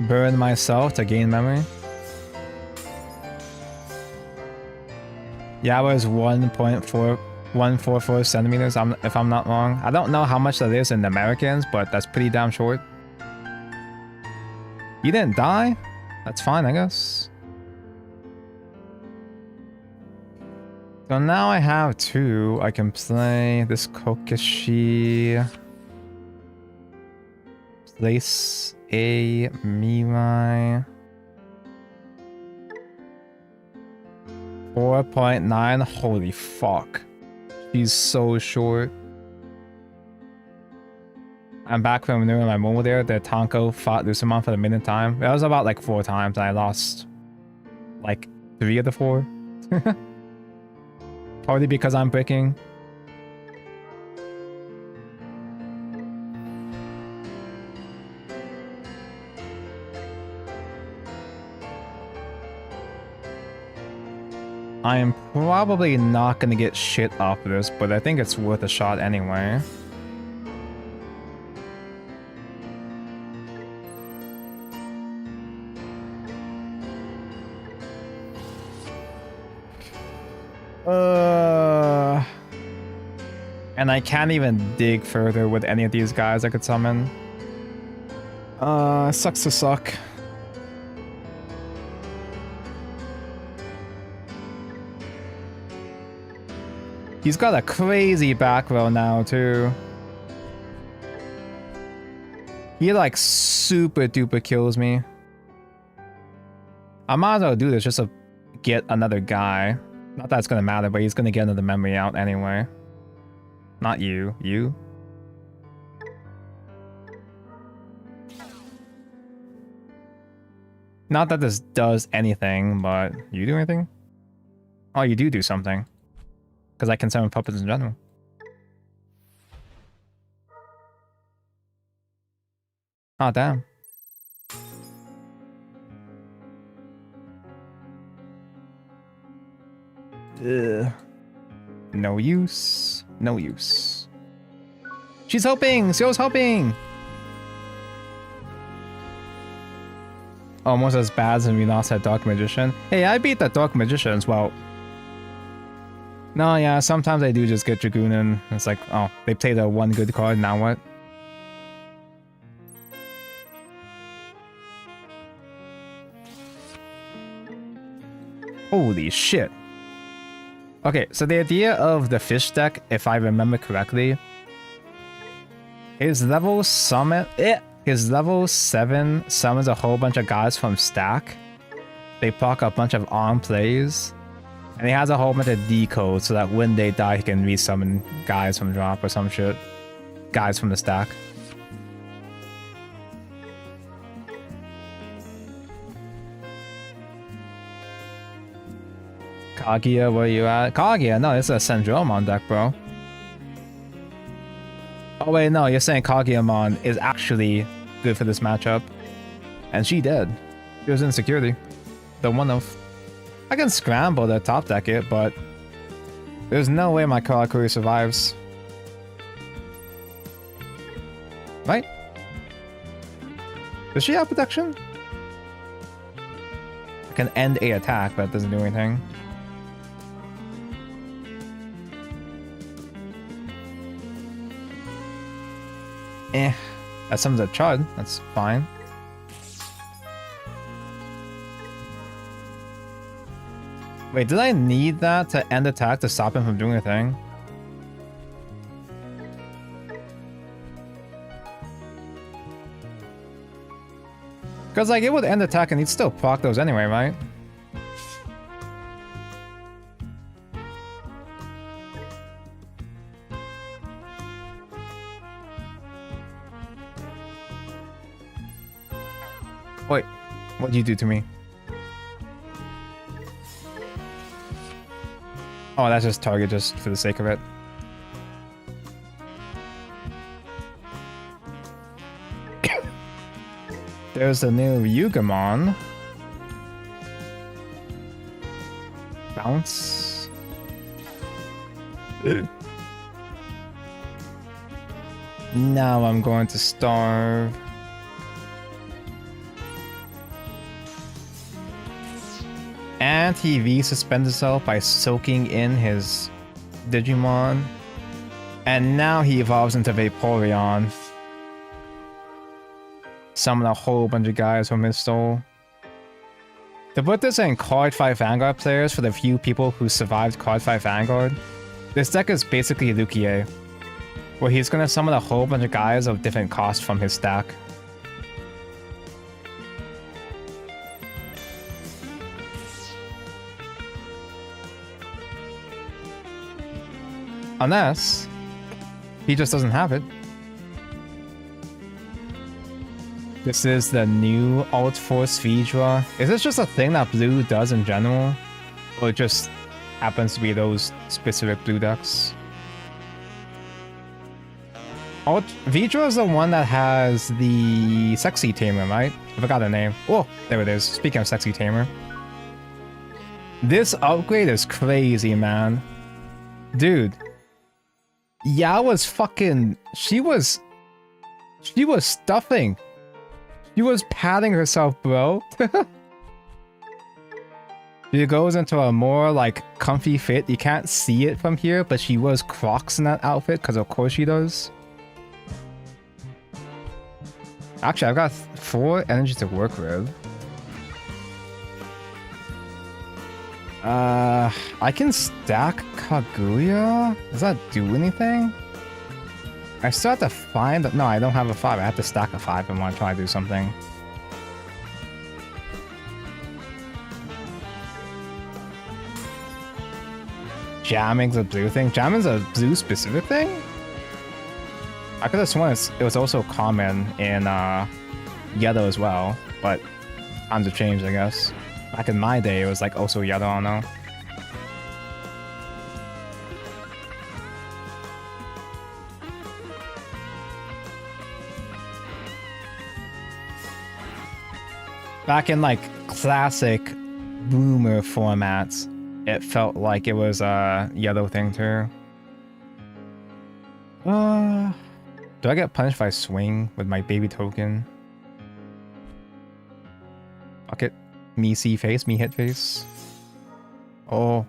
Burn myself to gain memory. Yao is 1.144 centimeters, if I'm not wrong. I don't know how much that is in Americans, but that's pretty damn short. You didn't die? That's fine, I guess. So now I have 2. I can play this Kokishi. Place a Mirai. 4.9. Holy fuck. She's so short. I'm back from doing my mobile there. The Tonko fought Lucemon for the minute time. That was about like 4 times. I lost like 3 of the 4. Probably because I'm breaking. I am probably not gonna get shit off of this, but I think it's worth a shot anyway. And I can't even dig further with any of these guys I could summon. Sucks to suck. He's got a crazy back row now, too. He, like, super duper kills me. I might as well do this just to get another guy. Not that it's gonna matter, but he's gonna get another memory out anyway. Not you. You? Not that this does anything, but... You do anything? Oh, you do something. Because I can summon puppets in general. Oh, damn. Ugh. No use. No use. She's hoping! Sio's hoping! Almost as bad as we lost that Dark Magician. Hey, I beat that Dark Magician as well. No, yeah, sometimes I do just get Dragoon and it's like, oh, they played a one good card, now what? Holy shit. Okay, so the idea of the fish deck, if I remember correctly, his level 7 summons a whole bunch of guys from stack. They proc a bunch of arm plays. And he has a whole bunch of decodes so that when they die, he can resummon guys from drop or some shit. Guys from the stack. Kaguya, where you at? Kaguya? No, it's a Cendrillmon deck, bro. Oh wait, no, you're saying Kageyamon is actually good for this matchup. And she did. She was in security. The one of... I can scramble to top deck it, but... There's no way my Karakuri survives. Right? Does she have protection? I can end a attack, but it doesn't do anything. That summons a Chud. That's fine. Wait, did I need that to end attack to stop him from doing a thing? Because, like, it would end attack and he'd still proc those anyway, right? Wait, what'd you do to me? Oh, that's just target just for the sake of it. There's a new Yugamon. Bounce. Now I'm going to starve. And he V-suspends himself by soaking in his Digimon. And now he evolves into Vaporeon. Summon a whole bunch of guys from his soul. To put this in Card 5 Vanguard players for the few people who survived Card 5 Vanguard, this deck is basically Lukier, where he's gonna summon a whole bunch of guys of different cost from his stack. Unless he just doesn't have it. This is the new Alt Force Vidra. Is this just a thing that blue does in general? Or it just happens to be those specific blue decks? Vidra is the one that has the sexy tamer, right? I forgot the name. Oh, there it is. Speaking of sexy tamer. This upgrade is crazy, man. Dude. Yao was fucking... She was stuffing. She was patting herself, bro. She goes into a more, like, comfy fit. You can't see it from here, but she was Crocs in that outfit, because of course she does. Actually, I've got 4 energy to work with. I can stack Kaguya? Does that do anything? I still have to find... No, I don't have a 5. I have to stack a 5 and want to try to do something. Jamming's a blue thing? Jamming's a blue specific thing? I could have sworn it was also common in yellow as well, but times have changed, I guess. Back in my day, it was like also yellow, I don't know. Back in like classic boomer formats, it felt like it was a yellow thing too. Do I get punished if I swing with my baby token? Fuck it. Me see face, me hit face. Oh.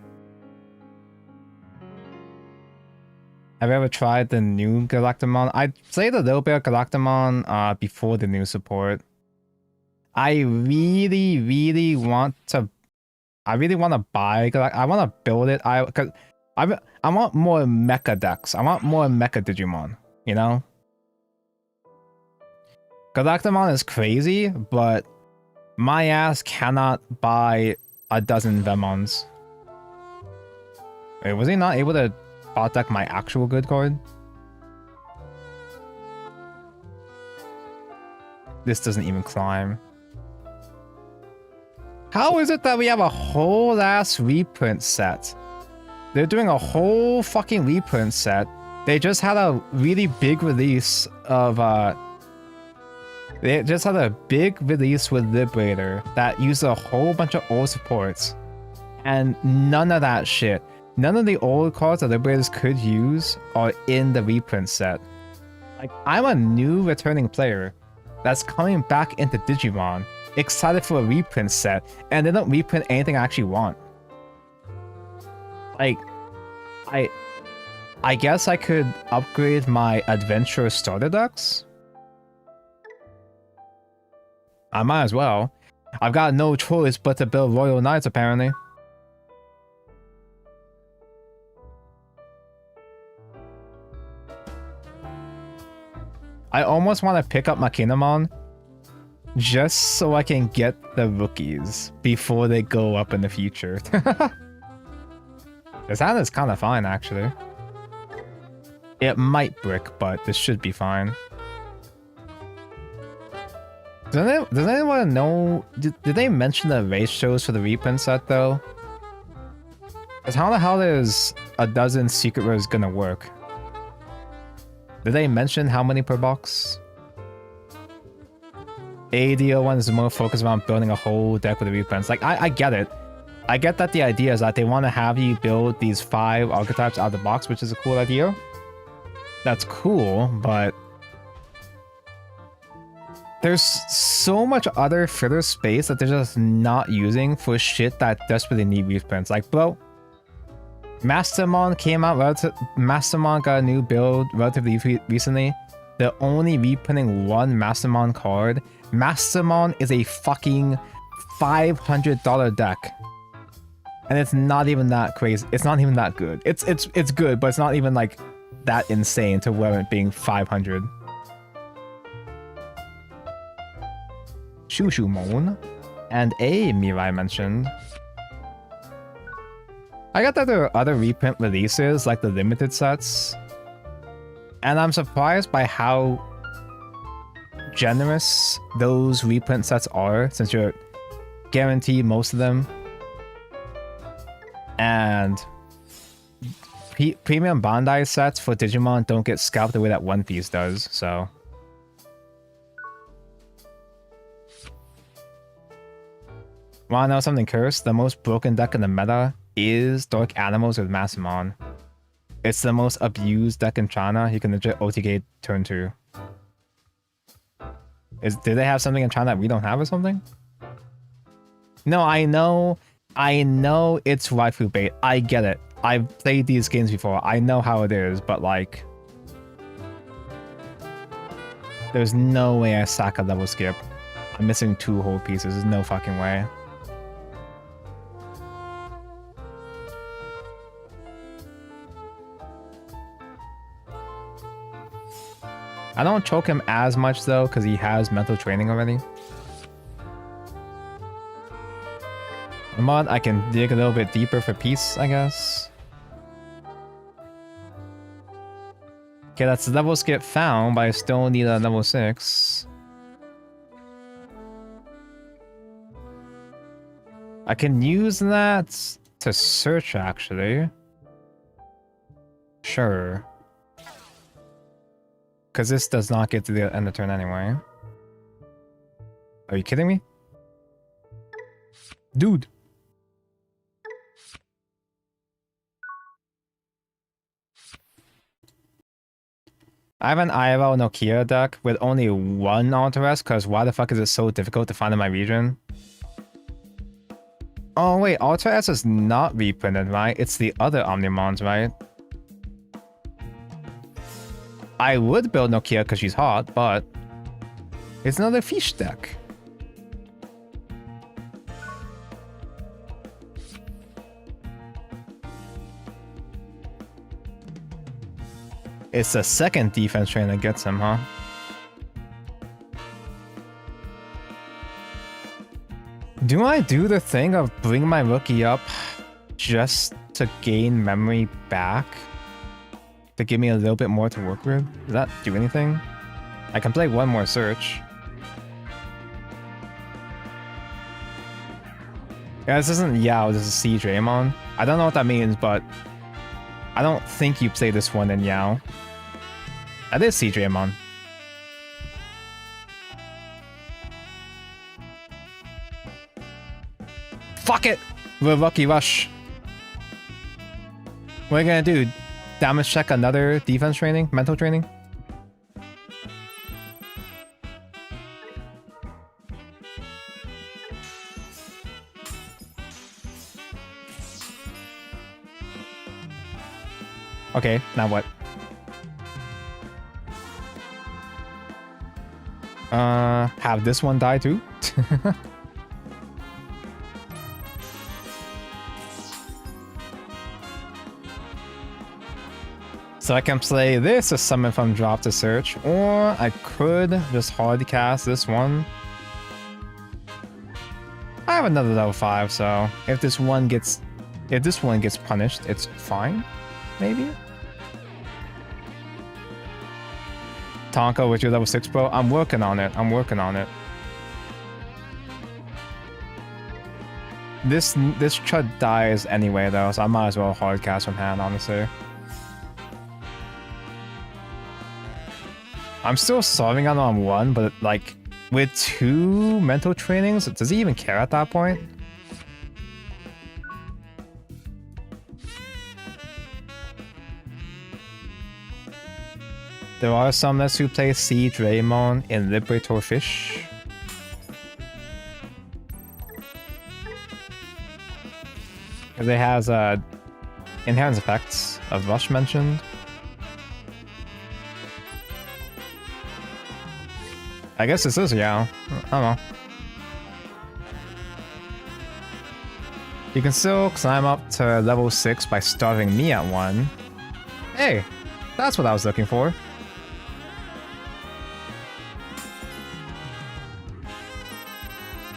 Have you ever tried the new Galactamon? I played a little bit of Galactamon before the new support. I really want to buy I want to build it. I want more mecha decks. I want more mecha Digimon, you know? Galactamon is crazy, but my ass cannot buy a dozen Vemons. Wait, was he not able to bot deck my actual good card? This doesn't even climb. How is it that we have a whole ass reprint set? They're doing a whole fucking reprint set. They just had a really big release of they just had a big release with Liberator that used a whole bunch of old supports. And none of that shit. None of the old cards that Liberators could use are in the reprint set. Like, I'm a new returning player that's coming back into Digimon, excited for a reprint set, and they don't reprint anything I actually want. Like, I guess I could upgrade my Adventure starter decks. I might as well. I've got no choice but to build Royal Knights, apparently. I almost want to pick up Machinamon just so I can get the rookies before they go up in the future. This hand is kind of fine, actually. It might brick, but this should be fine. Does anyone know... Did they mention the race shows for the reprint set, though? Because how the hell is a dozen secret rares gonna work? Did they mention how many per box? ADO1 is more focused around building a whole deck with the reprints. Like, I get it. I get that the idea is that they want to have you build these 5 archetypes out of the box, which is a cool idea. That's cool, but... there's so much other filler space that they're just not using for shit that desperately need reprints. Like, bro, Mastermon came out Mastermon got a new build relatively recently. They're only reprinting 1 Mastermon card. Mastermon is a fucking $500 deck. And it's not even that crazy. It's not even that good. It's good, but it's not even like that insane to where it being 500. Shushumon and a Mirai mentioned. I got that there are other reprint releases like the limited sets, and I'm surprised by how generous those reprint sets are since you're guaranteed most of them. And premium Bandai sets for Digimon don't get scalped the way that One Piece does, so... Wanna know something cursed? The most broken deck in the meta is Dark Animals with Massamon. It's the most abused deck in China. You can legit OTK turn 2. Do they have something in China that we don't have or something? No, I know it's waifu bait. I get it. I've played these games before. I know how it is, but like... There's no way I sack a level skip. I'm missing 2 whole pieces. There's no fucking way. I don't choke him as much though, because he has mental training already. Mod, I can dig a little bit deeper for peace, I guess. Okay, that's level skip found, but I still need a level 6. I can use that to search, actually. Sure. Because this does not get to the end of turn anyway. Are you kidding me? Dude! I have an IRL Nokia deck with only 1 Alteress, because why the fuck is it so difficult to find in my region? Oh wait, Alteress is not reprinted, right? It's the other Omnimons, right? I would build Nokia because she's hot, but it's another fish deck. It's the second defense train that gets him, huh? Do I do the thing of bring my rookie up just to gain memory back? To give me a little bit more to work with? Does that do anything? I can play 1 more search. Yeah, this isn't Yao, this is cendrillmon. I don't know what that means, but I don't think you play this one in Yao. That is cendrillmon. Fuck it! We're Lucky Rush. What are you gonna do? Damage check another defense training? Mental training? Okay, now what? Have this one die too? So I can play this to summon from drop to search, or I could just hard cast this one. I have another level 5, so if this one gets punished, it's fine, maybe. Tonka with your level 6 bro. I'm working on it. I'm working on it. This chud dies anyway though, so I might as well hard cast from hand, honestly. I'm still solving on 1, but like with 2 mental trainings, does he even care at that point? There are some less who play cendrillmon in Liberator Fish. Because it has inherent effects of Rush mentioned. I guess this is Yao. I don't know. You can still climb up to level 6 by starving me at 1. Hey, that's what I was looking for.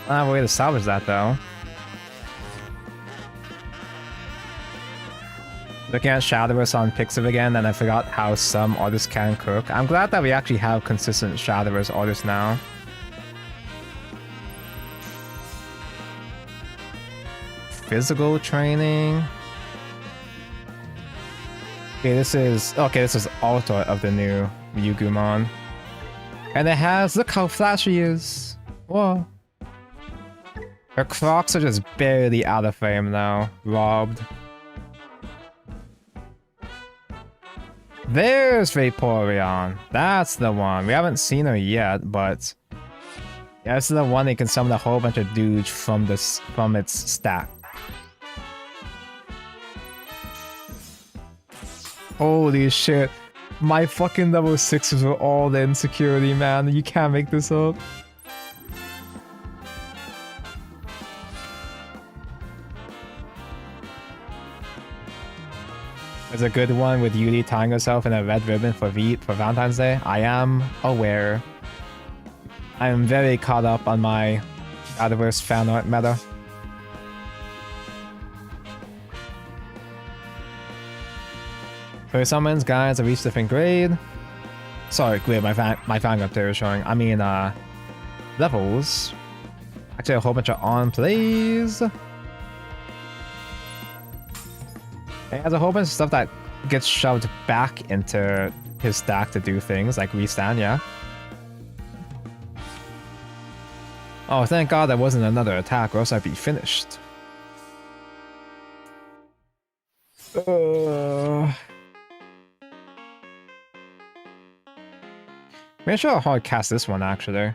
I don't have a way to salvage that though. Looking at Shadowverse on Pixiv again, and I forgot how some artists can cook. I'm glad that we actually have consistent Shadowverse artists now. Physical training. Okay, this is Altar of the new Ryugumon. And it has, look how flashy he is. Whoa. Her Crocs are just barely out of frame now. Robbed. There's Vaporeon. That's the one. We haven't seen her yet, but yeah, this is the one that can summon a whole bunch of dudes from its stack. Holy shit. My fucking level 6s were all in security, man. You can't make this up. There's a good one with Yuli tying herself in a red ribbon for Valentine's Day. I am aware. I am very caught up on my Adverse fan art meta. For summons, guys, I reached different grade. Sorry, grade, my fan up there is showing. I mean, levels. Actually, a whole bunch of on plays. It has a whole bunch of stuff that gets shoved back into his stack to do things, like restand, yeah. Oh, thank God there wasn't another attack, or else I'd be finished. Make sure I'll hard cast this one, actually.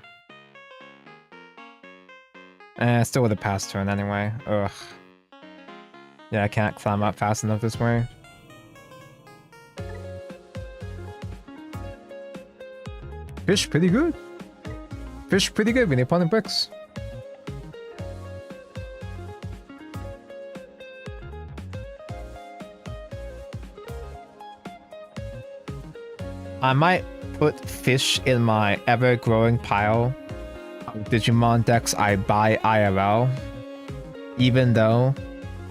Still with a pass turn anyway. Ugh. Yeah, I can't climb up fast enough this way. Fish pretty good. Fish pretty good when they put in bricks. I might put fish in my ever-growing pile of Digimon decks I buy IRL, even though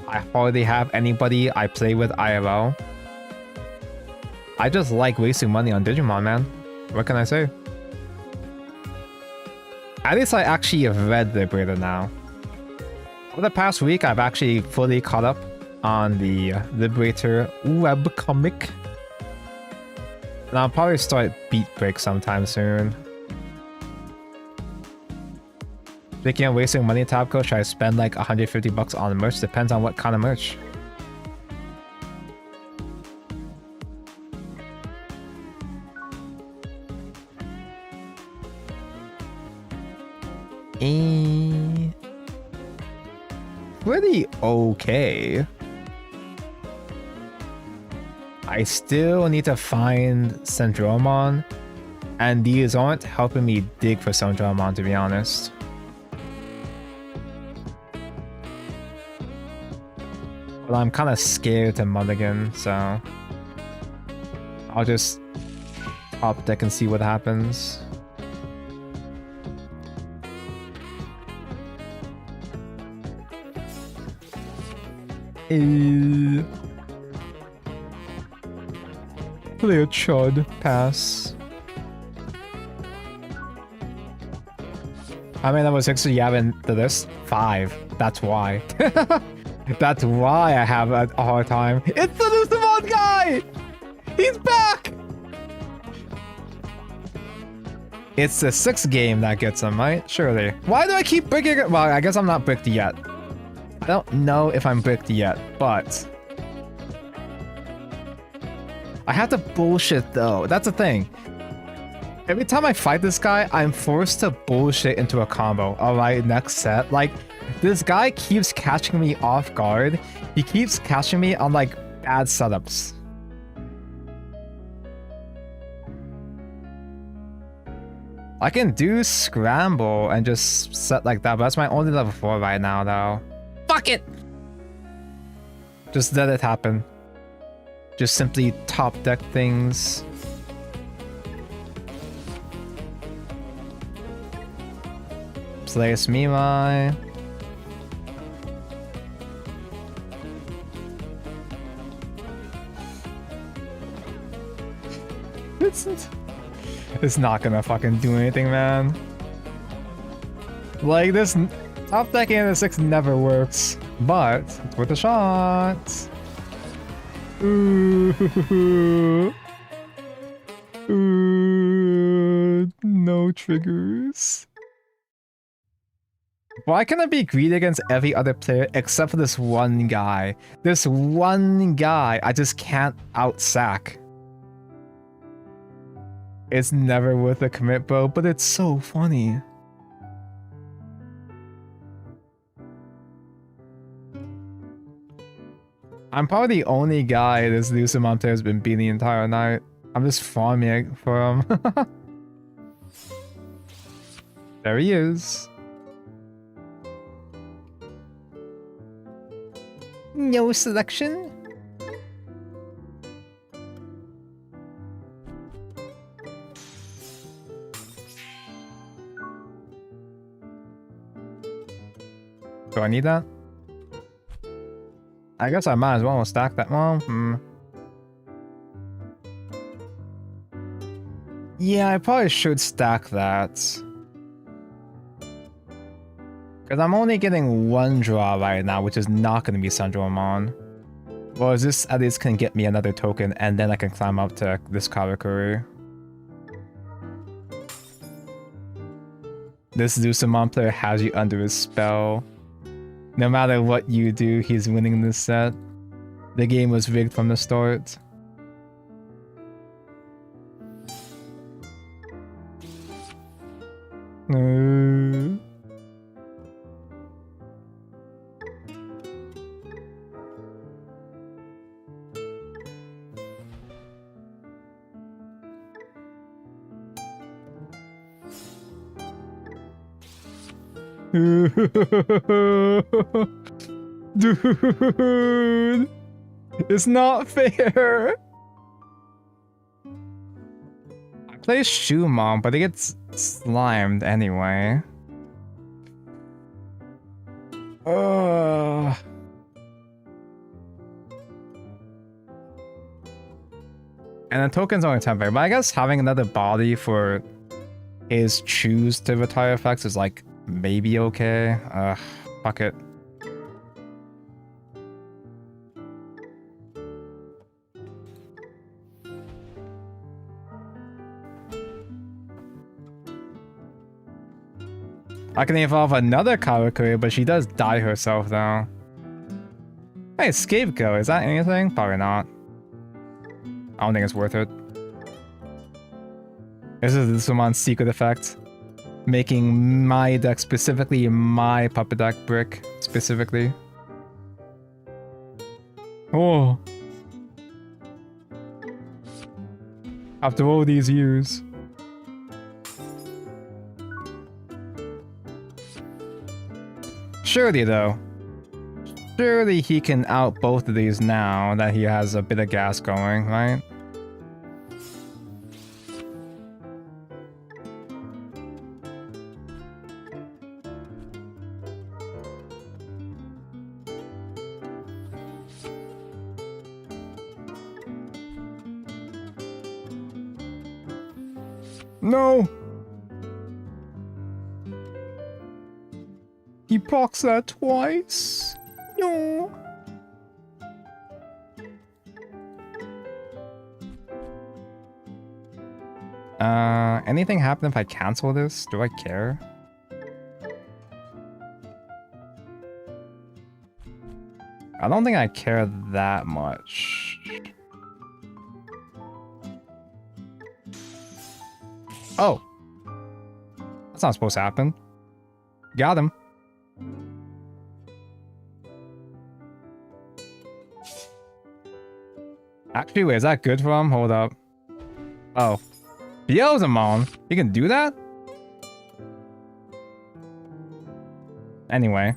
I hardly have anybody I play with IRL. I just like wasting money on Digimon, man. What can I say? At least I actually have read Liberator now. Over the past week, I've actually fully caught up on the Liberator webcomic. And I'll probably start Beat Break sometime soon. Speaking of wasting money, Tabco, should I spend like 150 bucks on merch? Depends on what kind of merch. Pretty okay. I still need to find Cendrillmon, and these aren't helping me dig for Cendrillmon, to be honest. But I'm kind of scared to mulligan, so I'll just top deck and see what happens. Play a chud. Pass. How many level 6 do you have in the list? 5. That's why. That's why I have a hard time. It's the Digimon guy! He's back! It's the 6th game that gets him, right? Surely. Why do I keep bricking it? Well, I guess I'm not bricked yet. I don't know if I'm bricked yet, but I have to bullshit though. That's the thing. Every time I fight this guy, I'm forced to bullshit into a combo. Alright, next set. Like, this guy keeps catching me off guard. He keeps catching me on like bad setups. I can do scramble and just set like that, but that's my only level 4 right now though. Fuck it! Just let it happen. Just simply top deck things. Place Mimai. It's not gonna fucking do anything, man. Like, this top decking in the 6 never works, but it's worth a shot. Ooh. Ooh. No triggers. Why can I be greedy against every other player except for this one guy? This one guy I just can't out-sack. It's never worth a commit, bro, but it's so funny. I'm probably the only guy this Lucemon player has been beating the entire night. I'm just farming for him. There he is. No selection? Do I need that? I guess I might as well stack that one. Yeah, I probably should stack that. Because I'm only getting one draw right now, which is not going to be cendrillmon. Well, this at least can get me another token, and then I can climb up to this Karakuri. This Lucemon player has you under his spell. No matter what you do, he's winning this set. The game was rigged from the start. Dude, it's not fair. I play Shumon, but it gets slimed anyway. Ugh. And the token's only temporary, but I guess having another body for his choose to retire effects is like maybe okay. Fuck it. I can evolve another Karakuri, but she does die herself though. Hey, Scapegoat, is that anything? Probably not. I don't think it's worth it. This is Lucemon's secret effect. Making my deck, specifically my Puppet deck brick, specifically. Oh. After all these years. Surely though. Surely he can out both of these now that he has a bit of gas going, right? No! He procs that twice. No. Anything happen if I cancel this? Do I care? I don't think I care that much. Oh. That's not supposed to happen. Got him. Actually, wait, is that good for him? Hold up. Oh. Beelzemon? You can do that? Anyway.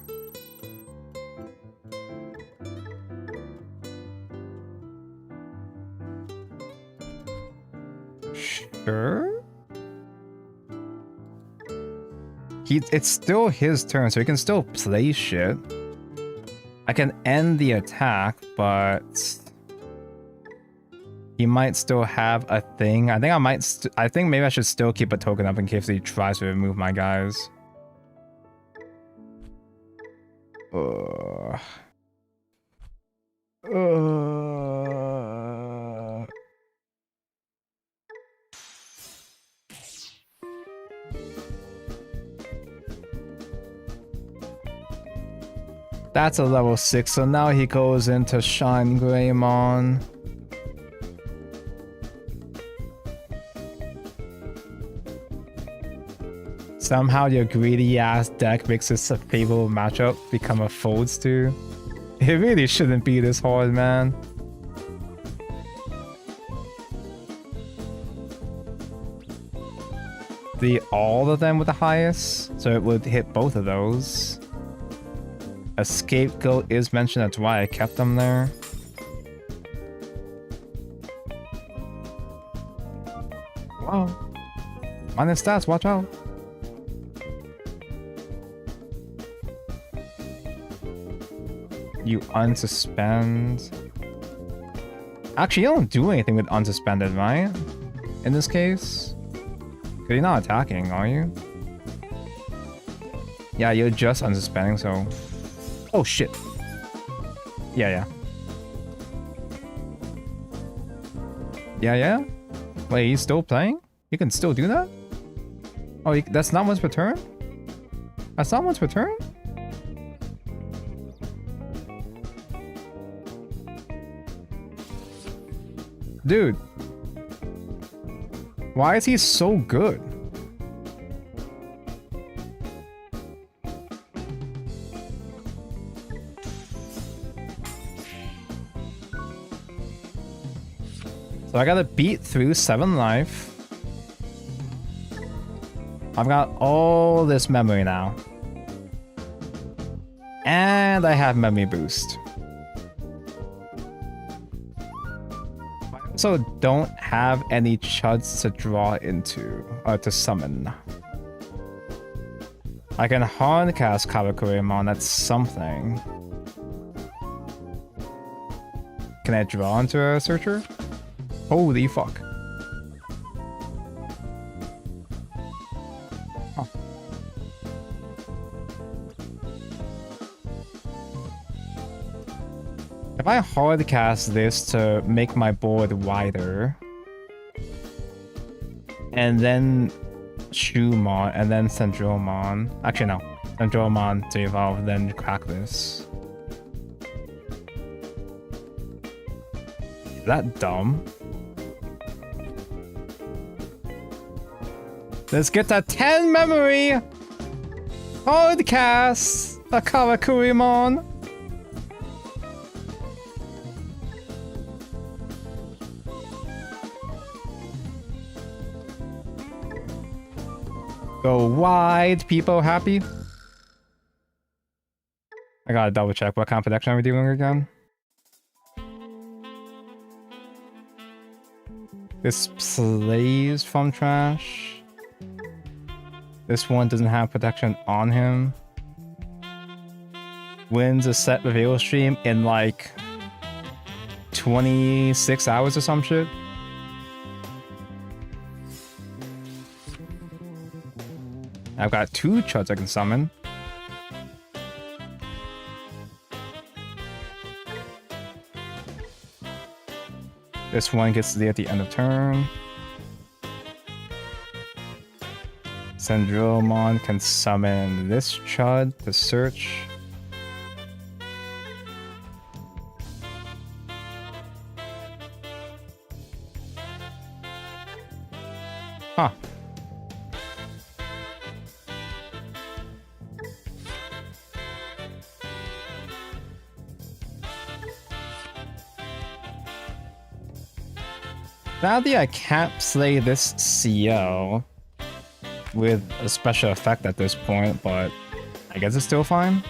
Sure? It's still his turn, so he can still play shit. I can end the attack, but he might still have a thing. I think I might. I think maybe I should still keep a token up in case he tries to remove my guys. That's a level 6, so now he goes into cendrillmon. Somehow your greedy ass deck makes this a favorable matchup become a folds to. It really shouldn't be this hard, man. All of them with the highest, so it would hit both of those. A scapegoat is mentioned, that's why I kept them there. Wow. Minus stats, watch out. You unsuspend. Actually, you don't do anything with unsuspended, right? In this case? Because you're not attacking, are you? Yeah, you're just unsuspending, so... Oh, shit. Yeah. Yeah? Wait, he's still playing? You can still do that? Oh, that's not once per turn? That's not once per turn? Dude. Why is he so good? So I gotta beat through 7 life. I've got all this memory now. And I have memory boost. I also don't have any chuds to draw into, or to summon. I can hard cast Cendrillmon, that's something. Can I draw into a searcher? Holy fuck. Huh. If I hard cast this to make my board wider, and then Shumon, and then cendrillmon. Actually, no. Cendrillmon to evolve, then crack this. Is that dumb? Let's get that 10 memory! Hard cast! A Cendrillmon! Go wide, people happy? I gotta double check what kind of protection are we doing again? This plays from trash. This one doesn't have protection on him. Wins a set reveal stream in like 26 hours or some shit. I've got 2 chuds I can summon. This one gets to the at the end of turn. Cendrillmon can summon this chud to search. Huh. Sadly, I can't play this CL with a special effect at this point, but I guess it's still fine.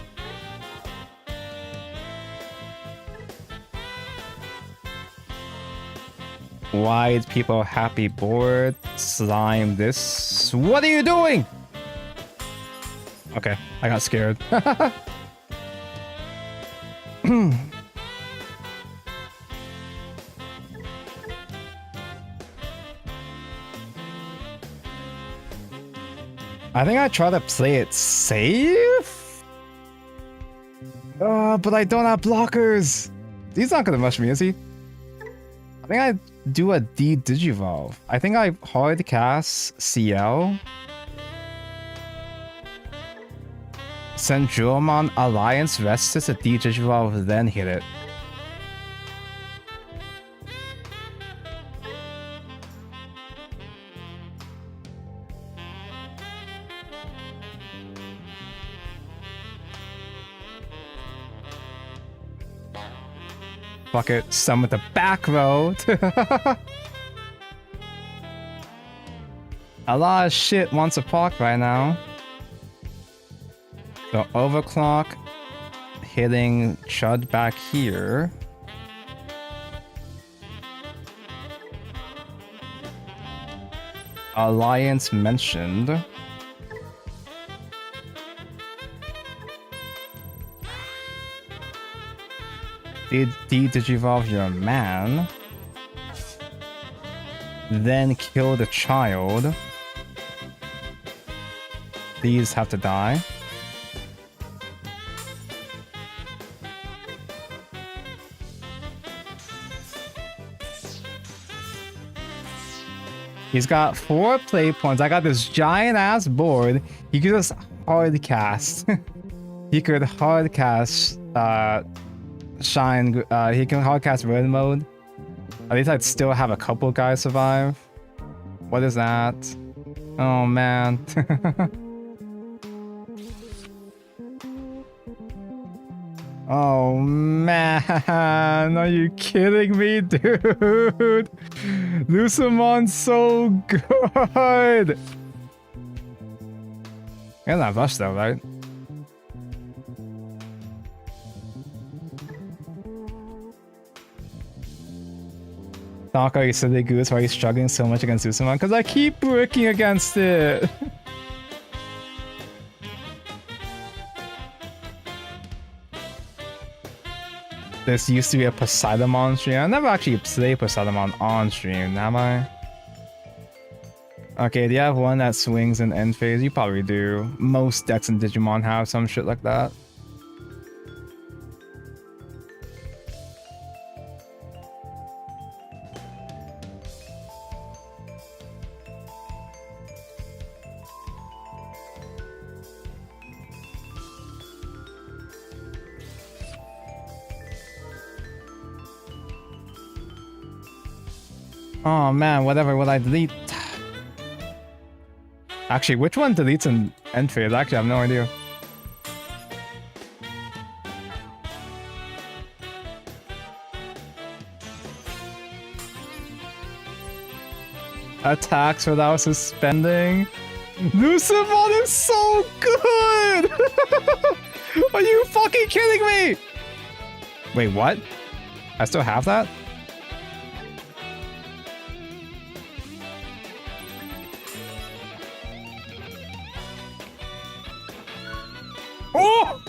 Wide people happy board. Slime this. What are you doing? Okay, I got scared. I think I try to play it safe? But I don't have blockers. He's not gonna rush me, is he? I think I do a Digivolve. I think I hard cast CL. Cendrillmon Alliance rests a Digivolve, then hit it. Fuck it, summon the back row. A lot of shit wants a proc right now. So overclock, hitting Chud back here. Alliance mentioned. Digivolve your man. Then kill the child. These have to die. He's got 4 play points. I got this giant ass board. He could just hard cast. He could hard cast Shine. He can hard cast Red mode. At least I'd still have a couple guys survive. What is that? Oh man. Oh man, are you kidding me, dude? Lucimon's so good! You're not rush though, right? Taka, you silly goose, why are you struggling so much against Lucimon? Because I keep working against it! This used to be a Poseidon stream. I never actually played Poseidon on stream, have I? Okay, do you have one that swings in end phase? You probably do. Most decks in Digimon have some shit like that. Oh man, whatever will I delete? Actually, which one deletes in end phase? Actually, I have no idea. Attacks without suspending. Lucimon is so good! Are you fucking kidding me? Wait, what? I still have that? Oh!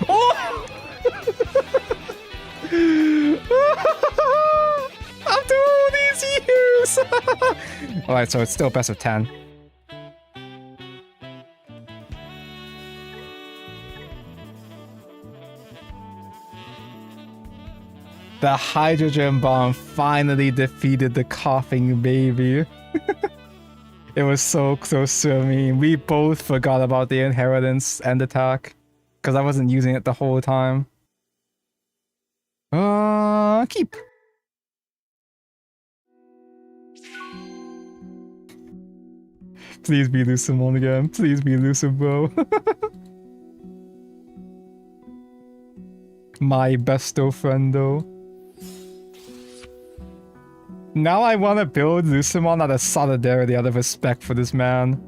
Oh! After all these years! Alright, so it's still best of 10. The hydrogen bomb finally defeated the coughing baby. It was so close to me. We both forgot about the inheritance and attack. Because I wasn't using it the whole time. Keep. Please be Lucimon again. Please be Lucid, bro. My besto friendo. Now I want to build Lucimon out of solidarity, out of respect for this man.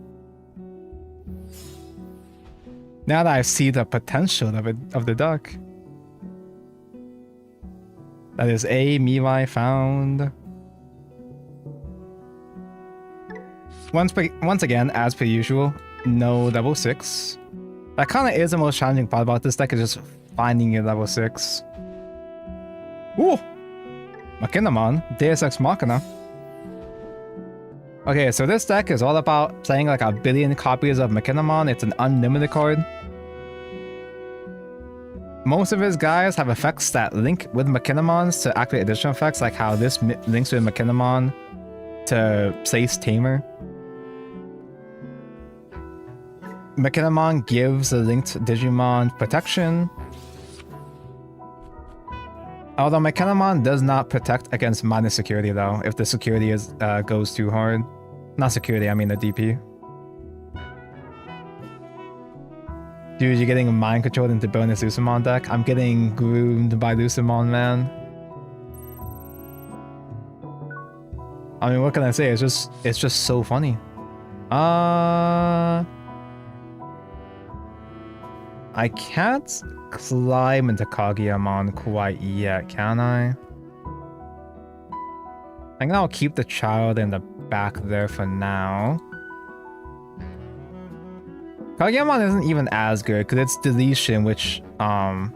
Now that I see the potential of the duck. That is a Mirai found. Once again, as per usual, no level 6. That kind of is the most challenging part about this deck, is just finding a level 6. Ooh! Machinamon, Deus Ex Machina. Okay, so this deck is all about playing like a billion copies of Machinamon. It's an unlimited card. Most of his guys have effects that link with Machinamons to activate additional effects, like how this links with Machinamon to place Tamer. Mechanomon gives the linked Digimon protection. Although Mechanomon does not protect against minus security though, if the security is goes too hard. Not security, I mean the DP. Dude, you're getting mind controlled into bonus Lucemon deck? I'm getting groomed by Lucemon, man. I mean, what can I say? It's just so funny. I can't climb into Kageyamon quite yet, can I? I think I'll keep the child in the back there for now. Kageyamon isn't even as good because it's deletion, which oh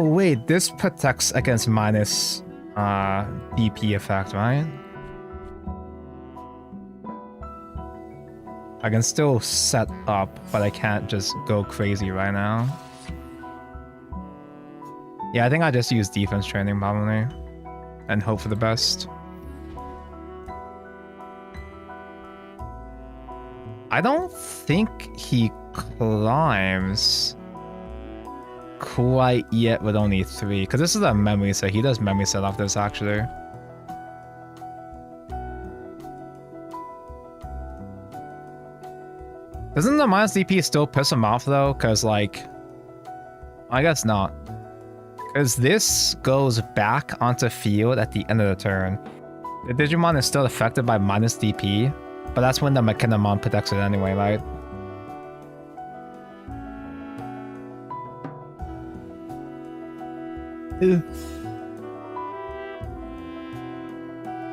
wait, this protects against minus DP effect, right? I can still set up, but I can't just go crazy right now. Yeah, I think I just use defense training probably and hope for the best. I don't think he climbs quite yet with only 3, because this is a memory set. He does memory set off this actually. Doesn't the minus DP still piss him off though? Because like, I guess not. Because this goes back onto field at the end of the turn. The Digimon is still affected by minus DP, but that's when the Mechanomon protects it anyway, right?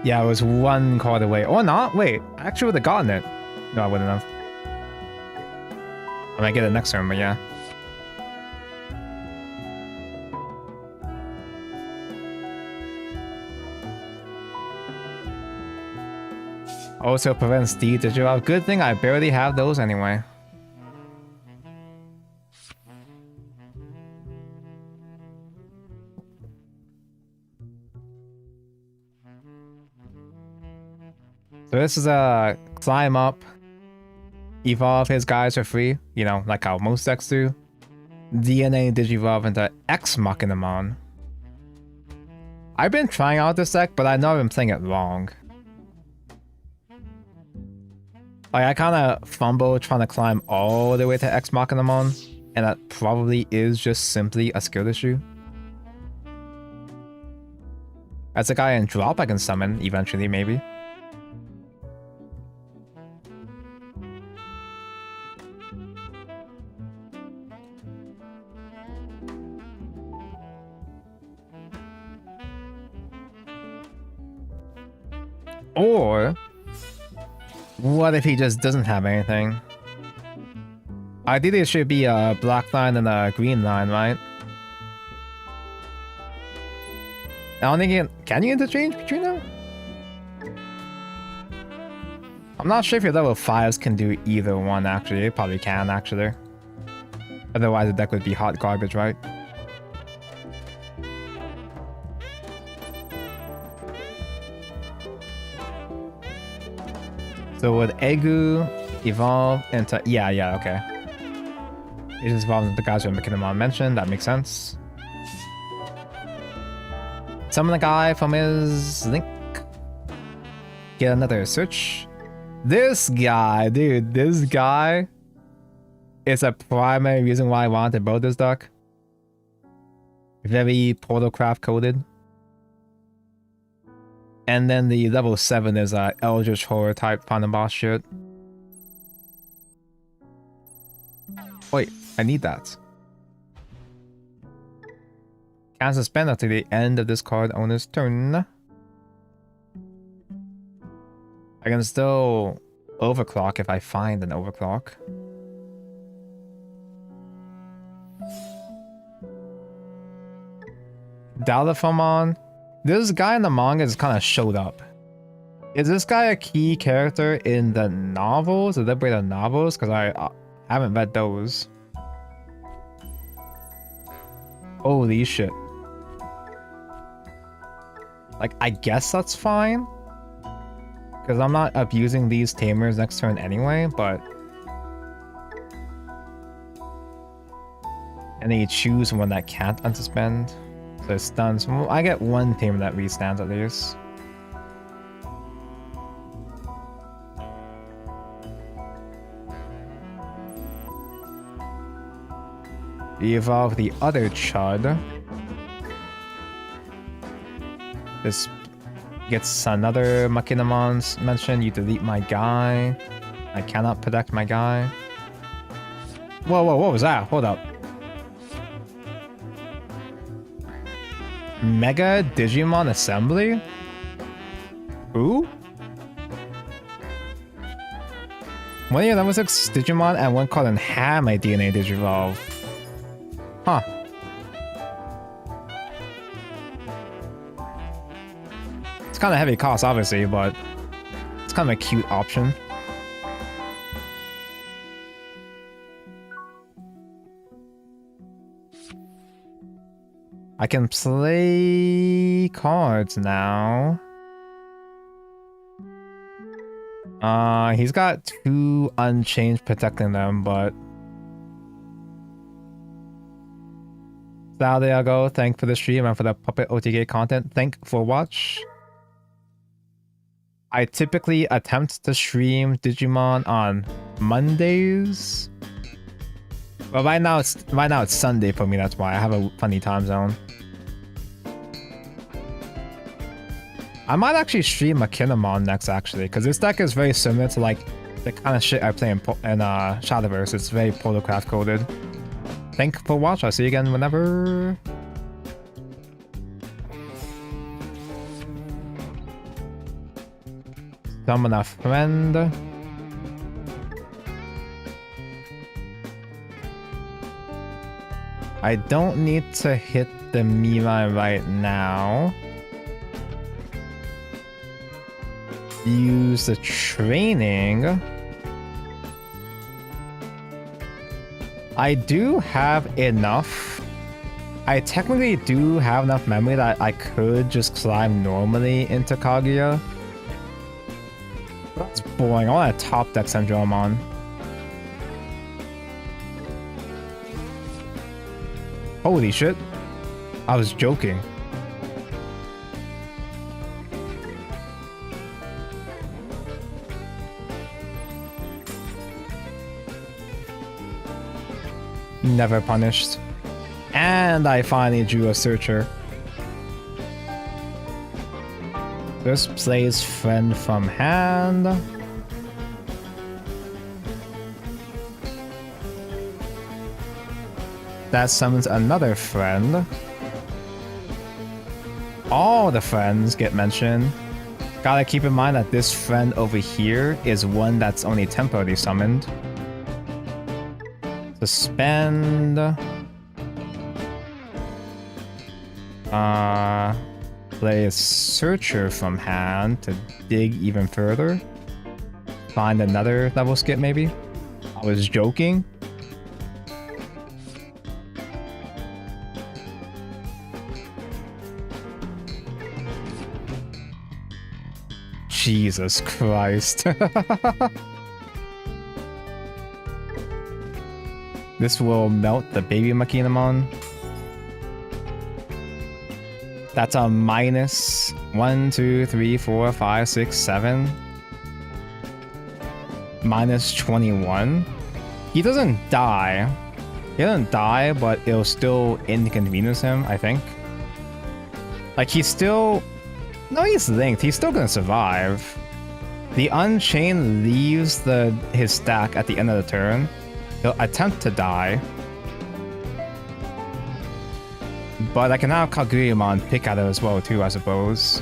Yeah, it was 1 card away. Or not? Wait, I actually would have gotten it. No, I wouldn't have. I might get it next turn, but yeah. Also prevents D to draw. Good thing I barely have those anyway. So this is a climb up, evolve his guys for free, you know, like how most decks do. DNA Digivolve into X Machinamon. I've been trying out this deck, but I know I've been playing it wrong. Like, I kind of fumble trying to climb all the way to X Machinamon, and that probably is just simply a skill issue. As a guy in drop I can summon eventually, maybe. Or what if he just doesn't have anything? Ideally it should be a black line and a green line, right? I don't think can you interchange between them? I'm not sure if your level 5s can do either one actually. It probably can actually. Otherwise the deck would be hot garbage, right? So would Egu evolve into... Yeah, okay. It just evolves into the guys who Mechanomon mentioned. That makes sense. Summon the guy from his link. Get another search. This guy, dude, this guy is a primary reason why I wanted to build this deck. Very Portalcraft coded. And then the level 7 is Eldritch Horror type final boss shit. Wait, I need that. Can suspend until the end of this card owner's turn. I can still overclock if I find an overclock. Dalifamon. This guy in the manga just kind of showed up. Is this guy a key character in the novels, the Liberator novels? Because I haven't read those. Holy shit. Like, I guess that's fine. Because I'm not abusing these tamers next turn anyway, but... And then you choose one that can't unsuspend. So it stuns. Well, I get one tamer that restands at least. Evolve the other Chud. This gets another Machinamon mention. You delete my guy. I cannot protect my guy. Whoa, whoa, what was that? Hold up. Mega Digimon Assembly? Who? One year level 6 Digimon and one called had my DNA Digivolve. Huh. It's kind of heavy cost, obviously, but it's kind of a cute option. I can play cards now. He's got 2 Unchanged protecting them, but... So there I go. Thank for the stream and for the Puppet OTK content. Thank for watch. I typically attempt to stream Digimon on Mondays. But right now it's Sunday for me, that's why I have a funny time zone. I might actually stream Machinamon next, actually, because this deck is very similar to like the kind of shit I play in Shadowverse. It's very Protocraft coded. Thank for watch. I'll see you again whenever. Summon a friend. I don't need to hit the Mirai right now. Use the training. I do have enough. I technically do have enough memory that I could just climb normally into Kaguya. That's boring. I want to top deck cendrillmon. Holy shit. I was joking. Never punished. And I finally drew a searcher. This plays friend from hand. That summons another friend. All the friends get mentioned. Gotta keep in mind that this friend over here is one that's only temporarily summoned. Suspend. Play a searcher from hand to dig even further. Find another level skip, maybe? I was joking. Jesus Christ. This will melt the baby Machinamon. That's a minus 1, 2, 3, 4, 5, 6, 7. Minus 21. He doesn't die. He doesn't die, but it'll still inconvenience him, I think. Like, he's still... No, he's linked. He's still gonna survive. The Unchained leaves his stack at the end of the turn. He'll attempt to die. But I can have Kaguyamon pick at it as well too, I suppose.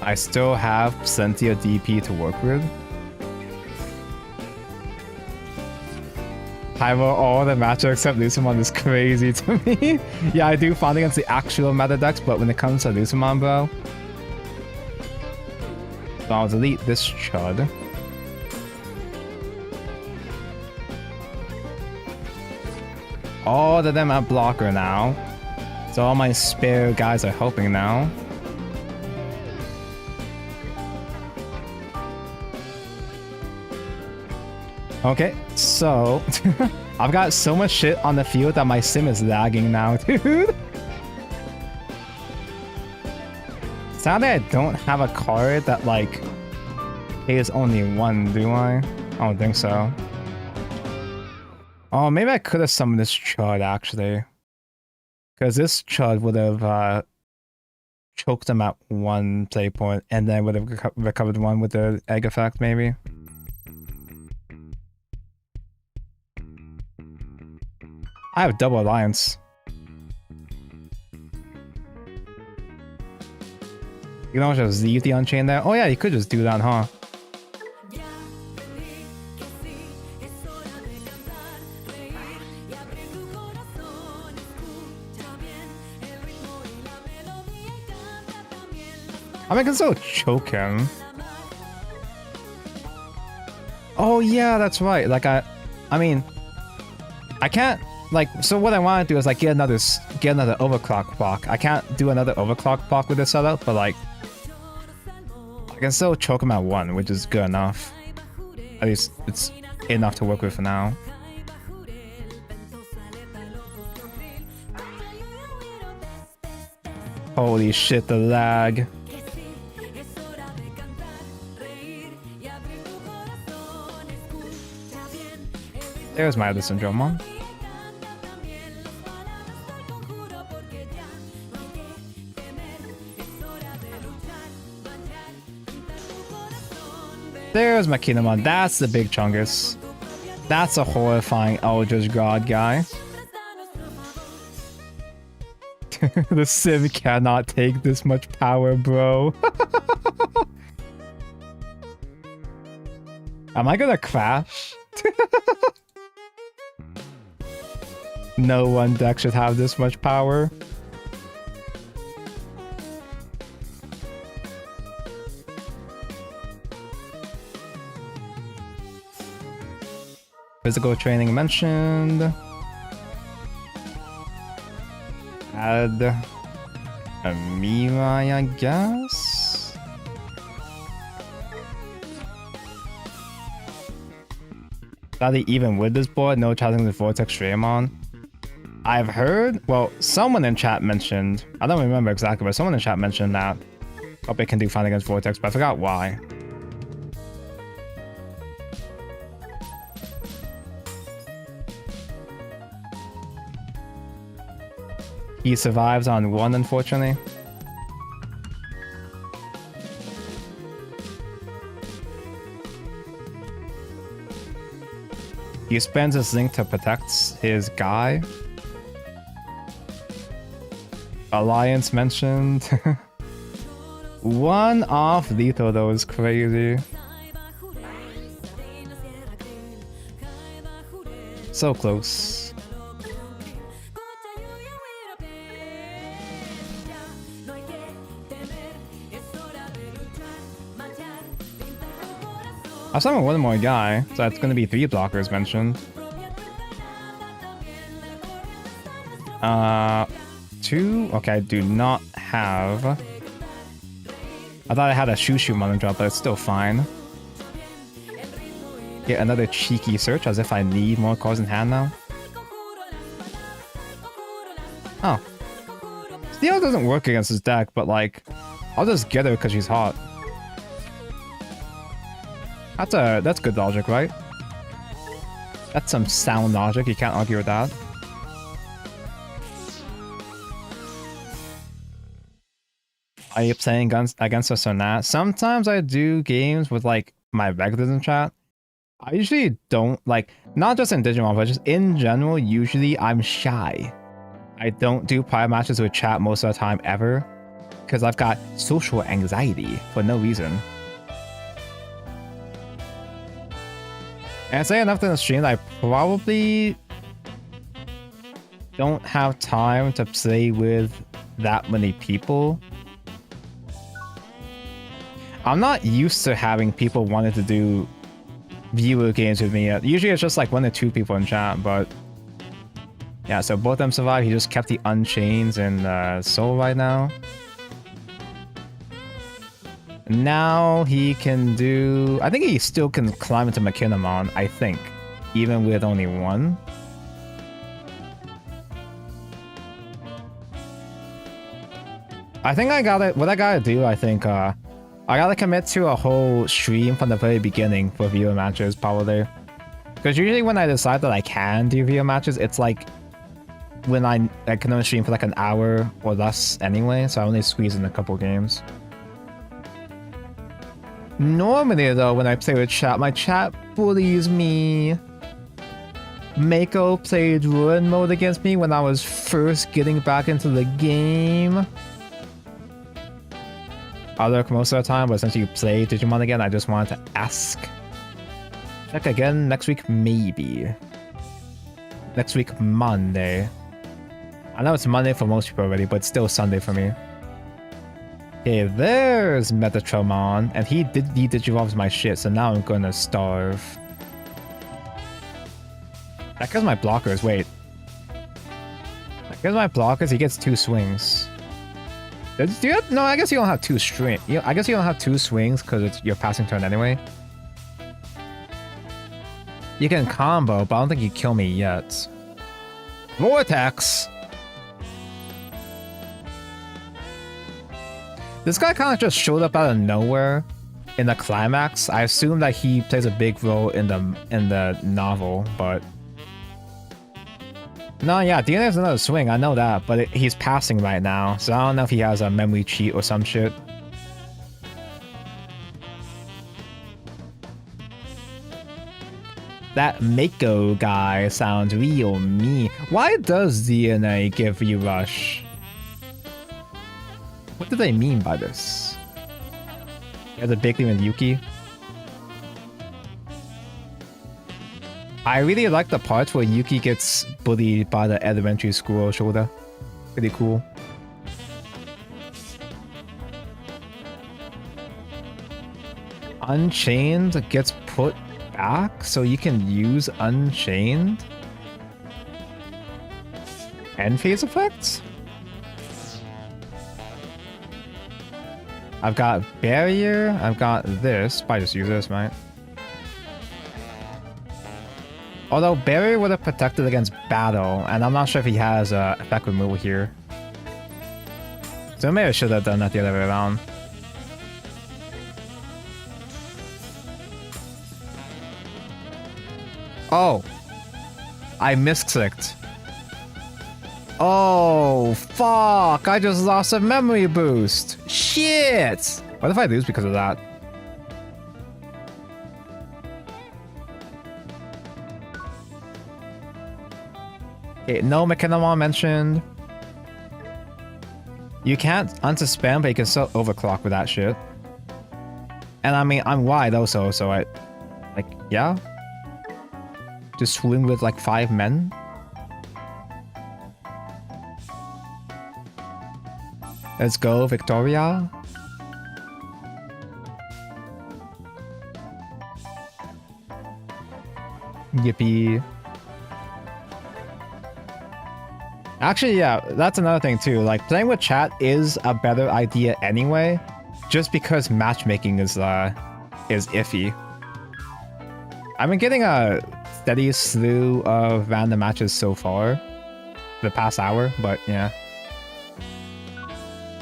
I still have plenty of DP to work with. However, all the matchups except Lucemon is crazy to me. Yeah, I do fine against the actual meta decks, but when it comes to Lucemon, bro. So I'll delete this Chud. All of them are blocker now. So all my spare guys are helping now. Okay, so I've got so much shit on the field that my sim is lagging now, dude. Sadly, I don't have a card that like pays only one, do I? I don't think so. Oh, maybe I could have summoned this Chud actually, because this Chud would have choked him at one play point, and then would have recovered one with the egg effect, maybe. I have double alliance. You don't just leave the Unchained there? Oh yeah, you could just do that, huh? I mean, I can still choke him. Oh yeah, that's right. Like I mean, I can't like. So what I want to do is like get another overclock block. I can't do another overclock block with this setup, but like I can still choke him at one, which is good enough. At least it's enough to work with for now. Holy shit, the lag. There's my other cendrillmon. There's my Kinemon. That's the big Chungus. That's a horrifying Eldritch God guy. The sim cannot take this much power, bro. Am I gonna crash? No one deck should have this much power. Physical training mentioned. Add a Mirai, I guess. Sadly, even with this board, no challenging the Vortex Draymon. I've heard, well, someone in chat mentioned, I don't remember exactly, but someone in chat mentioned that Puppet can do fine against Vortex, but I forgot why. He survives on one, unfortunately. He spends his link to protect his guy. Alliance mentioned. One off lethal though is crazy. So close. I'll summon one more guy, so that's gonna be 3 blockers mentioned. 2? Okay, I do not have. I thought I had a Shushu Mon drop, but it's still fine. Get another cheeky search, as if I need more cards in hand now. Oh. Steel doesn't work against his deck, but like, I'll just get her because she's hot. That's good logic, right? That's some sound logic, you can't argue with that. Are you playing against us or not? Sometimes I do games with like my regulars in chat. I usually don't, like, not just in Digimon, but just in general, usually I'm shy. I don't do private matches with chat most of the time ever, because I've got social anxiety for no reason. And I say enough in the stream that I probably don't have time to play with that many people. I'm not used to having people wanting to do viewer games with me. Usually it's just like 1 or 2 people in chat, but yeah, so both of them survived. He just kept the Unchains and Soul right now. Now he can do... I think he still can climb into Machinamon, I think. even with only one. I think I gotta, what I gotta do, I think, I gotta commit to a whole stream from the very beginning for viewer matches, probably. Because usually when I decide that I can do viewer matches, it's like when I can only stream for like an hour or less anyway, so I only squeeze in a couple games. Normally though, when I play with chat, my chat bullies me. Mako played ruin mode against me when I was first getting back into the game. I lurk most of the time, but since you play Digimon again, I just wanted to ask. Check again next week, maybe. Next week, Monday. I know it's Monday for most people already, but it's still Sunday for me. Okay, there's Metatronmon, and he digivolves my shit, so now I'm gonna starve. That kills my blockers, wait. That kills my blockers, he gets 2 swings. Do you have, no, I guess you don't have 2 string. I guess you don't have 2 swings because it's your passing turn anyway. You can combo, but I don't think you kill me yet. Vortex! This guy kind of just showed up out of nowhere in the climax. I assume that he plays a big role in the novel, but... No, yeah, DNA has another swing, I know that, but he's passing right now, so I don't know if he has a memory cheat or some shit. That Mako guy sounds real mean. Why does DNA give you rush? What do they mean by this? He has a big thing with Yuki. I really like the parts where Yuki gets bullied by the elementary school shoulder. Pretty cool. Unchained gets put back so you can use Unchained? End phase effects? I've got Barrier, I've got this. Probably just use this, right? Although Barrier would have protected against battle, and I'm not sure if he has effect removal here. So maybe I should have done that the other way around. Oh! I misclicked. Oh, fuck! I just lost a memory boost! Shit! What if I lose because of that? Okay, no Mechanomon mentioned. You can't unsuspend, but you can still overclock with that shit. And I mean, I'm wide also, so I... Like, yeah? Just swing with like 5 men? Let's go, Victoria. Yippee. Actually, yeah, that's another thing too. Like, playing with chat is a better idea anyway, just because matchmaking is iffy. I've been getting a steady slew of random matches so far, the past hour, but yeah.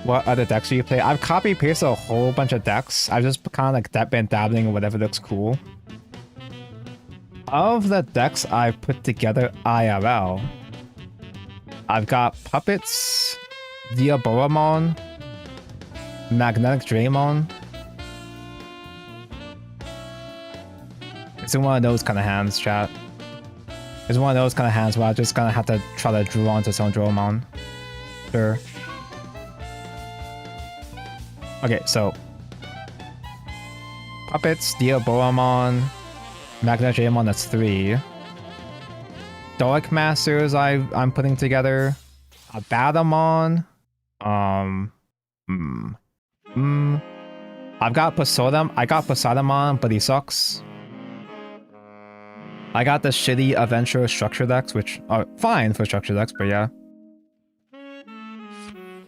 What other decks do you play? I've copy pasted a whole bunch of decks. I've just kind of like been dabbling in whatever looks cool. Of the decks I've put together IRL, I've got Puppets, Diaboramon, Magnetic Draymon. It's one of those kind of hands, chat. It's one of those kind of hands where I just gonna have to try to draw onto cendrillmon. Sure. Okay, so Puppets, Diaboramon, Magnetic Draymon, that's 3. Dark Masters I'm putting together. A Batamon. I've got Poseidon. I got Poseidon, but he sucks. I got the shitty Adventure structure decks, which are fine for structure decks, but yeah.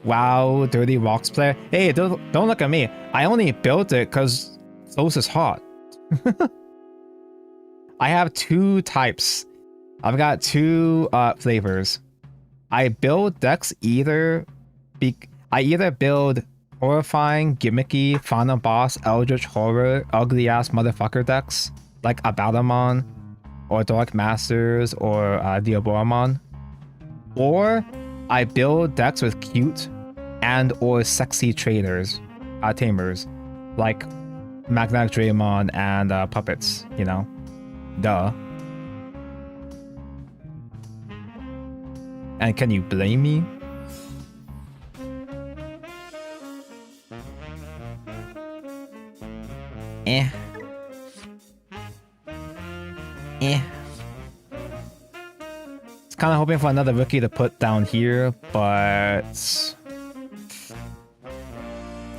Wow, Dirty Rocks player. Hey, don't look at me. I only built it because Close is hot. I have two types. I've got two flavors. I build decks I either build horrifying, gimmicky, final boss, eldritch horror, ugly ass motherfucker decks like Abaddamon or Dark Masters or Diaboramon, or I build decks with cute and or sexy tamers like Magnetic Draymon and puppets. You know, duh. And can you blame me? Eh. It's kind of hoping for another rookie to put down here, but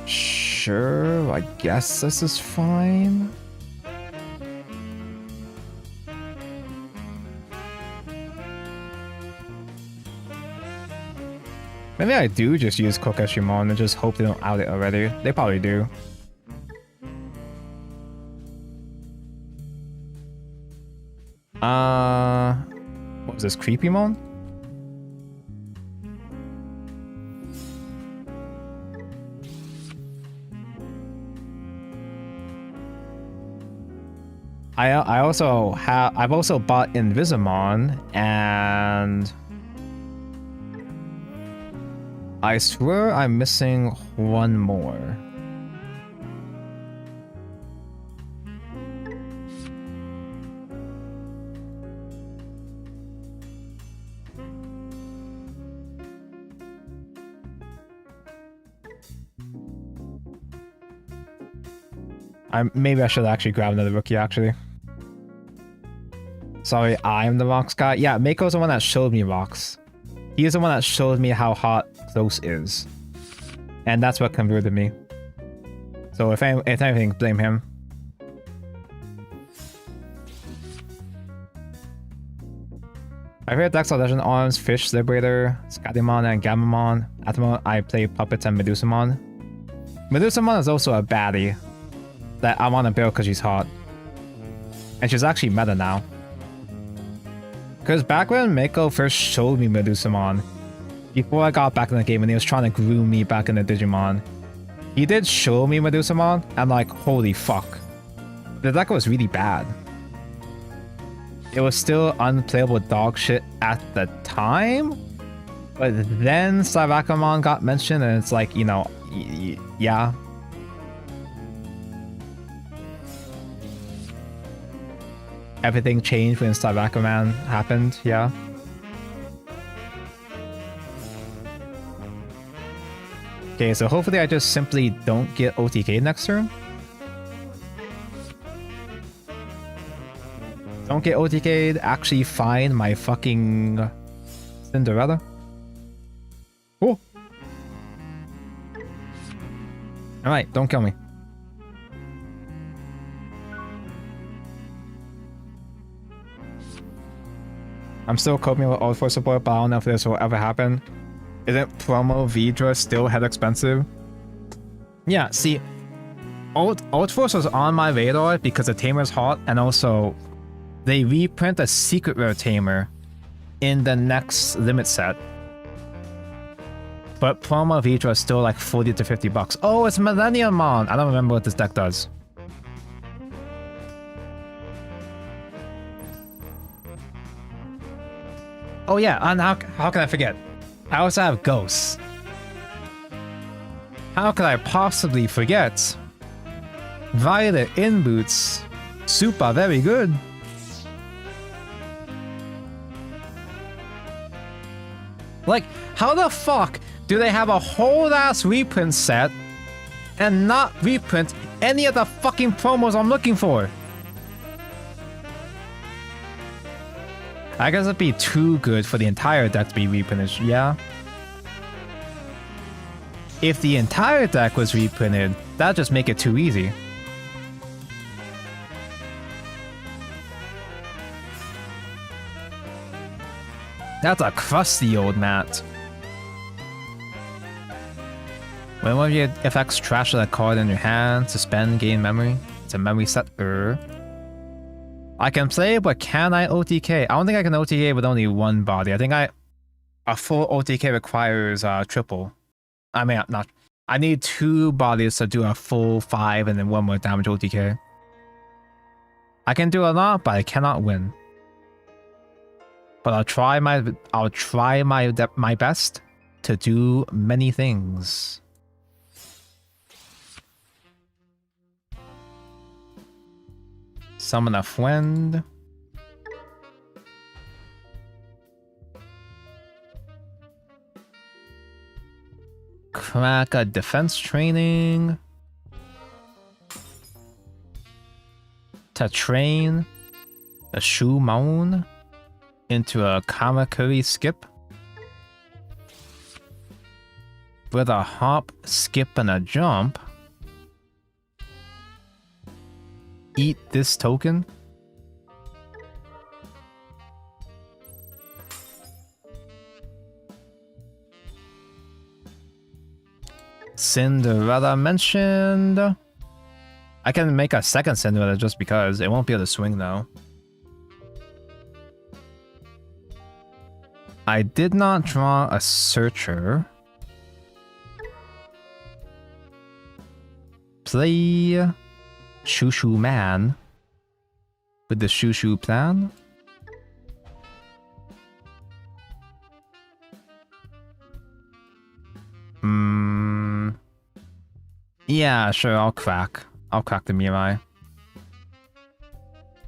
sure, I guess this is fine. Maybe I do just use Kokeshimon and just hope they don't out it already. They probably do. What was this, Creepymon? I've also bought Invisimon, and I swear I'm missing one more. Maybe I should actually grab another rookie, actually. Sorry, I'm the rocks guy. Yeah, Mako's the one that showed me rocks. He's the one that showed me how hot close is. And that's what converted me. So if anything, blame him. I heard decks of Legend Arms, Fish, Liberator, Scatymon, and Gamamon. At the moment, I play Puppets and Medusamon. Medusamon is also a baddie that I want to build because she's hot. And she's actually meta now. Because back when Mako first showed me Medusamon, before I got back in the game and he was trying to groom me back into Digimon, he did show me Medusamon, and like, holy fuck. The deck was really bad. It was still unplayable dog shit at the time, but then Slivakamon got mentioned and it's like, you know, yeah. Everything changed when Slivakamon happened, yeah. Okay, so hopefully I just simply don't get OTK next turn. Don't get OTK'd, actually find my fucking Cinderella. Oh! Alright, don't kill me. I'm still coping with Alt Force support, but I don't know if this will ever happen. Isn't promo Vidra still head expensive? Yeah, see, Alt Force was on my radar because the tamer's hot, and also they reprint a secret rare tamer in the next limit set. But promo Vidra is still like 40 to 50 bucks. Oh, it's Millennium Mon! I don't remember what this deck does. Oh yeah, and how can I forget? I also have Ghosts. How could I possibly forget? Violet in boots. Super very good. Like, how the fuck do they have a whole ass reprint set and not reprint any of the fucking promos I'm looking for? I guess it'd be too good for the entire deck to be reprinted, yeah? If the entire deck was reprinted, that'd just make it too easy. That's a crusty old mat. When one of your effects trash a card in your hand, suspend, gain memory. It's a memory set. I can play, but can I OTK? I don't think I can OTK with only one body. I think a full OTK requires triple. I mean, not. I need 2 bodies to do a full 5 and then 1 more damage OTK. I can do a lot, but I cannot win. But I'll try my best to do many things. Summon a friend. Crack a defense training. To train a Shumon into a Kamakuri skip. With a hop, skip, and a jump. Eat this token. Cinderella mentioned. I can make a second Cinderella just because. It won't be able to swing though. I did not draw a searcher. Play Shushu Man with the Shushu plan. Yeah, sure, I'll crack the Mirai.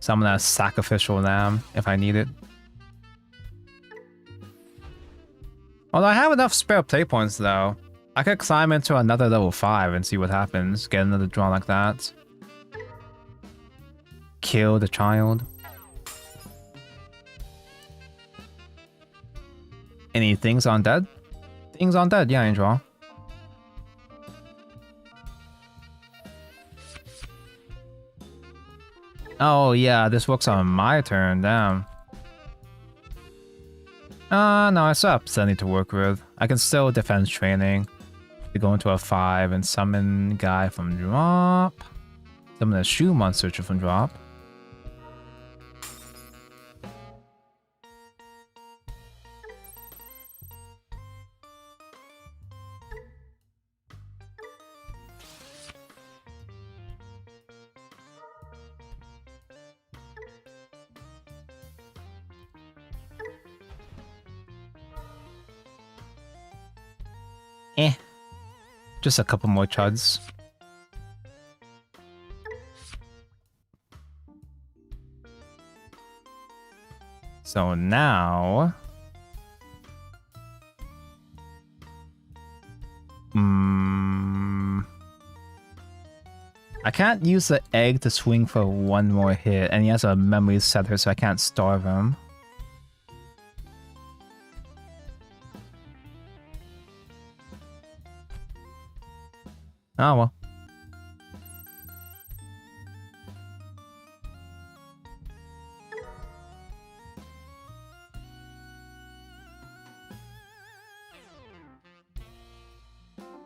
Summon a sacrificial lamb if I need it. Although I have enough spare play points though. I could climb into another level 5 and see what happens. Get another draw like that. Kill the child. Any things undead? Things undead, yeah, I draw. Oh yeah, this works on my turn, damn. No, I still have plenty to work with. I can still defense training. To go into a 5 and summon guy from drop. Summon a Shumon searcher from drop. Just a couple more chuds. So now... I can't use the egg to swing for one more hit, and he has a memory setter, so I can't starve him. Oh well.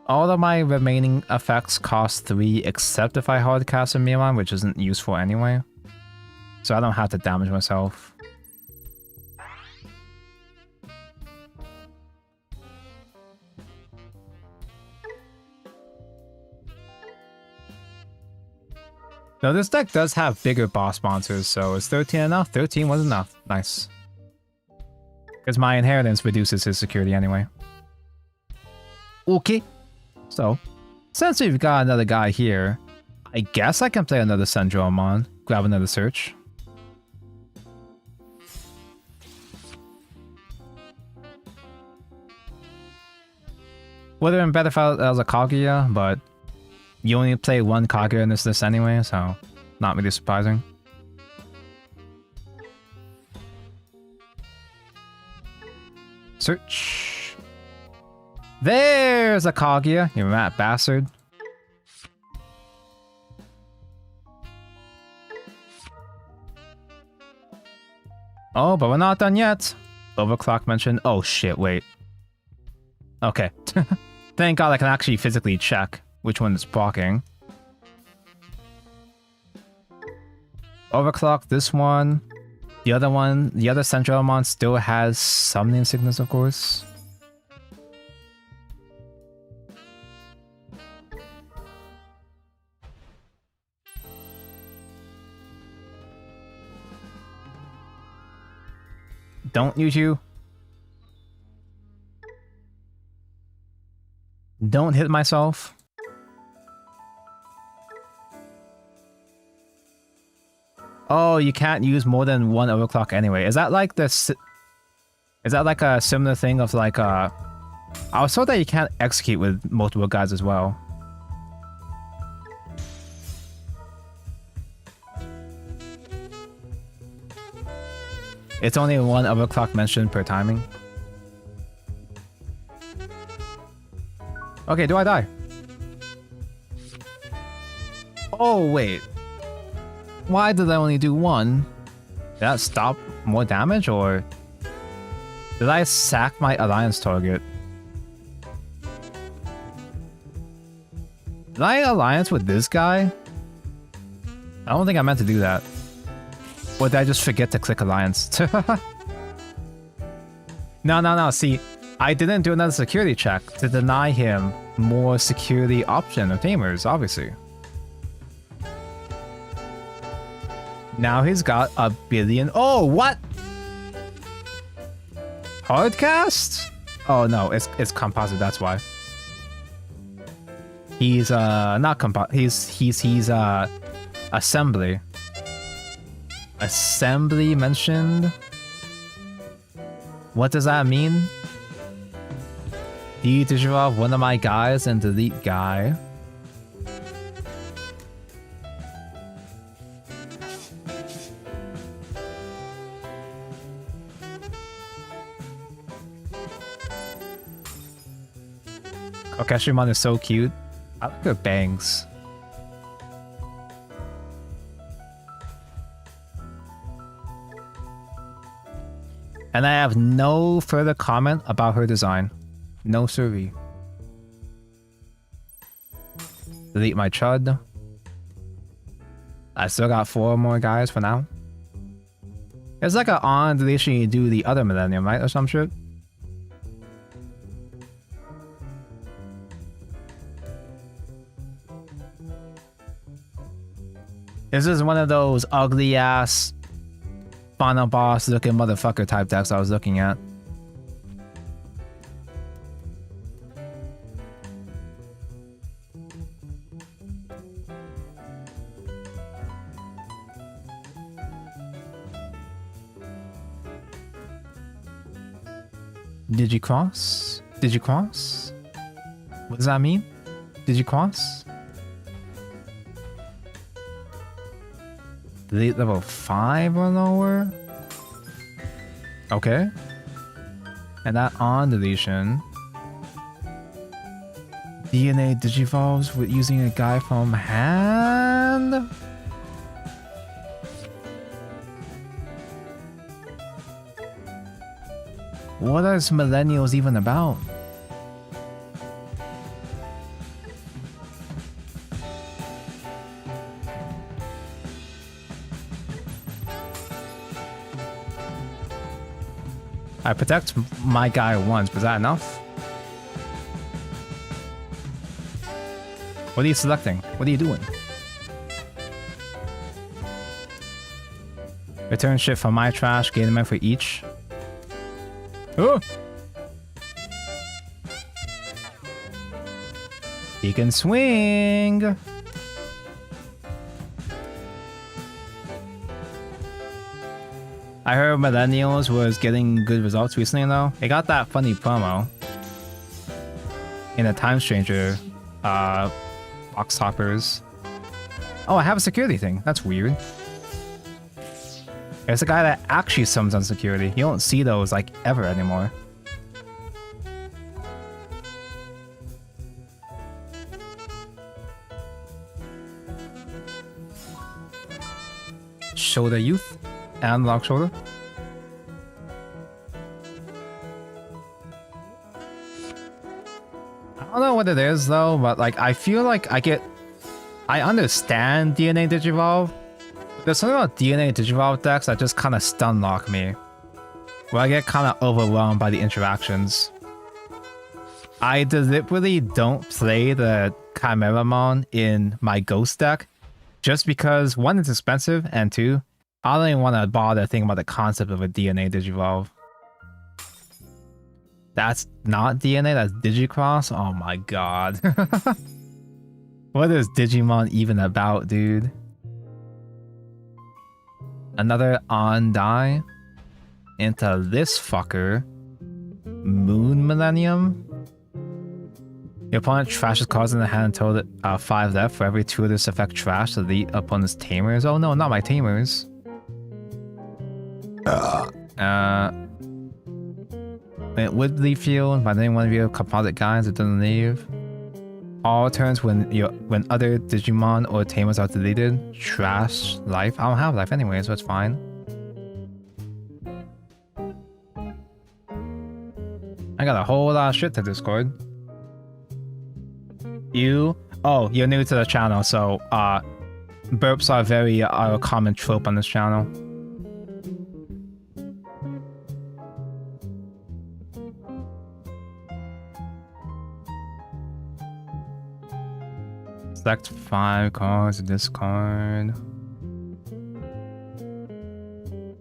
All of my remaining effects cost 3 except if I hardcast a Milan, which isn't useful anyway. So I don't have to damage myself. Now this deck does have bigger boss monsters, so is 13 enough? 13 was enough. Nice. Because my inheritance reduces his security anyway. Okay. So, since we've got another guy here, I guess I can play another cendrillmon, grab another search. Would have been better if I was a Kaguya, but you only play one Kaguya in this list anyway, so not really surprising. Search. There's a Kaguya, you rat bastard. Oh, but we're not done yet. Overclock mentioned. Oh shit, wait. Okay. Thank God I can actually physically check which one is blocking. Overclock this one. The other one, the other cendrillmon still has summoning sickness, of course. Don't use you. Don't hit myself. Oh, you can't use more than one overclock anyway. Is that like this? Is that like a similar thing of like I was told that you can't execute with multiple guys as well. It's only one overclock mentioned per timing. Okay, do I die? Oh, wait. Why did I only do one? Did that stop more damage, or did I sack my alliance target? Did I alliance with this guy? I don't think I meant to do that. Or did I just forget to click alliance? No. See, I didn't do another security check to deny him more security option of tamers, obviously. Now he's got a billion. Oh, what? Hardcast? Oh no, it's composite. That's why. He's not composite. He's assembly. Assembly mentioned. What does that mean? Digivolve one of my guys and delete guy. Okeshimon is so cute. I like her bangs. And I have no further comment about her design. No siree. Delete my chud. I still got 4 more guys for now. It's like an on deletion you do the other millennium, right? Or some shit. This is one of those ugly ass final boss looking motherfucker type decks I was looking at. Digicross? Digicross? What does that mean? Digicross? Delete level 5 or lower? Okay. And that on deletion. DNA digivolves with using a guy from hand? What is millennials even about? I protect my guy once, but is that enough? What are you selecting? What are you doing? Return shit from my trash, gain a man for each. Oh! He can swing! I heard Millennials was getting good results recently though. It got that funny promo in the Time Stranger box toppers. Oh, I have a security thing. That's weird. It's a guy that actually summons on security. You don't see those like ever anymore. Shoulder Youth. Analog shoulder. I don't know what it is though, but like I feel like I understand DNA Digivolve. There's something about DNA Digivolve decks that just kind of stun lock me, where I get kind of overwhelmed by the interactions. I deliberately don't play the cendrillmon in my Ghost deck, just because 1, it's expensive, and 2, I don't even want to bother thinking about the concept of a DNA Digivolve. That's not DNA, that's Digicross? Oh my god. What is Digimon even about, dude? Another on die into this fucker. Moon Millennium? Your opponent trashes cards in the hand until 5 left. For every 2 of this effect trash, the opponent's tamers. Oh no, not my tamers. It would leave field, but then one of your composite guys it doesn't leave. All turns when other Digimon or tamers are deleted, trash life. I don't have life anyway, so it's fine. I got a whole lot of shit to Discord. You're new to the channel, so burps are very a common trope on this channel. Select 5 cards to discard.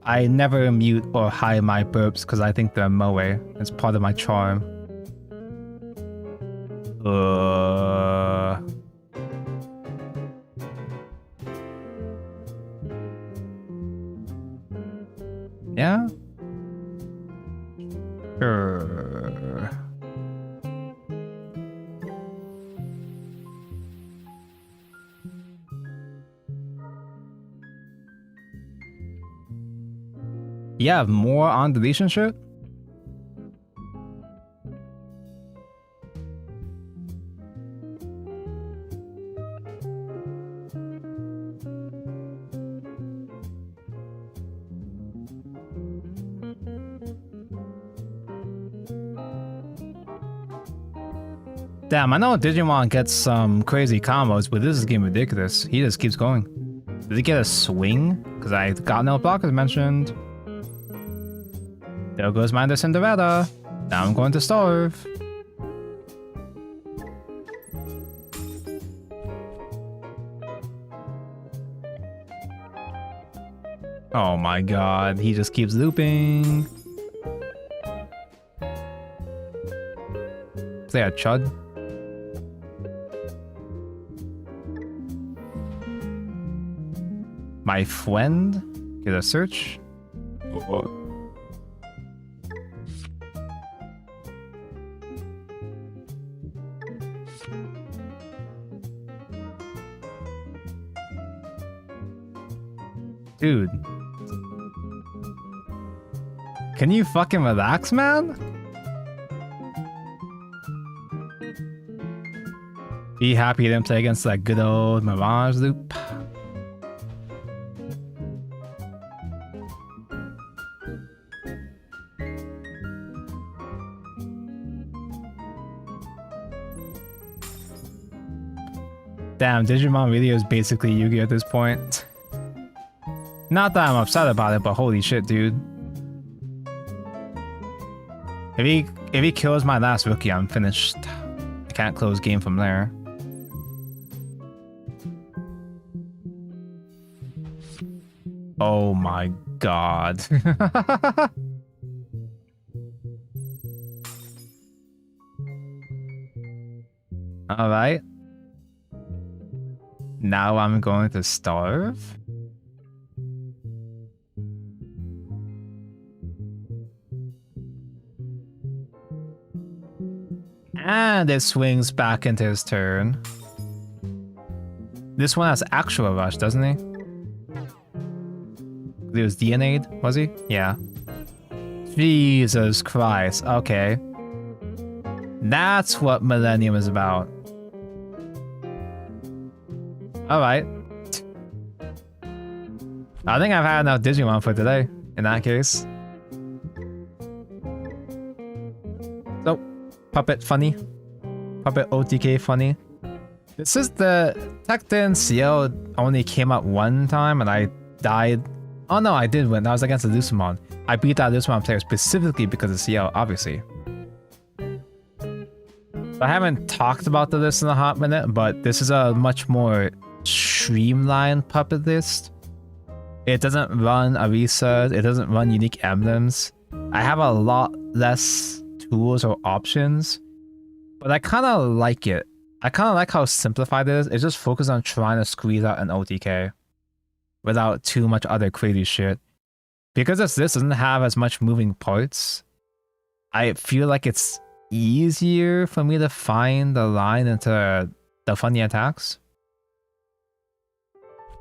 I never mute or hide my burps because I think they're moe. It's part of my charm. Yeah? Sure. You have more on deletion shit? Damn, I know Digimon gets some crazy combos, but this is getting ridiculous. He just keeps going. Did he get a swing? Because I got no block as mentioned. There goes my Cinderella. Now I'm going to starve. Oh my god, he just keeps looping. Is there a Chud? My friend? Get a search? Oh. Dude. Can you fucking relax, man? Be happy you didn't play against that good old Mirage loop. Damn, Digimon really is basically Yu-Gi-Oh! At this point. Not that I'm upset about it, but holy shit, dude. If he kills my last rookie, I'm finished. I can't close game from there. Oh my god. Alright. Now I'm going to starve? And it swings back into his turn. This one has actual rush, doesn't he? He was DNA'd, was he? Yeah. Jesus Christ, okay. That's what Millennium is about. Alright. I think I've had enough Digimon for today, in that case. So, Puppet funny. Puppet OTK funny. This is the Tech CL only came out one time, and I died. Oh no, I did win. That was against the Lucemon. I beat that Lucemon player specifically because of CL, obviously. I haven't talked about the list in a hot minute, but this is a much more streamlined puppet list. It doesn't run Arisas, it doesn't run unique emblems. I have a lot less tools or options, but I kind of like it. I kind of like how simplified it is. It just focuses on trying to squeeze out an OTK without too much other crazy shit. Because this doesn't have as much moving parts, I feel like it's easier for me to find the line into the funny attacks.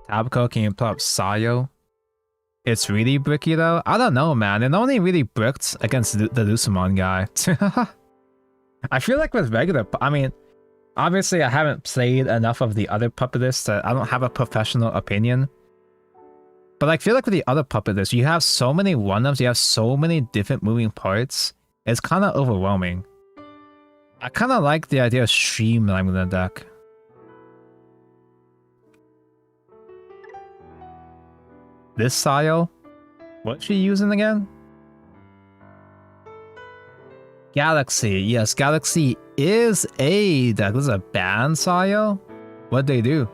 Tabco, can you pull up Sayo? It's really bricky though? I don't know, man. It only really bricked against the Lucemon guy. I feel like with regular... I mean, obviously I haven't played enough of the other puppet lists that I don't have a professional opinion. But I feel like with the other puppet lists, you have so many one-ups, you have so many different moving parts. It's kind of overwhelming. I kind of like the idea of streamlining the deck. This Sayo? What's she using again? Galaxy. Yes, Galaxy is a deck. This is a banned Sayo? What'd they do?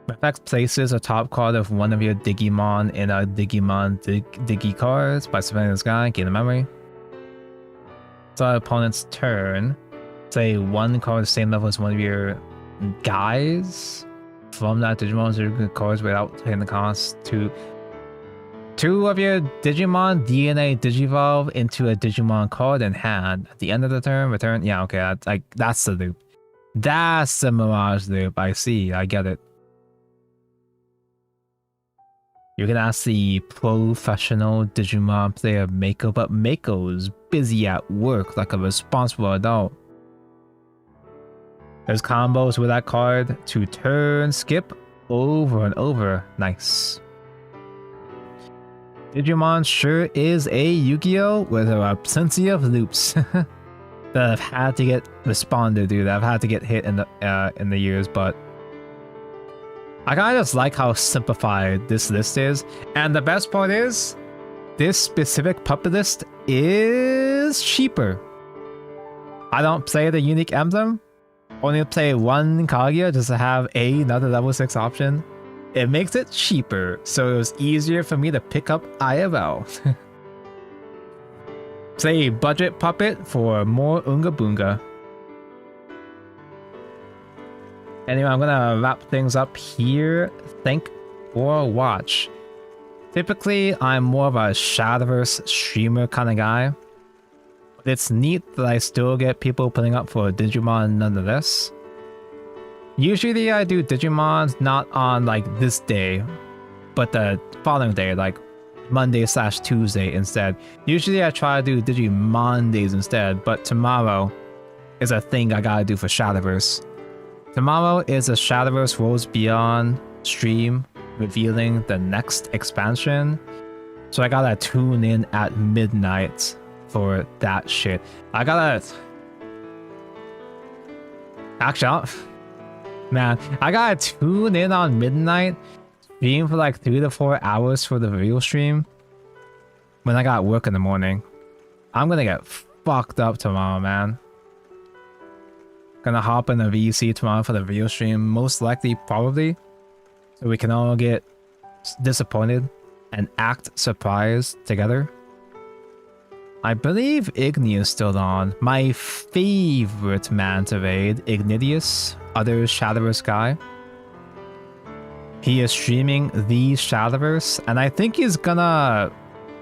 Affects places a top card of one of your Digimon in a Digimon Digi cards by spending this guy, gain a memory. So opponent's turn. Say one card the same level as one of your guys from that Digimon cards without taking the cost to two of your Digimon DNA Digivolve into a Digimon card in hand. At the end of the turn, return. Yeah, okay, that's the loop. That's the Mirage loop. I see, I get it. You can ask the professional Digimon player Mako, but Mako's busy at work like a responsible adult. There's combos with that card to turn, skip, over and over. Nice. Digimon sure is a Yu-Gi-Oh! With a plenty of loops that have had to get responded to, that have had to get hit in the years, but I kind of just like how simplified this list is. And the best part is, this specific puppet list is cheaper. I don't play the unique emblem. Only play one Kaguya just to have another level 6 option. It makes it cheaper, so it was easier for me to pick up IFL. Play budget puppet for more Unga Boonga. Anyway, I'm gonna wrap things up here. Thank for watch. Typically, I'm more of a Shadowverse streamer kind of guy. But it's neat that I still get people putting up for Digimon nonetheless. Usually I do Digimons not on like this day, but the following day, like Monday/Tuesday instead. Usually I try to do Digimon days instead, but tomorrow is a thing I gotta do for Shadowverse. Tomorrow is a Shadowverse Worlds Beyond stream revealing the next expansion. So I gotta tune in at midnight for that shit. I gotta... Actually, man, I gotta tune in on midnight, stream for like 3 to 4 hours for the real stream when I got work in the morning. I'm gonna get fucked up tomorrow, man. Gonna hop in a VC tomorrow for the video stream, most likely, probably, so we can all get disappointed and act surprised together. I believe Igni is still on. My favorite man to raid, Ignidius, other Shadowverse guy. He is streaming the Shadowverse, and I think he's gonna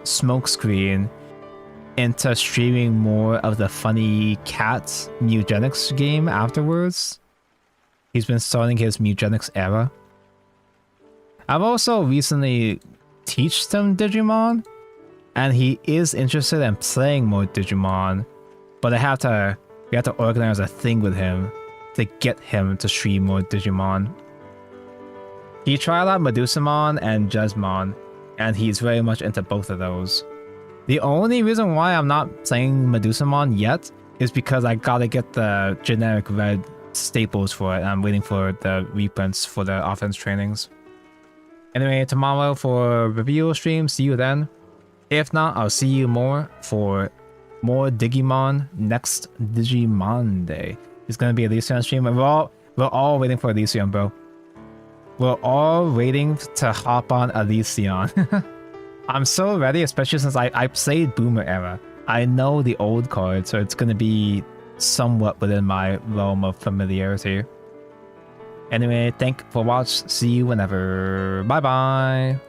smokescreen into streaming more of the funny cat Mugenics game afterwards. He's been starting his Mugenics era. I've also recently taught him Digimon, and he is interested in playing more Digimon, but we have to organize a thing with him to get him to stream more Digimon. He tried out Medusamon and Jesmon, and he's very much into both of those. The only reason why I'm not playing Medusamon yet is because I gotta get the generic red staples for it, and I'm waiting for the reprints for the offense trainings. Anyway, tomorrow for review stream. See you then. If not, I'll see you more for more Digimon next Digimon day. It's gonna be a Elysium stream. And we're all waiting for Elysium, bro. We're all waiting to hop on Elysium. I'm so ready, especially since I played Boomer Era. I know the old cards, so it's gonna be somewhat within my realm of familiarity. Anyway, thank you for watching. See you whenever. Bye bye.